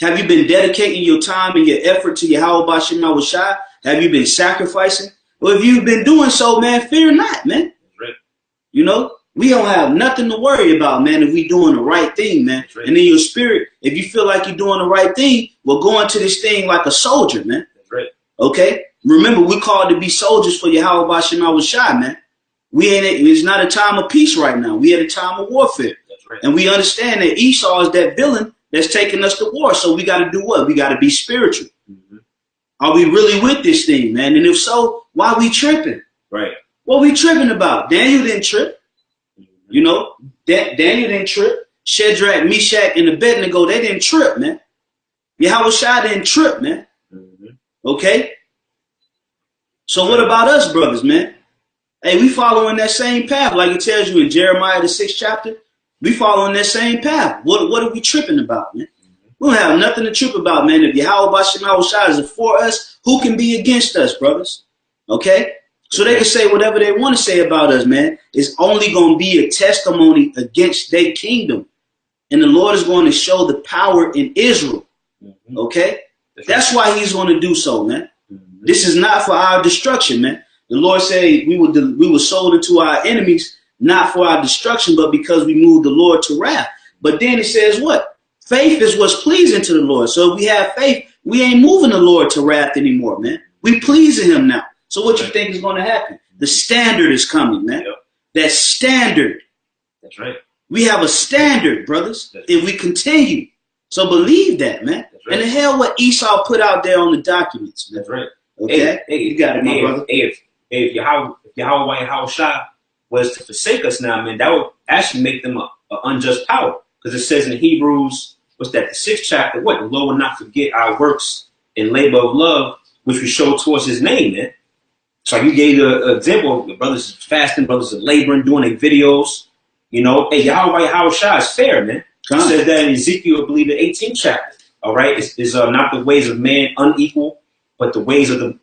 Have you been dedicating your time and your effort to Yahweh Shai? Have you been sacrificing? Well, if you've been doing so, man, fear not, man. Right. We don't have nothing to worry about, man, if we doing the right thing, man. Right. And in your spirit, if you feel like you're doing the right thing, we're going to this thing like a soldier, man. That's right. Okay? Remember, we're called to be soldiers for Yahweh Shai, man. It's not a time of peace right now. We at a time of warfare. That's right. And we understand that Esau is that villain that's taking us to war. So we got to do what? We got to be spiritual. Mm-hmm. Are we really with this thing, man? And if so, why we tripping? Right. What we tripping about? Daniel didn't trip. Mm-hmm. Daniel didn't trip. Shadrach, Meshach, and Abednego, they didn't trip, man. Yahweh Shai didn't trip, man. Mm-hmm. Okay? So what about us, brothers, man? Hey, we following that same path, like it tells you in Jeremiah, the 6th chapter. We following that same path. What are we tripping about, man? We don't have nothing to trip about, man. If Yahweh Shai is for us, who can be against us, brothers? Okay? So they can say whatever they want to say about us, man. It's only going to be a testimony against their kingdom. And the Lord is going to show the power in Israel. Okay? That's why he's going to do so, man. This is not for our destruction, man. The Lord said we were sold into our enemies, not for our destruction, but because we moved the Lord to wrath. But then it says what? Faith is what's pleasing to the Lord. So if we have faith, we ain't moving the Lord to wrath anymore, man. We pleasing him now. So what you think is going to happen? The standard is coming, man. Yep. That standard. That's right. We have a standard, brothers, if we continue. So believe that, man. Right. And the hell what Esau put out there on the documents, man. That's right. Okay? Hey, you got it, my brother. If Yahweh was to forsake us now, man, that would actually make them an unjust power. Because it says in Hebrews, what's that, the 6th chapter, what? The Lord will not forget our works and labor of love, which we show towards his name, man. So you gave an example of the brothers fasting, brothers are laboring, doing their videos. You know, hey, Yahweh is fair, man. It says that in Ezekiel, I believe, the 18th chapter. All right, it's not the ways of man unequal, but the ways of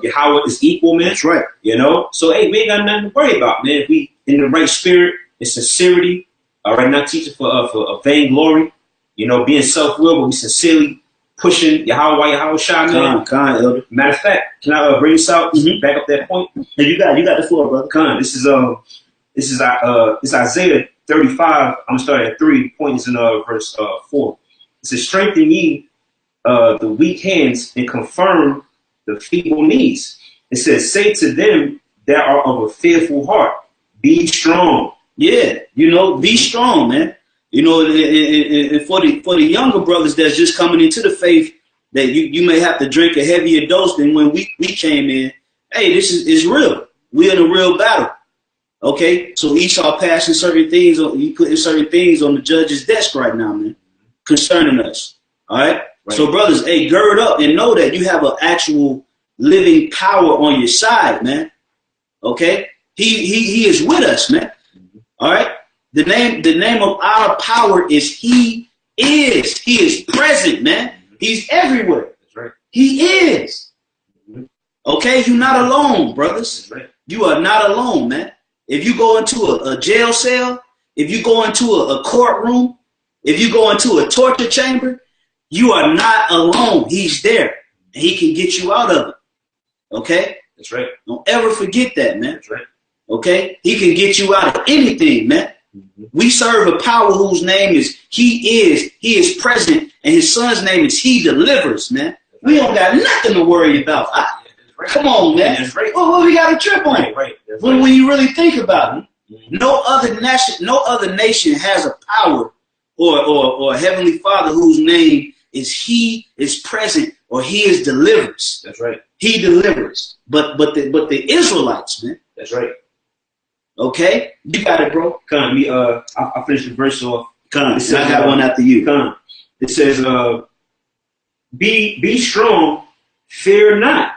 Yahweh is equal, man. That's right. You know, so hey, we ain't got nothing to worry about, man. If we in the right spirit and sincerity, all right, not teaching for vainglory, you know, being self-willed, but we sincerely pushing Yahweh Shai, man. Elder. Matter of fact, can I bring this out? Back up that point. Hey, you got the floor, brother. This is Isaiah 35. I'm gonna start at 3 points in verse 4. It says, "Strengthen ye the weak hands and confirm the feeble knees." It says, "Say to them that are of a fearful heart, be strong." Yeah, you know, be strong, man. You know, and for the younger brothers that's just coming into the faith, that you may have to drink a heavier dose than when we came in. Hey, this is real. We're in a real battle. Okay, so Esau passing certain things, he putting certain things on the judge's desk right now, man, concerning us. All right? So brothers, hey, gird up and know that you have an actual living power on your side, man. Okay, he is with us, man. All right. The name of our power is He is. He is present, man. He's everywhere. That's right. He is. Okay, you're not alone, brothers. That's right. You are not alone, man. If you go into a jail cell, if you go into a courtroom, if you go into a torture chamber, you are not alone. He's there, and He can get you out of it. Okay? That's right. Don't ever forget that, man. That's right. Okay? He can get you out of anything, man. We serve a power whose name is He is present, and His Son's name is He delivers, man. We don't got nothing to worry about. Come on, man. That's right. What we got to trip on? Right. When you really think about it, no other nation has a power or a heavenly Father whose name is He is present or He is delivers. That's right. He delivers. But the Israelites, man. That's right. Okay, you got it, bro. I'll finish the verse off. I got one after you. It says, be strong, fear not.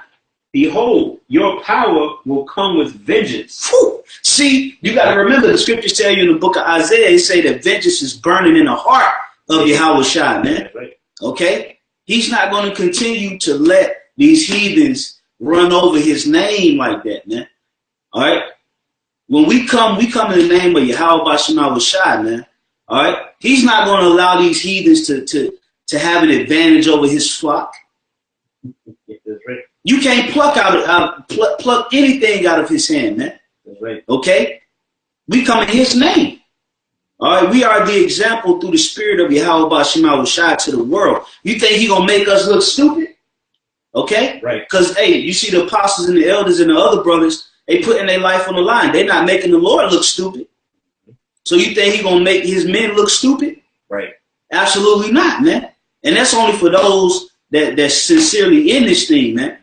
Behold, your power will come with vengeance. Whew. See, you got to remember the scriptures tell you in the book of Isaiah, they say that vengeance is burning in the heart of Yahweh Shai, man. Right. Okay? He's not going to continue to let these heathens run over His name like that, man. All right? When we come in the name of Yahweh Bashim Shai, man. All right? He's not going to allow these heathens to have an advantage over His flock. That's right. You can't pluck anything out of His hand, man. That's right. Okay? We come in His name. All right? We are the example through the spirit of Yahweh Bashim Shai to the world. You think He going to make us look stupid? Okay? Right. Because, hey, you see the apostles and the elders and the other brothers, they putting their life on the line. They're not making the Lord look stupid. So you think He going to make His men look stupid? Right. Absolutely not, man. And that's only for those that's sincerely in this thing, man.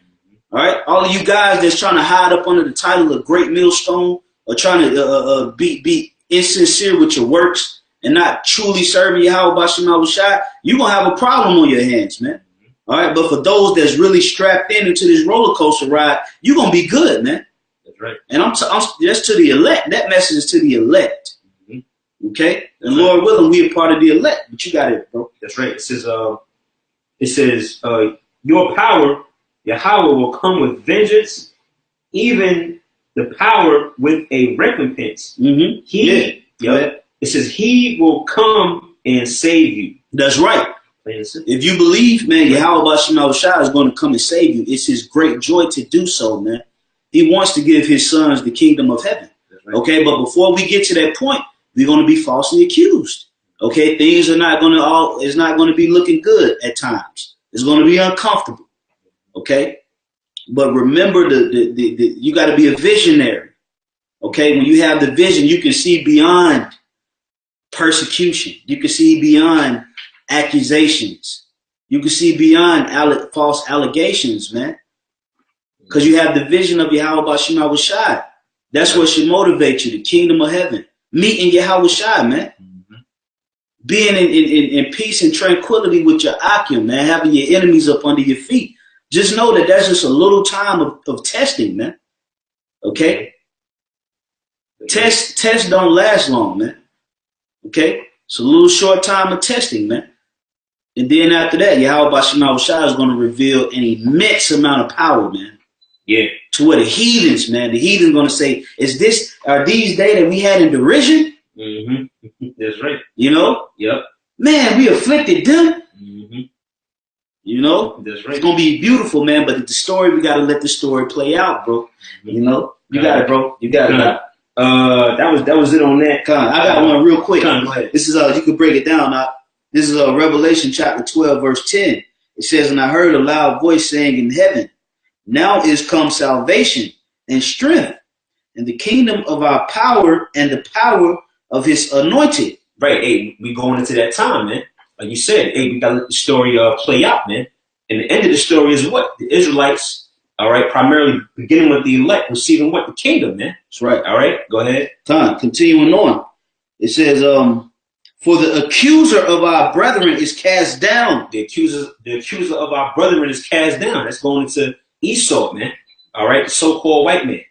All right? All of you guys that's trying to hide up under the title of Great Millstone or trying to be insincere with your works and not truly serving Yahweh Bashim Shai, you're going to have a problem on your hands, man. All right? But for those that's really strapped into this roller coaster ride, you're going to be good, man. That's right. And I'm that's to the elect. That message is to the elect. Okay? And Lord willing, we are part of the elect. But you got it, bro. That's right. It says, your power, Yahweh, will come with vengeance, even the power with a recompense. Mm-hmm. It says He will come and save you. That's right. If you believe, man, Yahweh Bashim Yahushua is going to come and save you, it's his great joy to do so, man. He wants to give his sons the kingdom of heaven. Right. Okay, but before we get to that point, we're going to be falsely accused. Okay, things are not going to it's not going to be looking good at times. It's going to be uncomfortable. Okay, but remember you got to be a visionary. Okay, when you have the vision, you can see beyond persecution. You can see beyond accusations. You can see beyond false allegations, man. Because you have the vision of Yahweh Bashim Yahushua. That's what should motivate you, the kingdom of heaven. Meeting Yahushua, man. Being in peace and tranquility with your Akim, man. Having your enemies up under your feet. Just know that that's just a little time of testing, man. Okay? Tests don't last long, man. Okay? It's a little short time of testing, man. And then after that, Yahweh Bashim Yahushua is going to reveal an immense amount of power, man. Yeah. To where the heathens, man. The heathen's going to say, are these days that we had in derision? Mm-hmm. That's right. You know? Yep. Man, we afflicted them. Mm-hmm. You know? That's right. It's going to be beautiful, man. But the story, we got to let the story play out, bro. Mm-hmm. You know? You got it, bro. You got it. That was it on that. I got one real quick. Go ahead. This is you can break it down. This is Revelation chapter 12, verse 10. It says, "And I heard a loud voice saying in heaven, now is come salvation and strength, and the kingdom of our power and the power of his anointed." Right. Hey, we going into that time, man. Like you said, hey, we gotta let the story play out, man. And the end of the story is what? The Israelites, all right, primarily beginning with the elect, receiving what? The kingdom, man. That's right. All right, go ahead. Continuing on. It says, for the accuser of our brethren is cast down. The accuser of our brethren is cast down. That's going into Esau, man. All right, the so-called white man.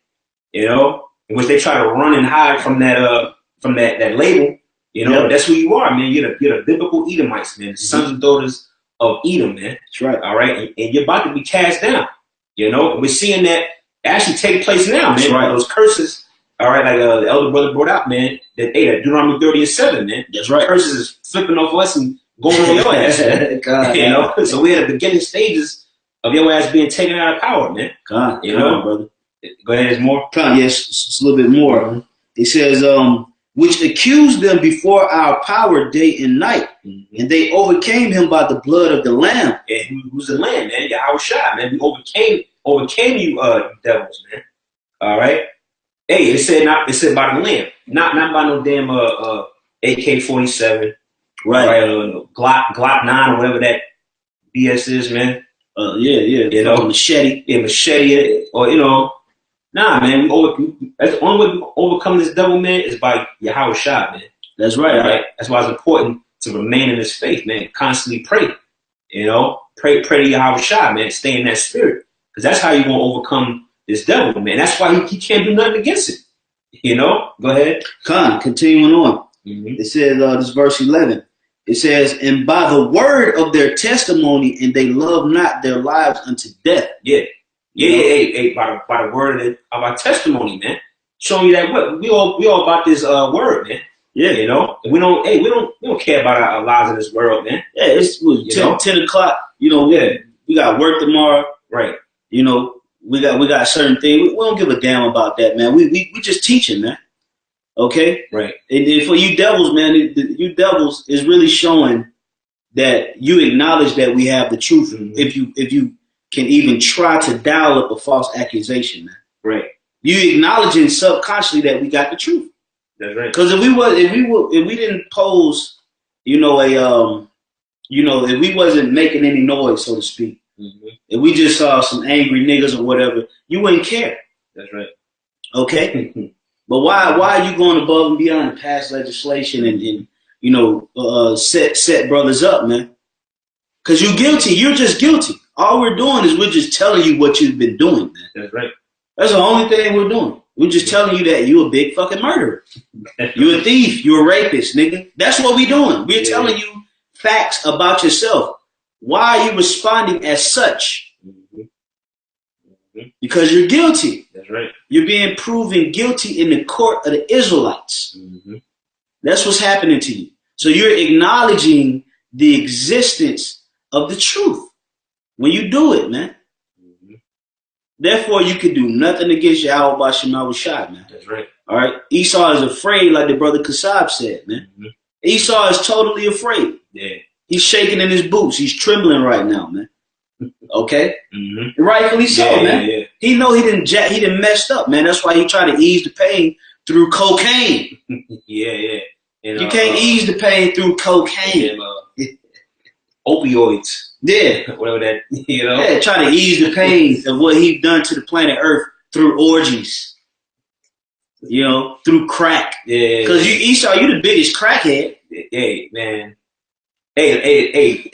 You know, in which they try to run and hide from that label. You know, that's who you are, man. You're the biblical Edomites, man. The sons and daughters of Edom, man. That's right. All right, and you're about to be cast down. You know, we're seeing that actually take place now, man. That's right. Those curses. All right, like the elder brother brought out, man. That Deuteronomy 30:7, man. That's right. Curses is flipping off us and going on your ass. God, you know, so we're at the beginning stages of your ass being taken out of power, man. God, you know, brother. Go ahead, there's more. Yes, it's a little bit more. Mm-hmm. It says, which accused them before our power day and night, and they overcame him by the blood of the Lamb. And who's the Lamb, man? Yahushua, man. We overcame you, devils, man. All right. Hey, it said by the Lamb, not by no damn AK-47, right? Glock 9 or whatever that BS is, man. Yeah. You know, machete, or you know. Nah, man, that's the only way we overcome this devil, man, is by Yahushua, man. That's right. Right. That's why it's important to remain in this faith, man. Constantly pray. You know, pray to Yahushua, man. Stay in that spirit, because that's how you're gonna overcome this devil, man. That's why he can't do nothing against it. You know. Go ahead. Continuing on. Mm-hmm. It says this verse 11. It says, "And by the word of their testimony, and they love not their lives unto death." Yeah. Yeah, by the word of our testimony, man. Showing you that what we all about this word, man. Yeah, you know. And we don't care about our lives in this world, man. Yeah, it's 10 o'clock. You know, we got work tomorrow, right? You know, we got certain things. We don't give a damn about that, man. We just teaching, man. Okay, right. And for you devils, man, you devils is really showing that you acknowledge that we have the truth. Mm-hmm. If you can even try to dial up a false accusation, man. Right. You acknowledging subconsciously that we got the truth. That's right. Because if we didn't pose, you know, if we wasn't making any noise, so to speak, if we just saw some angry niggas or whatever, you wouldn't care. That's right. Okay. But why are you going above and beyond and pass legislation and you know set brothers up, man? Because you're guilty. You're just guilty. All we're doing is we're just telling you what you've been doing, man. That's right. That's the only thing we're doing. We're just telling you that you a big fucking murderer. You a thief. You a rapist, nigga. That's what we doing. We're telling you facts about yourself. Why are you responding as such? Because you're guilty. That's right. You're being proven guilty in the court of the Israelites. That's what's happening to you. So you're acknowledging the existence of the truth when you do it, man. Therefore, you can do nothing against Yahweh Ba'Shem Yahushua, man. That's right. All right. Esau is afraid, like the brother Kasab said, man. Esau is totally afraid. Yeah. He's shaking in his boots. He's trembling right now, man. Okay. Rightfully so, man. Yeah. He know he didn't messed up, man. That's why he tried to ease the pain through cocaine. Yeah. And, you can't ease the pain through cocaine. Opioids. Yeah. Whatever that, you know. Yeah, trying to ease the pain of what he done to the planet Earth through orgies. You know, through crack. Yeah. Because Esau, you the biggest crackhead. Hey, man. Hey.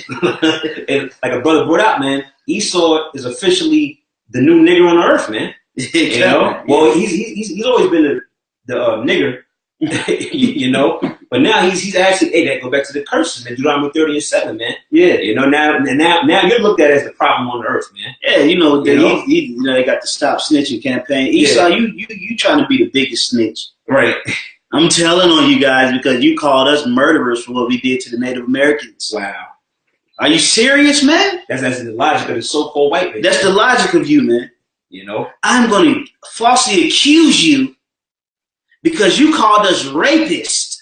And like a brother brought out, man, Esau is officially the new nigger on the earth, man. You know? Well, he's always been the nigger, you know? But now he's actually, hey, that go back to the curses, man. Deuteronomy 30:7, man. Yeah. You know, now you're looked at as the problem on the earth, man. Yeah, you know, they got the Stop Snitching campaign. Esau, you trying to be the biggest snitch. Right. I'm telling on you guys because you called us murderers for what we did to the Native Americans. Wow. Are you serious, man? That's the logic of the so-called white man. That's the logic of you, man. You know? I'm going to falsely accuse you because you called us rapists.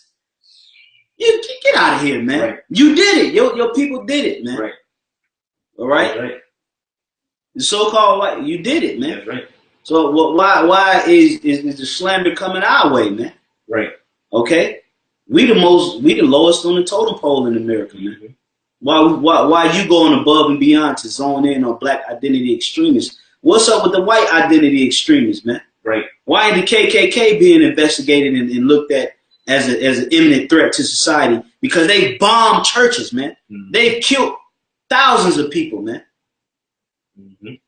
You get out of here, man. Right. You did it. Your people did it, man. Right. All right? That's right. The so-called white, you did it, man. That's right. So why is the slander coming our way, man? Right. Okay? We the lowest on the totem pole in America, man. Why you going above and beyond to zone in on black identity extremists? What's up with the white identity extremists, man? Right. Why ain't the KKK being investigated and looked at as an imminent threat to society? Because they bombed churches, man. They've killed thousands of people, man. You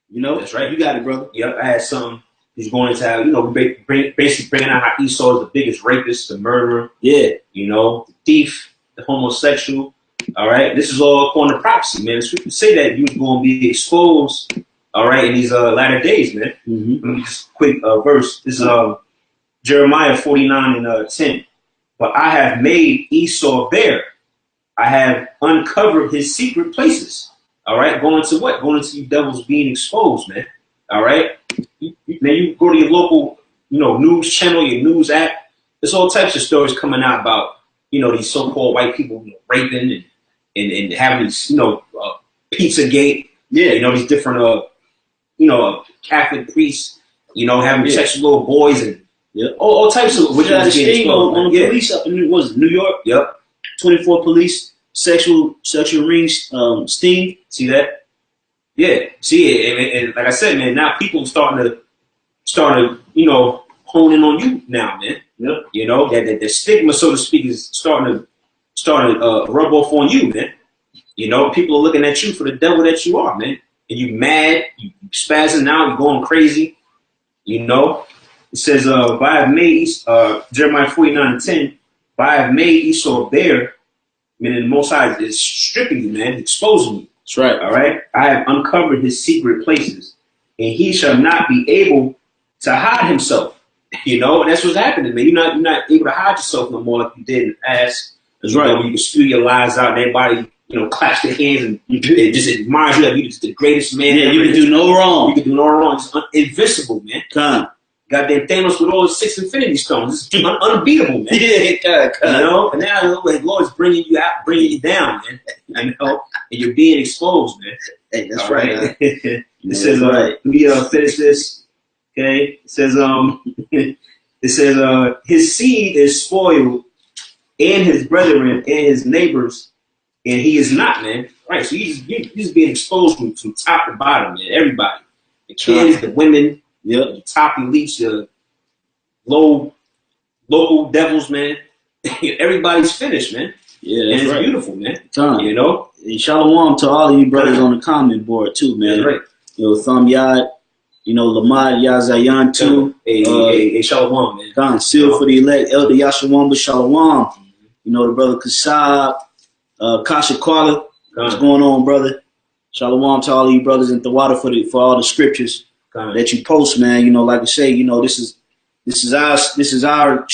know? That's right. You got it, brother. Yep, I had some. He's going into how, you know, basically bringing out how Esau is the biggest rapist, the murderer. Yeah. You know, the thief, the homosexual. All right. This is all according to prophecy, man. So we can say that you're going to be exposed, all right, in these latter days, man. Let me just quick verse. This is Jeremiah 49:10. But I have made Esau bare. I have uncovered his secret places. All right. Going to what? Going into you devils being exposed, man. All right. Now you go to your local, you know, news channel, your news app. There's all types of stories coming out about, you know, these so-called white people, you know, raping and having these, you know, Pizzagate. Yeah. You know, these different, you know, Catholic priests, you know, having sex with little boys and all types of. Which I sting on the police up in New York. Yep. 24 police sexual rings sting. See that? Yeah, see, and like I said, man, now people are starting to, you know, hone in on you now, man. Yep. You know, that the stigma, so to speak, is starting to rub off on you, man. You know, people are looking at you for the devil that you are, man. And you mad, you spazzing out, you're going crazy. You know, it says, "But I have made Jeremiah 49:10. But I have made Esau bare." Meaning the Most High is stripping you, man, exposing you. That's right. All right. I have uncovered his secret places, and he shall not be able to hide himself. You know, and that's what's happening, man. You're not able to hide yourself no more like you did in the past. That's right. right. When you can spew your lies out, and everybody, you know, claps their hands and it just admires you that you're just the greatest man. Yeah, you can do no wrong. You can do no wrong. It's invisible, man. Come. Goddamn Thanos with all his 6 Infinity Stones. It's unbeatable, man. Yeah, you know, and now the Lord's bringing you out, bringing you down, man. You know, and you're being exposed, man. Hey, that's all right. It says, let me finish this. Okay, it says, his seed is spoiled, and his brethren and his neighbors, and he is not, man. Right, so he's just being exposed from top to bottom, man. Everybody, the kids, the women. Yep. The top elites, the local devils, man. Everybody's finished, man. Yeah, and that's it's right. beautiful, man. You know? And shalom to all of you brothers on the comment board too, man. That's right. You know, Thumb Yad, you know, Lamad Yazayan too. Hey, shalom, man. God, seal for the elect, Elder Yashawamba Shalom. You know, the brother Kasab, Kasha Kwala. What's going on, brother? Shalom to all of you brothers in the water for all the scriptures that you post, man. You know, like I say, you know, this is our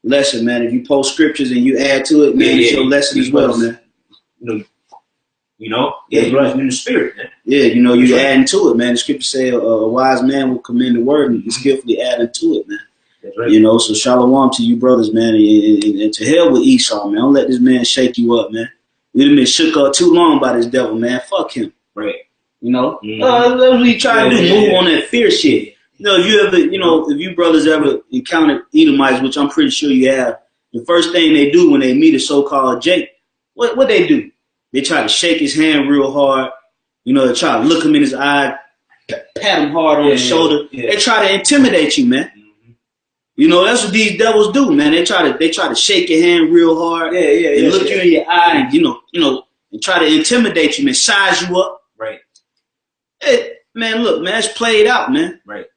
lesson, man. If you post scriptures and you add to it, man, it's your lesson as well, man. Yeah, you're in the spirit, man. Yeah, you're adding to it, man. The scripture say a wise man will commend the word and skillfully adding to it, man. That's right. So shalom to you brothers, man, and to hell with Esau, man. Don't let this man shake you up, man. We done been shook up too long by this devil, man. Fuck him. Right. That's what he trying to do, move on that fear shit. If you brothers ever encountered Edomites, which I'm pretty sure you have, the first thing they do when they meet a so-called Jake, what they do? They try to shake his hand real hard. They try to look him in his eye, pat him hard on the shoulder. Yeah. They try to intimidate you, man. That's what these devils do, man. They try to shake your hand real hard. And look you in your eye, and and try to intimidate you, man, size you up. Right. Hey, man, look, man, it's played out, man. Right.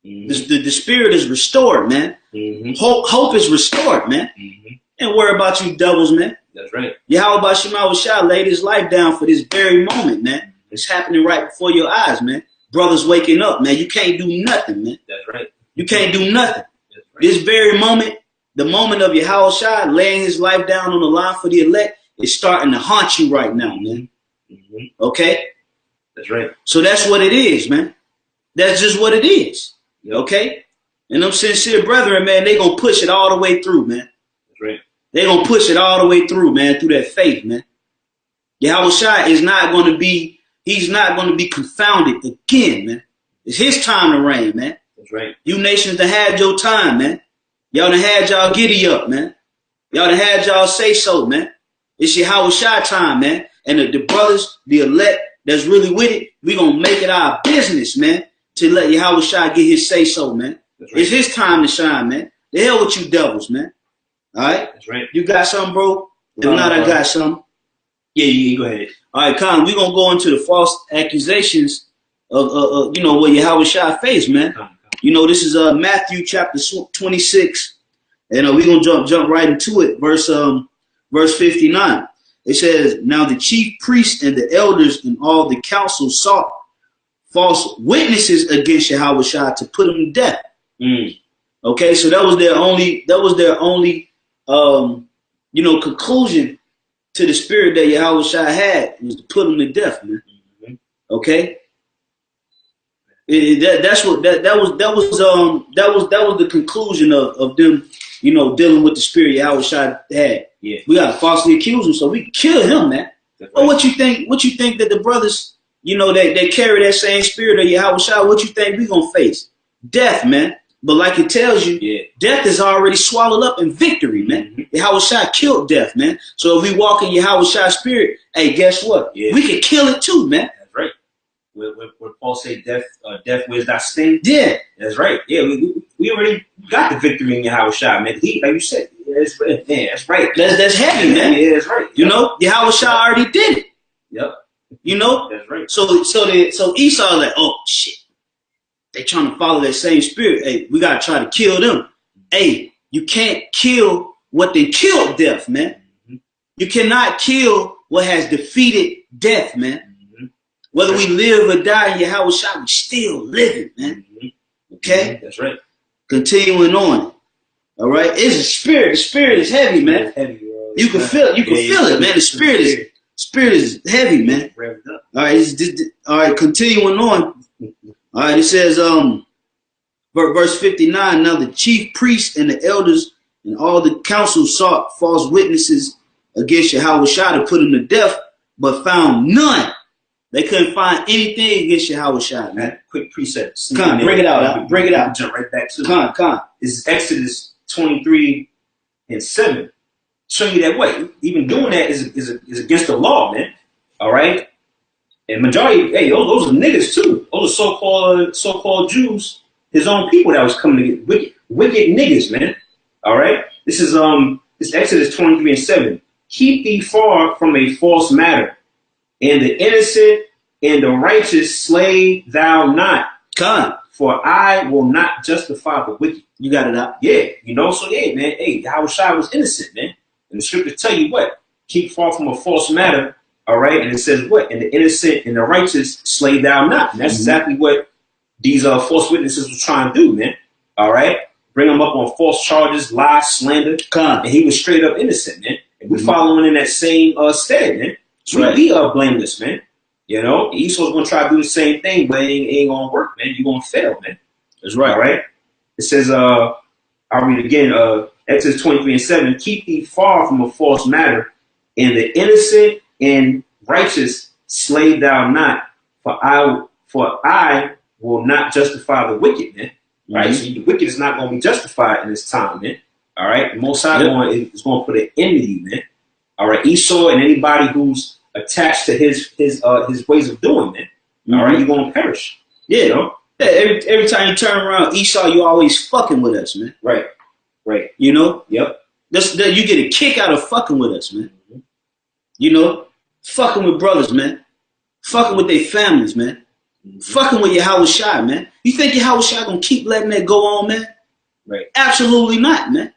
The spirit is restored, man. Hope is restored, man. Ain't worry about you devils, man. That's right. Yahweh Bashim Awashah laid his life down for this very moment, man. It's happening right before your eyes, man. Brothers waking up, man. You can't do nothing, man. That's right. You can't do nothing. Right. This very moment, the moment of Yahweh Shai laying his life down on the line for the elect, is starting to haunt you right now, man. Okay? That's right. So that's what it is, man. That's just what it is. Okay? And them sincere brethren, man, they gonna push it all the way through, man. That's right. They gonna push it all the way through, man, through that faith, man. Yahweh Shai is not gonna be, he's not gonna be confounded again, man. It's his time to reign, man. That's right. You nations done had your time, man. Y'all done had y'all giddy up, man. Y'all done had y'all say so, man. It's Yahweh Shai time, man. And the brothers, the elect that's really with it, we gonna make it our business, man, to let Yahweh Shai get his say so, man. Right. It's his time to shine, man. The hell with you devils, man. All right? That's right. You got something, bro? If not, I got something. Yeah, go ahead. All right, Con, we're going to go into the false accusations of what Yahweh Shai faced, man. This is Matthew chapter 26, and we're going to jump right into it, verse 59. It says, now the chief priests and the elders and all the council sought false witnesses against Yahweh Shai to put him to death. Okay, so that was their only conclusion to the spirit that Yahweh Shai had, was to put him to death, man. Okay, that was the conclusion of them, dealing with the spirit Yahweh Shai had. Yeah, we gotta falsely accuse him, so we can kill him, man. Right. Well, what you think that the brothers, they carry that same spirit of Yahweh Shai? What you think we gonna face? Death, man. But like it tells you, death is already swallowed up in victory, man. Yahweh Shai killed death, man. So if we walk in Yahweh Shai's spirit, hey, guess what? Yeah. We can kill it too, man. That's right. Where Paul say death where's thy sting? Yeah. That's right. Yeah, we already got the victory in Yahweh Shai, man. He, like you said, that's right. That's heavy, man. Yeah, that's right. Yahweh Shai already did it. Yep. That's right. So Esau like, oh shit. They trying to follow that same spirit. Hey, we gotta try to kill them. Hey, you can't kill what they killed death, man. You cannot kill what has defeated death, man. Whether we live or die in Yahweh Shai, we still living, man. Okay? That's right. Continuing on. All right? It's a spirit. The spirit is heavy, man. It's heavy, bro. You can feel it. You can feel it, man. The spirit is heavy, man. All right, all right, continuing on. All right, it says, verse 59, now the chief priests and the elders and all the council sought false witnesses against Yahweh Shai to put him to death, but found none. They couldn't find anything against Yahweh Shai, man. Quick precept. Con, bring it out. Bring it out. Jump right back to Con. This is Exodus 23:7. Showing you that way. Even doing that is against the law, man. All right? And majority, hey, those are niggas too. Those are so-called Jews, his own people that was coming to get wicked niggas, man. All right. This is Exodus 23:7. Keep thee far from a false matter, and the innocent and the righteous slay thou not. Come, for I will not justify the wicked. You got it out. Yeah, so yeah, man. Hey, Yahweh Shai was innocent, man. And the scriptures tell you what? Keep far from a false matter. All right, and it says what? And the innocent and the righteous slay thou not. And that's exactly what these false witnesses were trying to do, man. All right, bring him up on false charges, lies, slander. And he was straight up innocent, man. And we following in that same stead, man. We are blameless, man. You know, Esau's gonna try to do the same thing, but it ain't gonna work, man. You're gonna fail, man. That's right. All right. It says, I'll read again, Exodus 23:7, keep thee far from a false matter, and the innocent and righteous slay thou not, for I will not justify the wicked, man. Right? So the wicked is not going to be justified in this time, man. All right? The Most High is going to put an end to you, man. All right? Esau and anybody who's attached to his ways of doing, man. All right? You're going to perish. Yeah. You know? Yeah, every time you turn around, Esau, you always fucking with us, man. Right. Right. You know? Yep. You get a kick out of fucking with us, man. You know? Fucking with brothers, man. Fucking with their families, man. Fucking with Yahweh Shai, man. You think Yahweh Shai gonna keep letting that go on, man? Right. Absolutely not, man.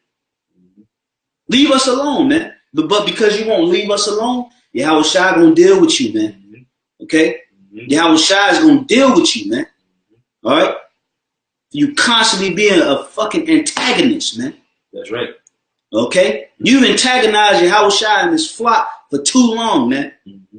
Leave us alone, man. But because you won't leave us alone, Yahweh Shai gonna deal with you, man. Okay? Yahweh Shai is gonna deal with you, man. All right? You constantly being a fucking antagonist, man. That's right. Okay? You've antagonized Yahweh Shai and his flock for too long, man.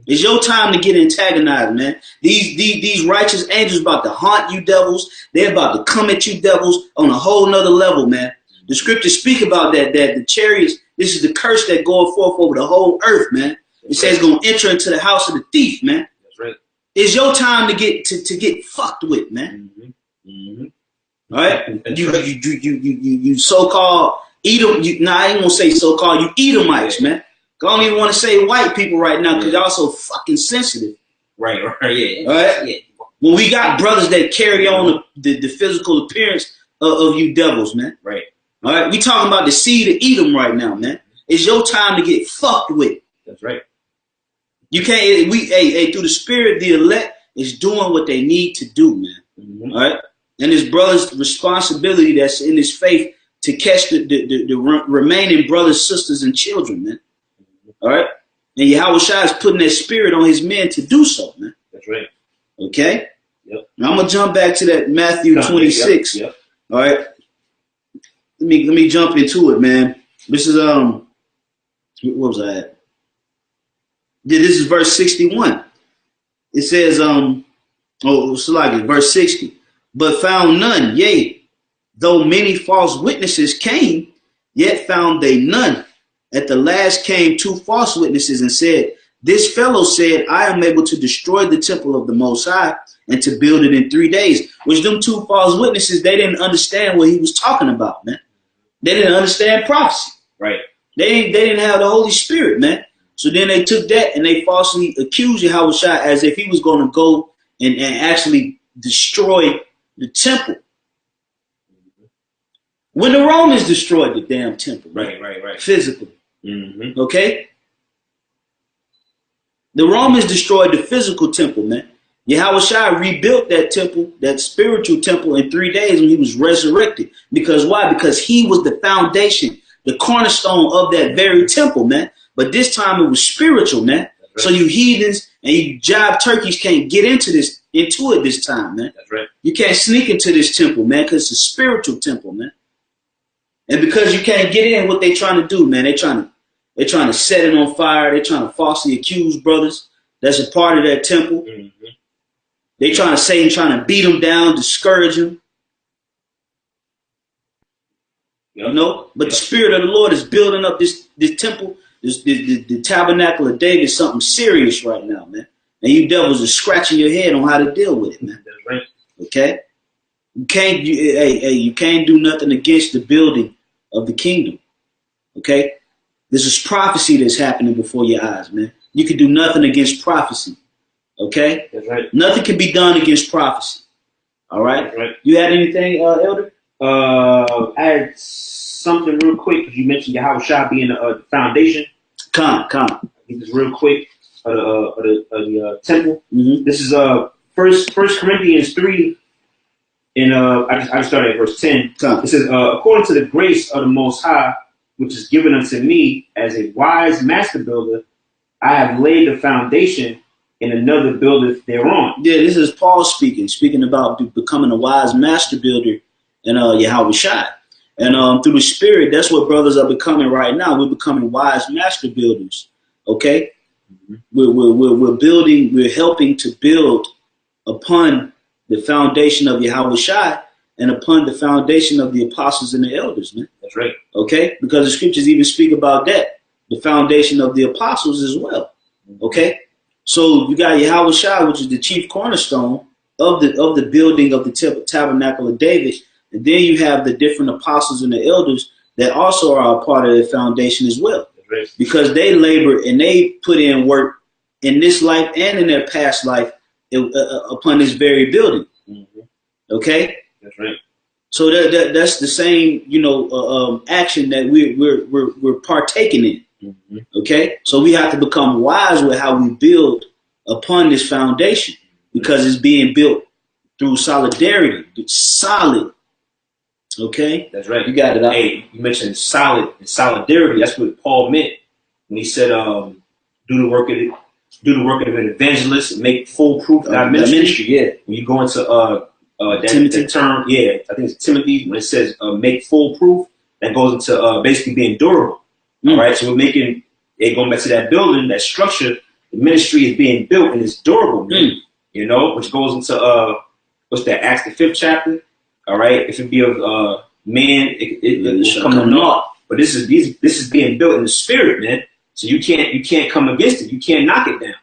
It's your time to get antagonized, man. These righteous angels about to haunt you devils. They're about to come at you devils on a whole nother level, man. The scriptures speak about that the chariots, this is the curse that going forth over the whole earth, man. It says it's going to enter into the house of the thief, man. That's right. It's your time to get fucked with, man. All right? You so-called Edom, I ain't gonna say so-called, you Edomites, man. I don't even want to say white people right now because y'all so fucking sensitive. Right, yeah. All right? Yeah. When we got brothers that carry on the physical appearance of you devils, man. Right. All right? We talking about the seed of Edom right now, man. It's your time to get fucked with. That's right. You can't, through the spirit, the elect is doing what they need to do, man. All right? And his brother's responsibility that's in his faith to catch the remaining brothers, sisters, and children, man. All right? And Yahweh Shai is putting that spirit on his men to do so, man. That's right. Okay? Yep. Now I'm going to jump back to that Matthew 26. Yep. All right? Let me jump into it, man. This is, what was I at? This is verse 61. It says, it's like verse 60. But found none, yea, though many false witnesses came, yet found they none. At the last came two false witnesses and said, this fellow said, I am able to destroy the temple of the Most High and to build it in 3 days. Which them two false witnesses, they didn't understand what he was talking about, man. They didn't understand prophecy. Right. They didn't have the Holy Spirit, man. So then they took that and they falsely accused Yahweh Shai as if he was going to go and actually destroy the temple. When the Romans destroyed the damn temple. Right. Physically. Okay? The Romans destroyed the physical temple, man. Yahweh Shai rebuilt that temple, that spiritual temple, in 3 days when he was resurrected. Because why? Because he was the foundation, the cornerstone of that very temple, man. But this time it was spiritual, man. Right. So you heathens and you jive turkeys can't get into it this time, man. That's right. You can't sneak into this temple, man, because it's a spiritual temple, man. And because you can't get in, what they trying to do, man, they're trying to set it on fire. They're trying to falsely accuse brothers that's a part of that temple. They trying to beat them down, discourage them. You know, but the Spirit of the Lord is building up this temple, the tabernacle of David, something serious right now, man. And you devils are scratching your head on how to deal with it, man. That's right. Okay? You can't do nothing against the building of the kingdom. Okay? This is prophecy that's happening before your eyes, man. You can do nothing against prophecy. Okay? That's right. Nothing can be done against prophecy. All right? That's right. You had anything, Elder? I had something real quick. You mentioned Yahweh Shai being the foundation. Come. Just real quick. The temple. This is First Corinthians 3. And I started at verse 10. It says, according to the grace of the Most High, which is given unto me as a wise master builder, I have laid the foundation, and another buildeth thereon. Yeah, this is Paul speaking about becoming a wise master builder in Yahweh Shai. And through the Spirit, that's what brothers are becoming right now. We're becoming wise master builders. Okay, we're building. We're helping to build upon the foundation of Yahweh Shai and upon the foundation of the apostles and the elders, man. That's right. Okay, because the scriptures even speak about that, the foundation of the apostles as well. Okay, so you got Yahweh Shai, which is the chief cornerstone of the building of the tabernacle of David, and then you have the different apostles and the elders that also are a part of the foundation as well, right. Because they labor and they put in work in this life and in their past life upon this very building. Okay, that's right. So that's the same, action that we're partaking in. Okay, so we have to become wise with how we build upon this foundation, because it's being built through solidarity. It's solid. Okay, that's right. You got it. Hey, you mentioned solid and solidarity. That's what Paul meant when he said, "Do the work of an evangelist and make full proof of our ministry." Yeah. When you go into that term, yeah, I think it's Timothy, when it says make full proof, that goes into basically being durable. All right, so we're making it, going back to that building, that structure. The ministry is being built and it's durable, which goes into what's that? Acts the 5th chapter. All right, if it be of man, it will come to naught. But this is being built in the spirit, man. So you can't come against it. You can't knock it down.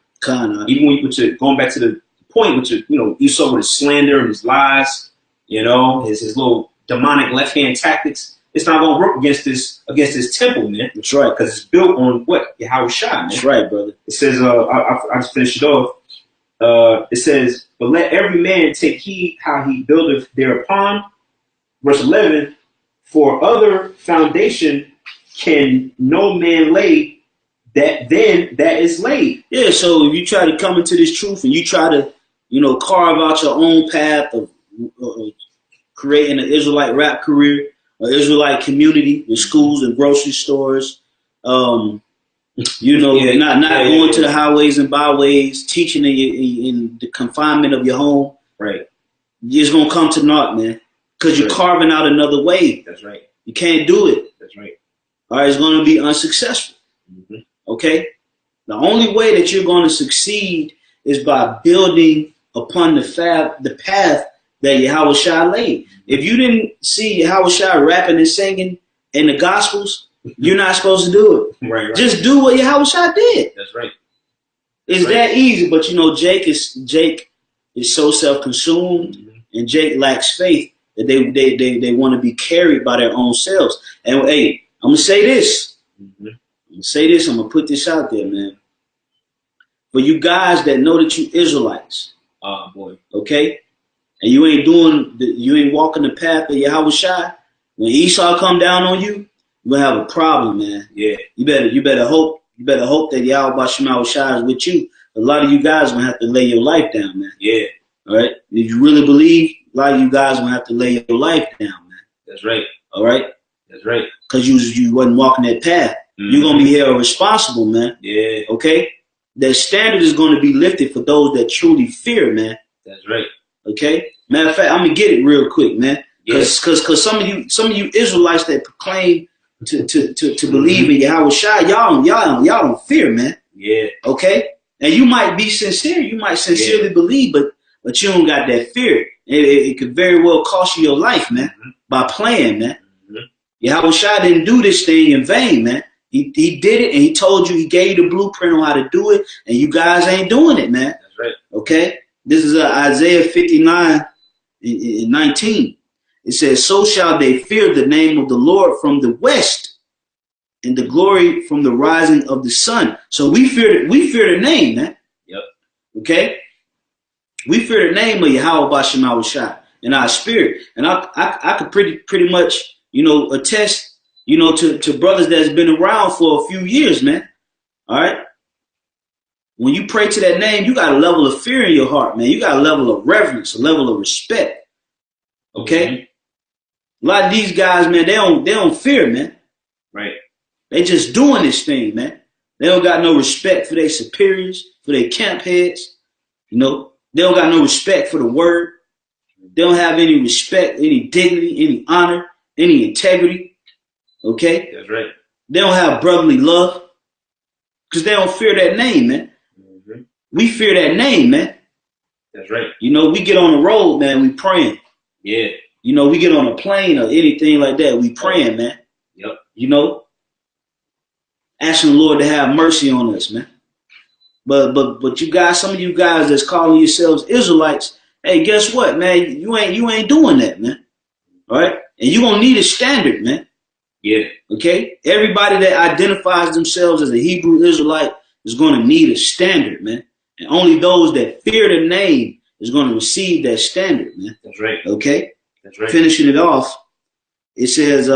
Even when you going back to the point, which Esau with his slander and his lies, his little demonic left hand tactics. It's not going to work against this temple, man. That's right. Because it's built on what? Yahweh Shai, man. That's right, brother. It says, I just finished it off. It says, but let every man take heed how he buildeth thereupon. Verse 11, for other foundation can no man lay that is laid. Yeah, so if you try to come into this truth and you try to, carve out your own path of creating an Israelite rap career, an Israelite community with schools and grocery stores, not going to the highways and byways, teaching in the confinement of your home. Right. It's going to come to naught, man, because you're carving out another way. That's right. You can't do it. That's right. All right, it's going to be unsuccessful. Okay? The only way that you're going to succeed is by building upon the path that Yahweh Shai laid. If you didn't see Yahweh Shai rapping and singing in the Gospels, you're not supposed to do it. Right. Just do what Yahweh Shai did. That's right. It's that easy, but Jake is so self-consumed, and Jake lacks faith that they want to be carried by their own selves. And hey, I'm gonna say this. I'm gonna put this out there, man. For you guys that know that you Israelites, boy, okay, and you ain't walking the path of Yahweh Shai, when Esau come down on you, you're gonna have a problem, man. Yeah. You better hope that Yahweh Shai is with you. A lot of you guys gonna have to lay your life down, man. Yeah. All right. If you really believe, a lot of you guys gonna have to lay your life down, man. That's right. All right. That's right. Because you wasn't walking that path. You're gonna be held responsible, man. Yeah. Okay. The standard is going to be lifted for those that truly fear, man. That's right. Okay. Matter of fact, I'm gonna get it real quick, man. Because some of you Israelites that proclaim to believe in Yahweh Shai, y'all don't fear, man. Yeah. Okay. And you might be sincere. You might sincerely believe, but you don't got that fear. It could very well cost you your life, man, by playing, man. Yahweh Shai didn't do this thing in vain, man. He did it, and he told you, he gave you the blueprint on how to do it, and you guys ain't doing it, man. That's right. Okay? This is Isaiah 59 and 19. It says, so shall they fear the name of the Lord from the west, and the glory from the rising of the sun. So we fear the name, man. Yep. Okay? We fear the name of Yahweh B'Shem Shai in our spirit. And I could pretty much, attest, to brothers that's been around for a few years, man. All right. When you pray to that name, you got a level of fear in your heart, man. You got a level of reverence, a level of respect. Okay. A lot of these guys, man, they don't fear, man. Right. They just doing this thing, man. They don't got no respect for their superiors, for their camp heads. They don't got no respect for the word. They don't have any respect, any dignity, any honor. any integrity. Okay? That's right. They don't have brotherly love because they don't fear that name, man. Mm-hmm. We fear that name, man. That's right. You know, we get on the road, man, we praying. Yeah. You know, we get on a plane or anything like that, we praying, man. Yep. You know, asking the Lord to have mercy on us, man. But you guys, some of you guys that's calling yourselves Israelites, hey, guess what, man? You ain't doing that, man. All right? And you're gonna need a standard, man. Yeah. Okay? Everybody that identifies themselves as a Hebrew Israelite is gonna need a standard, man. And only those that fear the name is gonna receive that standard, man. That's right. Okay? That's right. Finishing it off, it says,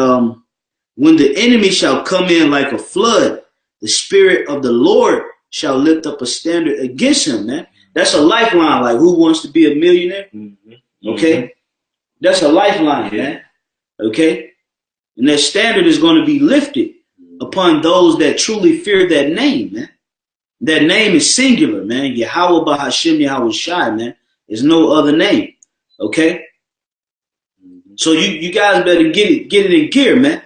when the enemy shall come in like a flood, the Spirit of the Lord shall lift up a standard against him, man. That's a lifeline. Like, who wants to be a millionaire? Mm-hmm. Okay? Mm-hmm. That's a lifeline, man. Okay? And that standard is going to be lifted upon those that truly fear that name, man. That name is singular, man. Yahweh Bahashim Yahweh Shai, man. There's no other name. Okay? So you guys better get it in gear, man.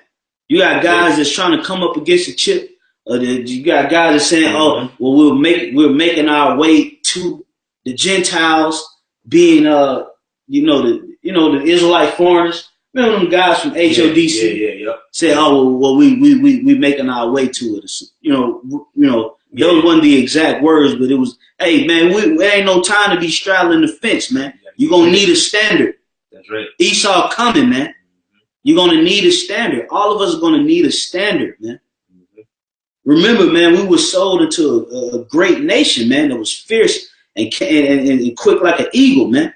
You got guys that's trying to come up against the chip. You got guys that's saying, "Oh, well, we're making our way to the Gentiles, being the Israelite foreigners." Remember them guys from HODC? Yeah. Say, "Oh, well, we making our way to it." Those weren't the exact words, but it was, "Hey, man, we ain't no time to be straddling the fence, man. You're gonna need a standard." That's right. Esau coming, man. You're gonna need a standard. All of us are gonna need a standard, man. Remember, man, we were sold into a great nation, man, that was fierce and quick like an eagle, man.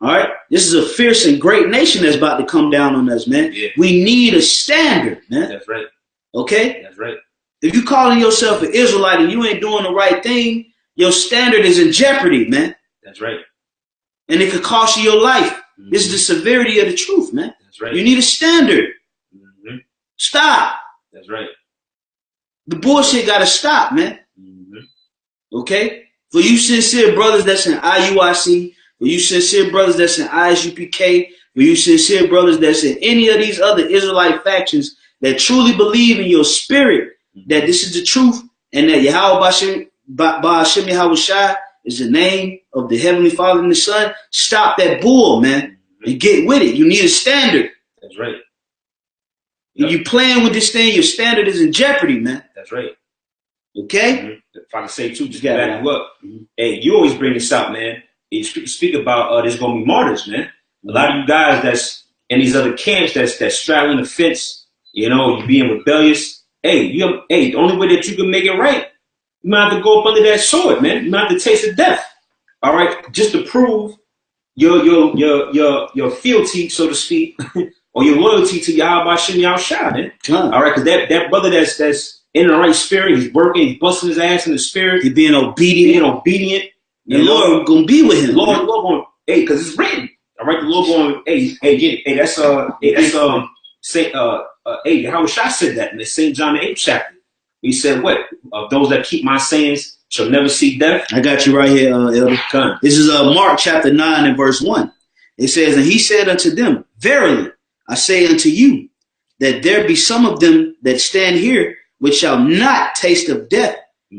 All right? This is a fierce and great nation that's about to come down on us, man. Yeah. We need a standard, man. That's right. Okay? That's right. If you calling yourself an Israelite and you ain't doing the right thing, your standard is in jeopardy, man. That's right. And it could cost you your life. Mm-hmm. This is the severity of the truth, man. That's right. You need a standard. Mm-hmm. Stop. That's right. The bullshit got to stop, man. Mm-hmm. Okay? For you sincere brothers that's in IUIC, for you sincere brothers that's in ISUPK, for you sincere brothers that's in any of these other Israelite factions that truly believe in your spirit that this is the truth and that Yahweh Ba'ashem Yahweh Shai is the name of the Heavenly Father and the Son, stop that bull, man, and get with it. You need a standard. That's right. If you playing with this thing, your standard is in jeopardy, man. That's right. Okay? Mm-hmm. If I can say too, just to back you up. Mm-hmm. Hey, you always bring this up, man. You speak about there's gonna be martyrs, man. A lot of you guys that's in these other camps that's straddling the fence, you being rebellious. Hey, the only way that you can make it right, you might have to go up under that sword, man. You might have to taste of death. All right, just to prove your fealty, so to speak, or your loyalty to Yahweh Shem Yahweh Shai, man. All right, because that brother that's in the right spirit, he's working, he's busting his ass in the spirit, he's being obedient. The Lord gonna be with him. Lord going, hey, because it's written. All right, the Lord going, hey, that's Yahweh Shai said that in the St. John the 8th chapter. He said, what? Those that keep my sayings shall never see death. I got you right here, Elder. Come. This is Mark chapter 9 and verse 1. It says, and he said unto them, verily, I say unto you, that there be some of them that stand here, which shall not taste of death,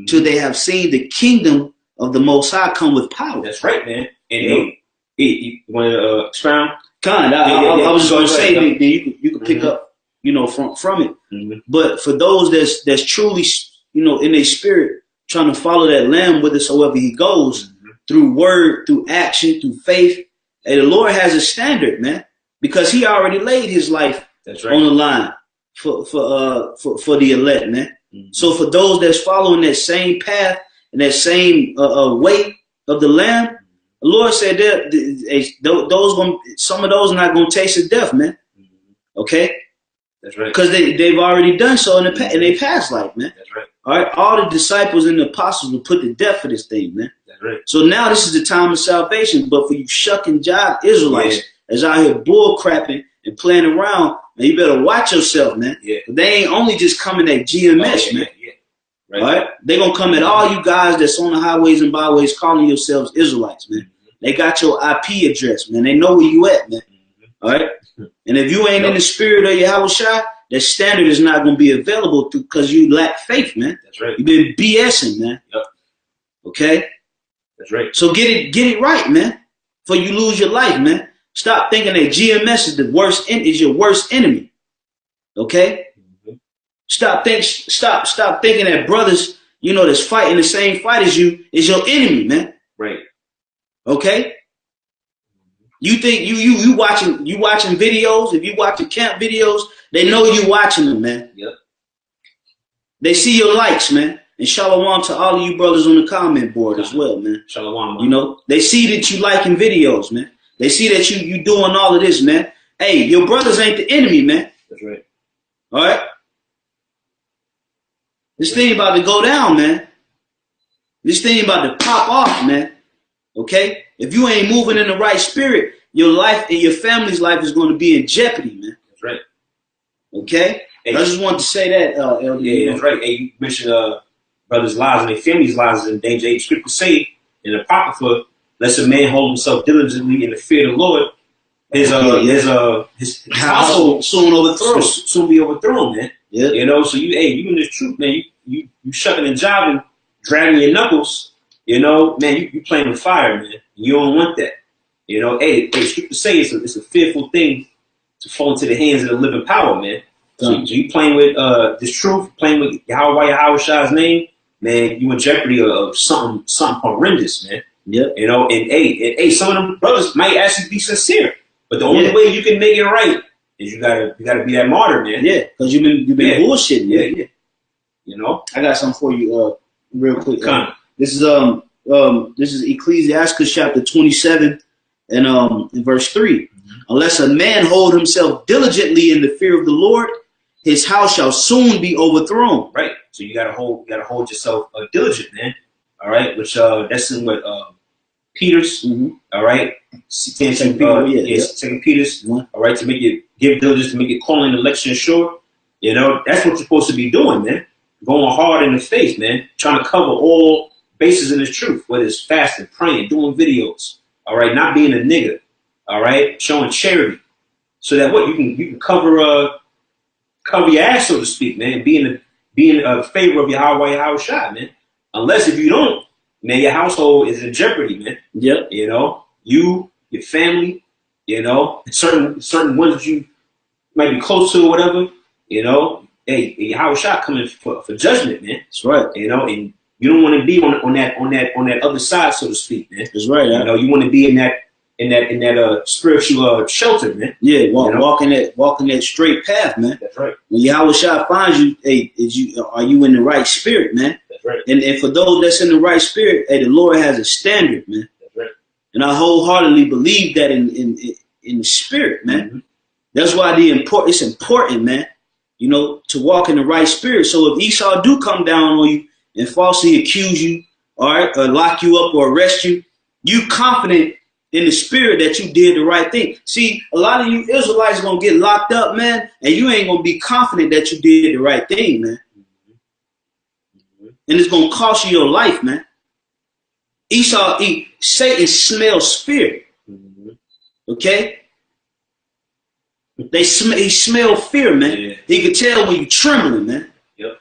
till they have seen the kingdom of the Most High come with power. That's right, man. And you want to expound? I was just going to say that you can pick up, from it. Mm-hmm. But for those that's truly, in their spirit, trying to follow that Lamb whithersoever he goes, through word, through action, through faith, and the Lord has a standard, man, because he already laid his life on the line for the elect, man. Mm-hmm. So for those that's following that same path and that same way of the Lamb, the Lord said that some of those are not going to taste of death, man. Okay? That's right. Because they've already done so in their past life, man. That's right. All right? All the disciples and the apostles were put to death for this thing, man. That's right. So now this is the time of salvation. But for you shuck and jive Israelites that's out here bull crapping and playing around, man, you better watch yourself, man. Yeah. They ain't only just coming at GMS, man. Yeah. Right. All right? They're going to come at all you guys that's on the highways and byways calling yourselves Israelites, man. They got your IP address, man. They know where you at, man. All right. And if you ain't in the spirit of Yahweh Shai, that standard is not going to be available because you lack faith, man. That's right. You've been BSing, man. Yep. Okay. That's right. So get it right, man. Before you lose your life, man. Stop thinking that GMS is your worst enemy. Okay. Mm-hmm. Stop thinking that brothers, that's fighting the same fight as you is your enemy, man. Right. Okay. You think you watching videos? If you watching camp videos, they know you watching them, man. Yep. They see your likes, man. And shalom to all of you brothers on the comment board as well, man. Shalom. Man. They see that you liking videos, man. They see that you doing all of this, man. Hey, your brothers ain't the enemy, man. That's right. All right. This thing about to go down, man. This thing about to pop off, man. Okay? If you ain't moving in the right spirit, your life and your family's life is going to be in jeopardy, man. That's right. Okay? Hey, I just wanted to say that, LD. Yeah, that's right. Hey, you mentioned brothers' lives and their families' lives is in danger. Hey, scripture say in the Apocrypha, lest a man hold himself diligently in the fear of the Lord, his household soon be overthrown, man. Yeah. So you in this truth, man, you shucking and jiving, dragging your knuckles, man, you playing with fire, man. You don't want that. Hey, scripture say it's a fearful thing to fall into the hands of the living power, man. So you playing with this truth, playing with Yahweh Shai's name, man, you in jeopardy of something horrendous, man. Yeah. And hey, some of them brothers might actually be sincere, but the only way you can make it right is you gotta be that martyr, man. Yeah, because you've been bullshitting, man. Yeah. I got something for you, real quick. This is Ecclesiastes chapter 27 and in verse 3. Mm-hmm. Unless a man hold himself diligently in the fear of the Lord, his house shall soon be overthrown. Right. So you gotta hold yourself diligent, man. All right. Which that's in what Peter's. Mm-hmm. All right. Second Peter's. Mm-hmm. All right. To make it give diligence, to make it calling election sure. That's what you're supposed to be doing, man. Going hard in the face, man. Trying to cover all bases in the truth, whether it's fasting, praying, doing videos. All right. Not being a nigga. All right. Showing charity, so that what you can cover your ass, so to speak, man. Being a favor of Yahweh Shai, man. Unless if you don't, man, your household is in jeopardy, man. Yep. You, your family, certain ones that you might be close to or whatever, hey, Yahweh Shai coming for judgment, man. That's right. And you don't want to be on that other side, so to speak, man. That's right. You want to be in that spiritual shelter, man. Yeah, walking that straight path, man. That's right. When Yahweh Shai finds you, hey, are you in the right spirit, man? That's right. And for those that's in the right spirit, hey, the Lord has a standard, man. That's right. And I wholeheartedly believe that in the spirit, man. Mm-hmm. That's why it's important, man. To walk in the right spirit. So if Esau do come down on you and falsely accuse you, all right, or lock you up or arrest you, you confident in the spirit that you did the right thing. See, a lot of you Israelites are going to get locked up, man, and you ain't going to be confident that you did the right thing, man. Mm-hmm. And it's going to cost you your life, man. Satan smells fear. Mm-hmm. Okay? He smell fear, man. Yeah. He can tell when you're trembling, man. Yep.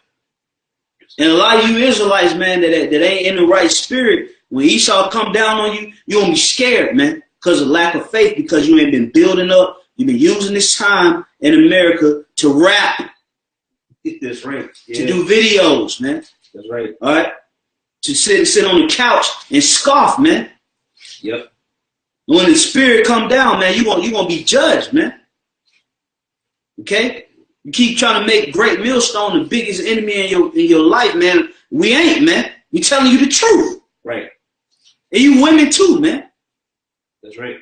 And a lot of you Israelites, man, that ain't in the right spirit, when Esau come down on you, you're going to be scared, man, because of lack of faith, because you ain't been building up. You've been using this time in America to rap. That's right. Yeah. To do videos, man. That's right. All right? To sit on the couch and scoff, man. Yep. When the spirit come down, man, you're gonna be judged, man. Okay? You keep trying to make Great Millstone the biggest enemy in your life, man. We ain't, man. We telling you the truth. Right. And you women too, man. That's right.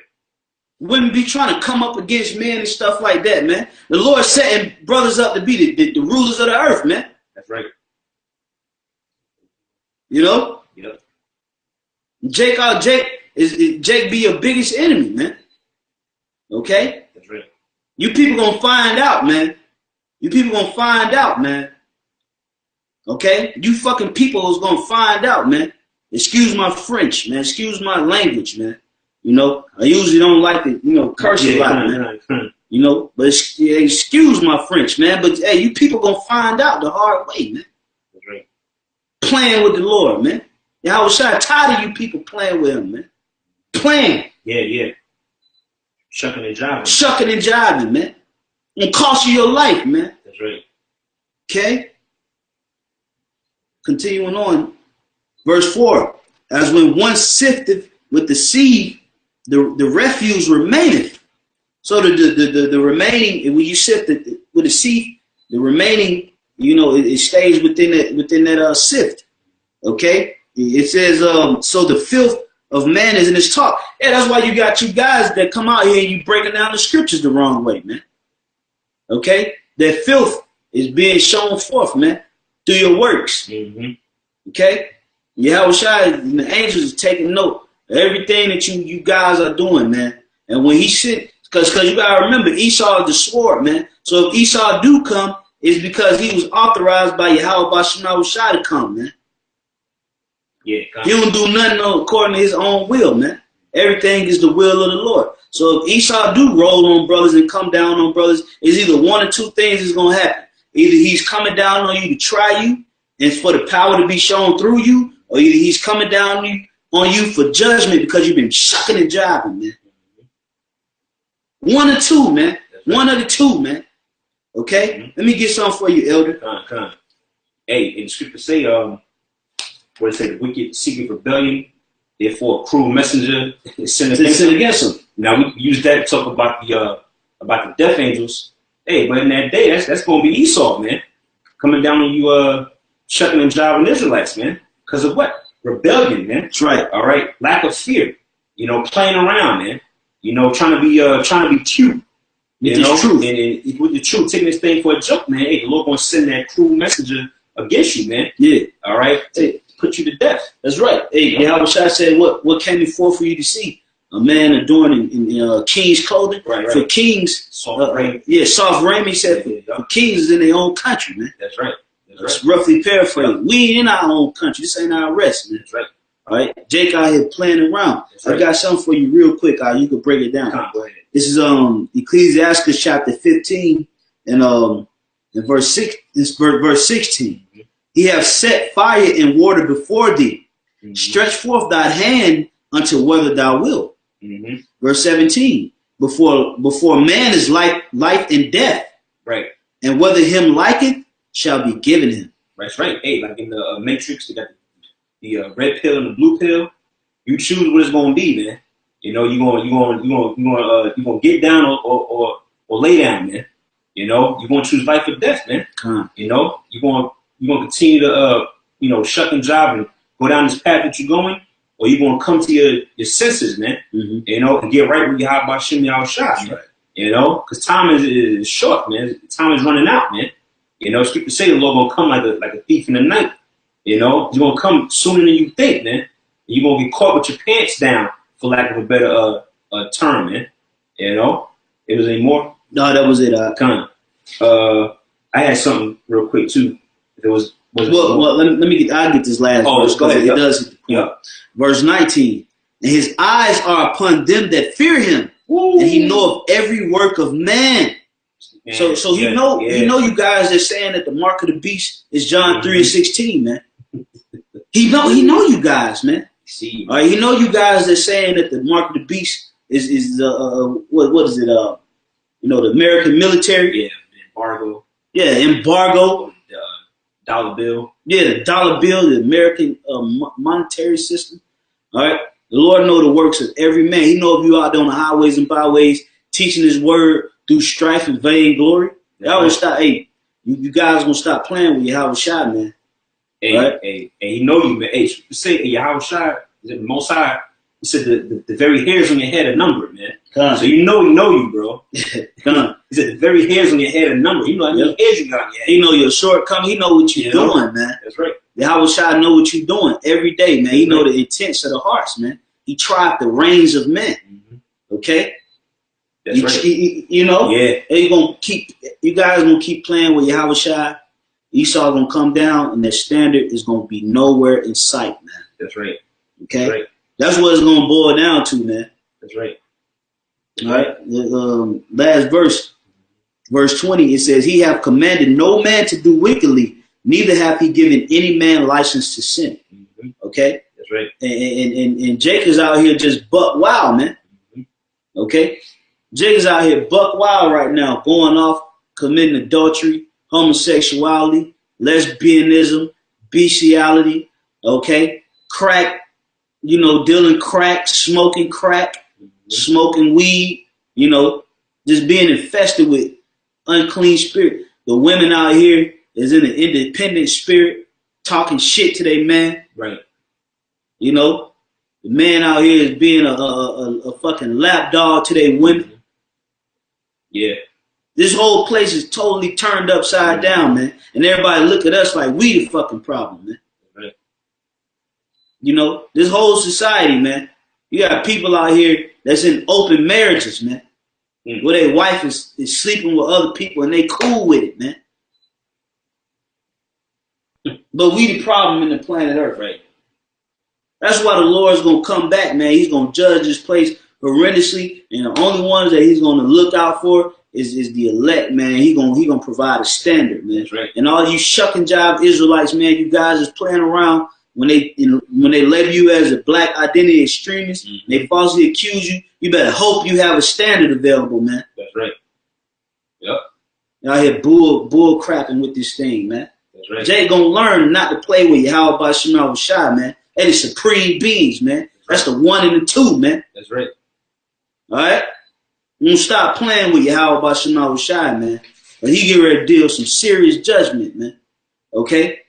Women be trying to come up against men and stuff like that, man. The Lord setting brothers up to be the rulers of the earth, man. That's right. Yep. Jake be your biggest enemy, man. Okay? That's right. You people gonna find out, man. Okay? You fucking people is gonna find out, man. Excuse my French, man. Excuse my language, man. You know, I usually don't like to, you know, curse a lot, man. You know, but excuse my French, man. But hey, you people gonna find out the hard way, man. That's right. Playing with the Lord, man. Yeah, I was tired of you people playing with him, man. Playing. Yeah. Shucking and jiving. Shucking and jiving, man. Gonna cost you your life, man. That's right. Okay? Continuing on. Verse 4. As when one sifteth with the seed, the refuse remaineth. So the remaining, when you sift it with the seed, the remaining, you know, it stays within that sift. Okay? It says, so the filth of man is in his talk. Yeah, that's why you got you guys that come out here and you breaking down the scriptures the wrong way, man. Okay? That filth is being shown forth, man, through your works. Okay? Yahushua and the angels is taking note of everything that you guys are doing, man. And when he sit, because you gotta remember, Esau is the sword, man. So if Esau do come, it's because he was authorized by Yahushua to come, man. Yeah, he don't do nothing according to his own will, man. Everything is the will of the Lord. So if Esau do roll on brothers and come down on brothers, it's either one or two things is gonna happen. Either he's coming down on you to try you and for the power to be shown through you, or either he's coming down on you for judgment because you've been shucking and jiving, man. One or two, man. One of the two, man. Okay? Let me get something for you, Elder. Come on. Hey, in the scripture say, what it say, the wicked secret rebellion, therefore a cruel messenger is sent against them. Now we use that to talk about the death angels. Hey, but in that day, that's gonna be Esau, man. Coming down on you shucking and jiving Israelites, man. Because of what? Rebellion, man. That's right. All right. Lack of fear. You know, playing around, man. You know, trying to be cute. With the truth. And with the truth, taking this thing for a joke, man. Hey, the Lord gonna send that cruel messenger against you, man. Yeah. All right. To put you to death. That's right. Hey, Yahushua said, what came before for you to see? A man adorned in king's clothing. Right. For kings, soft raiment. Yeah, soft raiment. He said for kings is in their own country, man. That's right. That's roughly paraphrased. We ain't in our own country. This ain't our rest, man. That's right. All right. Jake out here playing around. I got something for you real quick. You can break it down. Go ahead. This is Ecclesiastes chapter 15 and verse 6. This verse 16. He have set fire and water before thee. Stretch forth thy hand unto whether thou wilt. Verse 17. Before man is like life and death. Right. And whether him like it shall be given him. That's right. Hey, like in the Matrix, they got the red pill and the blue pill. You choose what it's gonna be, man. You know, you gonna get down or lay down, man. You know, you're gonna choose life or death, man. You know, you're gonna continue to shuck and jive and go down this path that you're going, or you're gonna come to your senses, man. You know, and get right with your Yahweh Shem Yahushua, right? You know, because time is short, man. Time is running out, man. You know, scripture say the Lord gonna come like a thief in the night. You know, he's gonna come sooner than you think, man. You're gonna get caught with your pants down, for lack of a better term, man. You know, it was any more? No, that was it. I had something real quick too. It was well. I'll get this last verse. Go ahead. It does hit the point. Yeah. Verse 19. And his eyes are upon them that fear him, and he knoweth every work of man. Man, so he know you guys are saying that the mark of the beast is John 3:16, man. He know you guys, man. See, all right, he know you guys are saying that the mark of the beast is what is it? The American military. Yeah, embargo. Yeah, embargo. Dollar bill. Yeah, the dollar bill, the American monetary system. All right, the Lord know the works of every man. He know if you out there on the highways and byways teaching His word through strife and vain glory. Y'all will stop. Hey, you guys gonna stop playing with Yahushua, man. Hey, right? Hey, he know you, man. Hey, say Yahushua is the Most High. He said the very hairs on your head are numbered, man. So he know you, bro. He said the very hairs on your head are numbered. You know how many hairs you got on your head. He know your shortcoming. He know what you're doing, man. That's right. Yahushua know what you're doing every day, man. He know the intents of the hearts, man. He tried the reins of men. Okay. That's right. You know, you guys gonna keep playing with Yahushua. Esau gonna come down, and their standard is gonna be nowhere in sight, man. That's right. Okay, That's right. That's what it's gonna boil down to, man. That's right. All right. The last verse 20, it says, "He have commanded no man to do wickedly, neither hath he given any man license to sin." Mm-hmm. Okay? That's right. And Jake is out here just buck wild, man. Mm-hmm. Okay? Jake is out here buck wild right now, going off, committing adultery, homosexuality, lesbianism, bestiality, okay? Crack, dealing crack, smoking weed, just being infested with unclean spirit. The women out here is in an independent spirit, talking shit to their man. Right. The man out here is being a fucking lapdog to their women. Yeah. This whole place is totally turned upside down, man. And everybody look at us like we the fucking problem, man. Right. This whole society, man. You got people out here that's in open marriages, man. Where their wife is sleeping with other people and they cool with it, man. But we the problem in the planet Earth, right? That's why the Lord's gonna come back, man. He's gonna judge this place horrendously, and the only ones that he's gonna look out for is the elect, man. He gonna provide a standard, man. That's right. And all you shucking job Israelites, man, you guys is playing around when they label you as a black identity extremist, they falsely accuse you. You better hope you have a standard available, man. That's right. Yep. Y'all here bull crapping with this thing, man. That's right. Jay gonna learn not to play with Yahweh by Shema Shai, man. That is supreme beings, man. That's the one and the two, man. That's right. All right? You don't stop playing with Yahweh by Shema Shai, man. But he get ready to deal some serious judgment, man. Okay?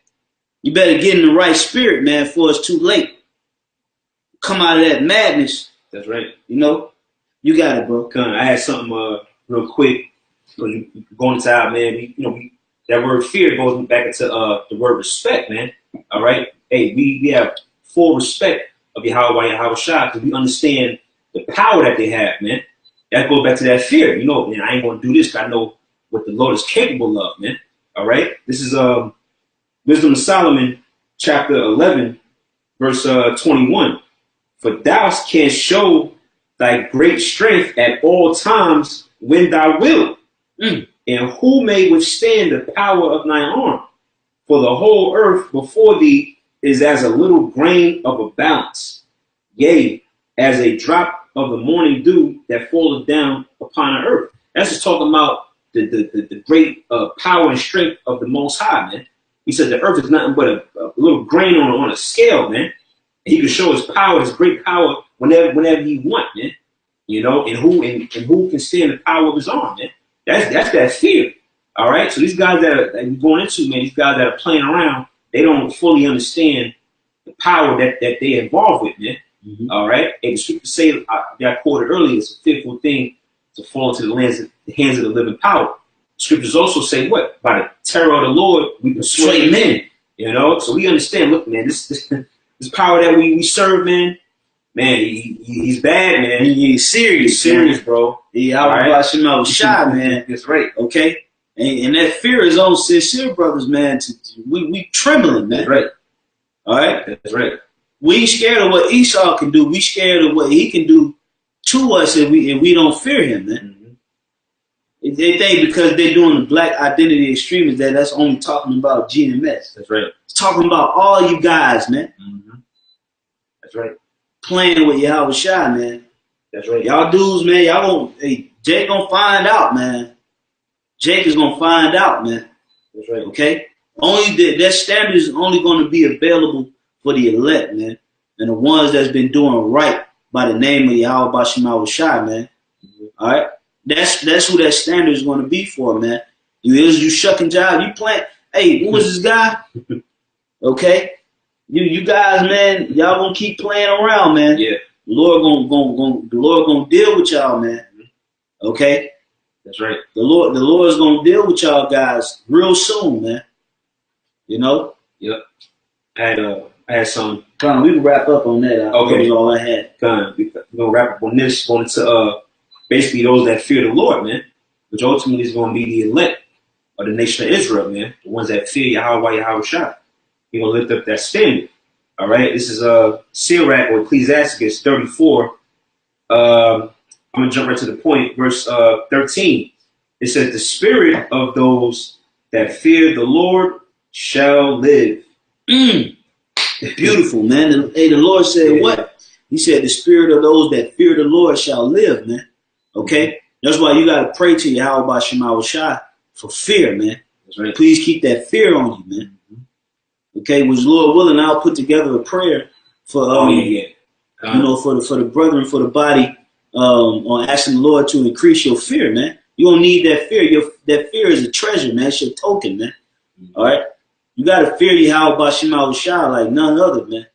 You better get in the right spirit, man, before it's too late. Come out of that madness. That's right. You got it, bro. I had something real quick. Going inside, man. That word fear goes back into the word respect, man. All right? Hey, we have full respect of Yahweh Shai because we understand the power that they have, man. That goes back to that fear. Man, I ain't going to do this because I know what the Lord is capable of, man. All right? This is Wisdom of Solomon, chapter 11, verse 21. "For thou canst show thy great strength at all times when thou wilt. And who may withstand the power of thine arm? For the whole earth before thee is as a little grain of a balance, yea, as a drop of the morning dew that falleth down upon the earth." That's just talking about the great power and strength of the Most High, man. He said the earth is nothing but a little grain on a scale, man. And he can show his power, his great power, whenever he want, man. And who can stand the power of his arm, man? That's that fear. All right. So these guys that you're going into, man, these guys that are playing around, they don't fully understand the power that they're involved with, man. Mm-hmm. All right. And the scripture say, that I quoted earlier, it's a fearful thing to fall into the hands of the living power. Scriptures also say what? By the terror of the Lord, we persuade men. So we understand. Look, man, this power that we serve, man. Man, he's bad, man. He's serious, bro. Shema Shai, man. That's right. Okay, and that fear is on sincere brothers, man. We trembling, man. That's right. All right. That's right. We ain't scared of what Esau can do. We scared of what he can do to us if we don't fear him, man. Mm-hmm. They think because they're doing the black identity extremists that's only talking about GMS. That's right. It's talking about all you guys, man. Mm-hmm. That's right. Playing with Yahweh Shai, man. That's right. Y'all dudes, man, Jake gonna find out, man. Jake is gonna find out, man. That's right. Okay? Only that standard is only gonna be available for the elect, man. And the ones that's been doing right by the name of Yahweh Shema Shai, man. Mm-hmm. All right? That's who that standard is gonna be for, man. You shucking job, you playing. Hey, who is this guy? Okay? You guys, man, y'all gonna keep playing around, man. Yeah. The Lord gonna deal with y'all, man. Okay? That's right. The Lord's gonna deal with y'all guys real soon, man. Yep. I had some. Come on, we can wrap up on that. Okay. That was all I had. We're gonna wrap up on this, going into basically those that fear the Lord, man, which ultimately is gonna be the elect of the nation of Israel, man. The ones that fear Yahweh Shai. He's gonna lift up that standard. All right. This is Sirach or Ecclesiasticus 34, I'm going to jump right to the point. Verse 13. It says, the spirit of those that fear the Lord shall live. Beautiful, man. Hey, the Lord said what? He said, the spirit of those that fear the Lord shall live, man. Okay? That's why you got to pray to Yahweh Shema Shai for fear, man. That's right. Please keep that fear on you, man. Okay? Was Lord willing, I'll put together a prayer for, you know, for the brethren, for the body, on asking the Lord to increase your fear, man. You don't need that fear. That fear is a treasure, man. It's your token, man. All right? You got to fear Yahweh Shema Shai like none other, man.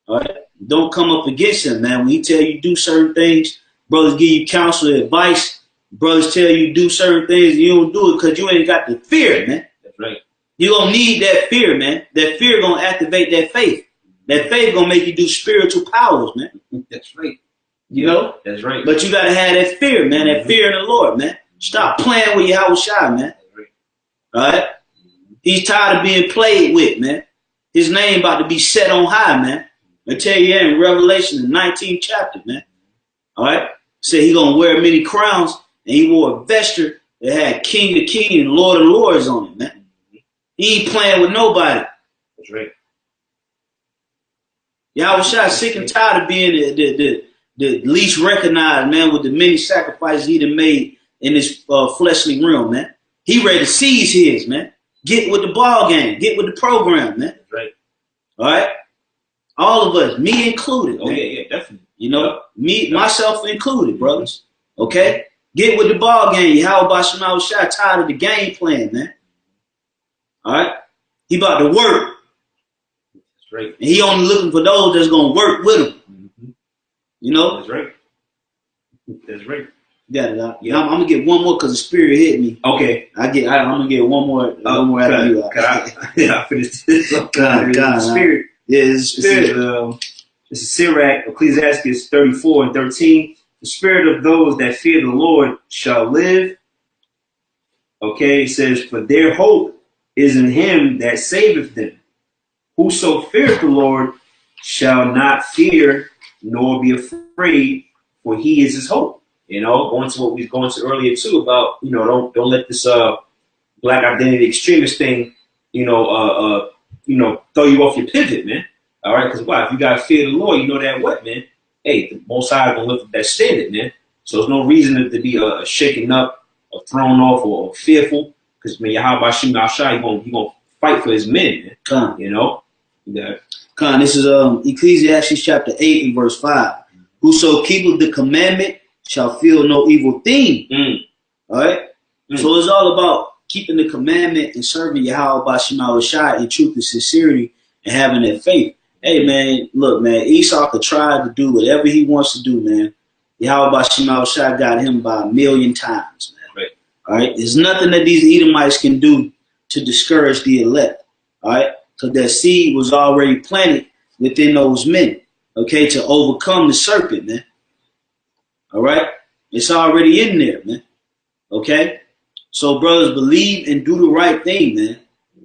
All right? Don't come up against him, man. When he tell you do certain things, brothers give you counsel and advice. Brothers tell you do certain things, and you don't do it because you ain't got the fear, man. That's right. You gonna need that fear, man. That fear gonna activate that faith. That faith gonna make you do spiritual powers, man. That's right. You know? That's right. But you gotta have that fear, man. That fear in the Lord, man. Stop playing with Yahweh Shai, man. All right? He's tired of being played with, man. His name about to be set on high, man. I tell you in Revelation, the 19th chapter, man. All right? Say he gonna wear many crowns, and he wore a vesture that had King of Kings and Lord of Lords on it, man. He ain't playing with nobody. That's right. Yahweh Shai sick and tired of being the least recognized, man, with the many sacrifices he done made in this fleshly realm, man. He ready to seize his, man. Get with the ball game. Get with the program, man. That's right. All right? All of us, me included. Oh, man. yeah, definitely. You know, me, myself included, brothers. Okay? Get with the ball game. Yahweh Shema Shai tired of the game plan, man. All right? He about to work. That's right. And he only looking for those that's going to work with him. You know? That's right. That's right. Got it. Yeah. I'm gonna get one more because the spirit hit me. Okay. I'm gonna get one more. One more after you. I finished this. God, spirit. Yeah, it's spirit. This is Sirach, Ecclesiastes 34 and 13. The spirit of those that fear the Lord shall live. Okay, it says, for their hope is in him that saveth them. Whoso feareth the Lord shall not fear nor be afraid, for he is his hope. You know, going to what we was going to earlier too about, you know, don't let this black identity extremist thing, throw you off your pivot, man. All right, because why? If you gotta fear the Lord, you know that what, man? Hey, the Most High gonna lift up that standard, man. So there's no reason to be shaken up or thrown off or fearful, because when Yahweh Shema Shai, he gonna fight for his men, man. You know, This is Ecclesiastes chapter 8 and verse 5. Whoso keepeth the commandment shall feel no evil thing. All right? So it's all about keeping the commandment and serving Yahweh Shema Shai in truth and sincerity and having that faith. Hey, man, look, man, Esau could try to do whatever he wants to do, man. Yahweh Shema Shai got him by 1,000,000 times, man. Right. All right? There's nothing that these Edomites can do to discourage the elect. All right? Because that seed was already planted within those men, okay, to overcome the serpent, man. All right? It's already in there, man. Okay? So, brothers, believe and do the right thing, man.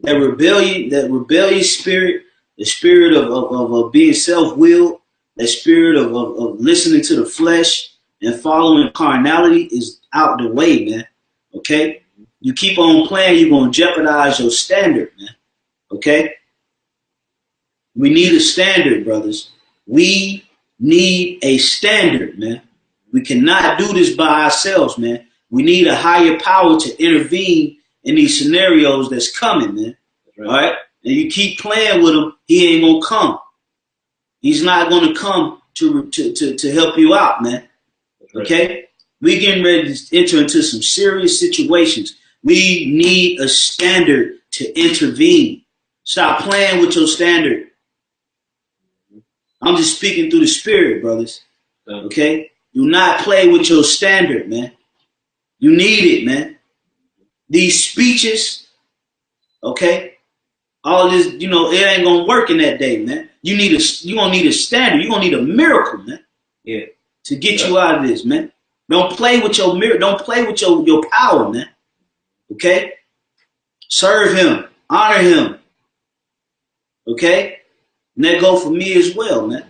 That rebellious spirit, the spirit of being self-willed, that spirit of listening to the flesh and following carnality is out the way, man. Okay? You keep on playing, you're going to jeopardize your standard, man. Okay? We need a standard, brothers. We need a standard, man. We cannot do this by ourselves, man. We need a higher power to intervene in these scenarios that's coming, man. Right. All right? And you keep playing with him, he ain't going to come. He's not going to come to help you out, man. Okay? We're getting ready to enter into some serious situations. We need a standard to intervene. Stop playing with your standard. I'm just speaking through the spirit, brothers. Okay? Do not play with your standard, man. You need it, man. These speeches, okay? All this, it ain't gonna work in that day, man. You're gonna need a standard. You're gonna need a miracle, man. Yeah. To get you out of this, man. Don't play with your miracle. Don't play with your power, man. Okay? Serve him. Honor him. Okay? And that go for me as well, man.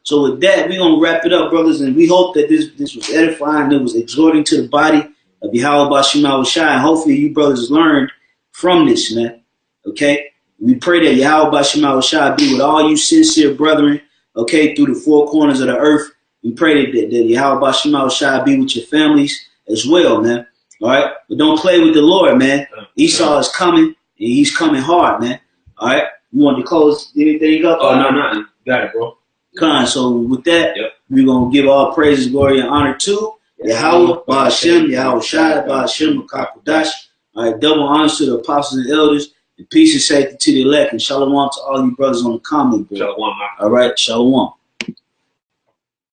So with that, we're going to wrap it up, brothers, and we hope that this was edifying, it was exhorting to the body of Yahweh Bashim Shai, and hopefully you brothers learned from this, man. Okay? We pray that Yahweh Bashim Shai be with all you sincere brethren, okay, through the four corners of the earth. We pray that Yahweh Bashim Shai be with your families as well, man. All right? But don't play with the Lord, man. Esau is coming, and he's coming hard, man. All right? You want to close anything up? Oh, no. You got it, bro. Khan. So with that, we're going to give all praises, glory, and honor to Yahweh, Ba'ashem, Yahweh Shai, Ba'ashem, Makakodash. All right, double honors to the apostles and elders, and peace and safety to the elect, and shalom to all you brothers on the comment board. Shalom. All right, shalom.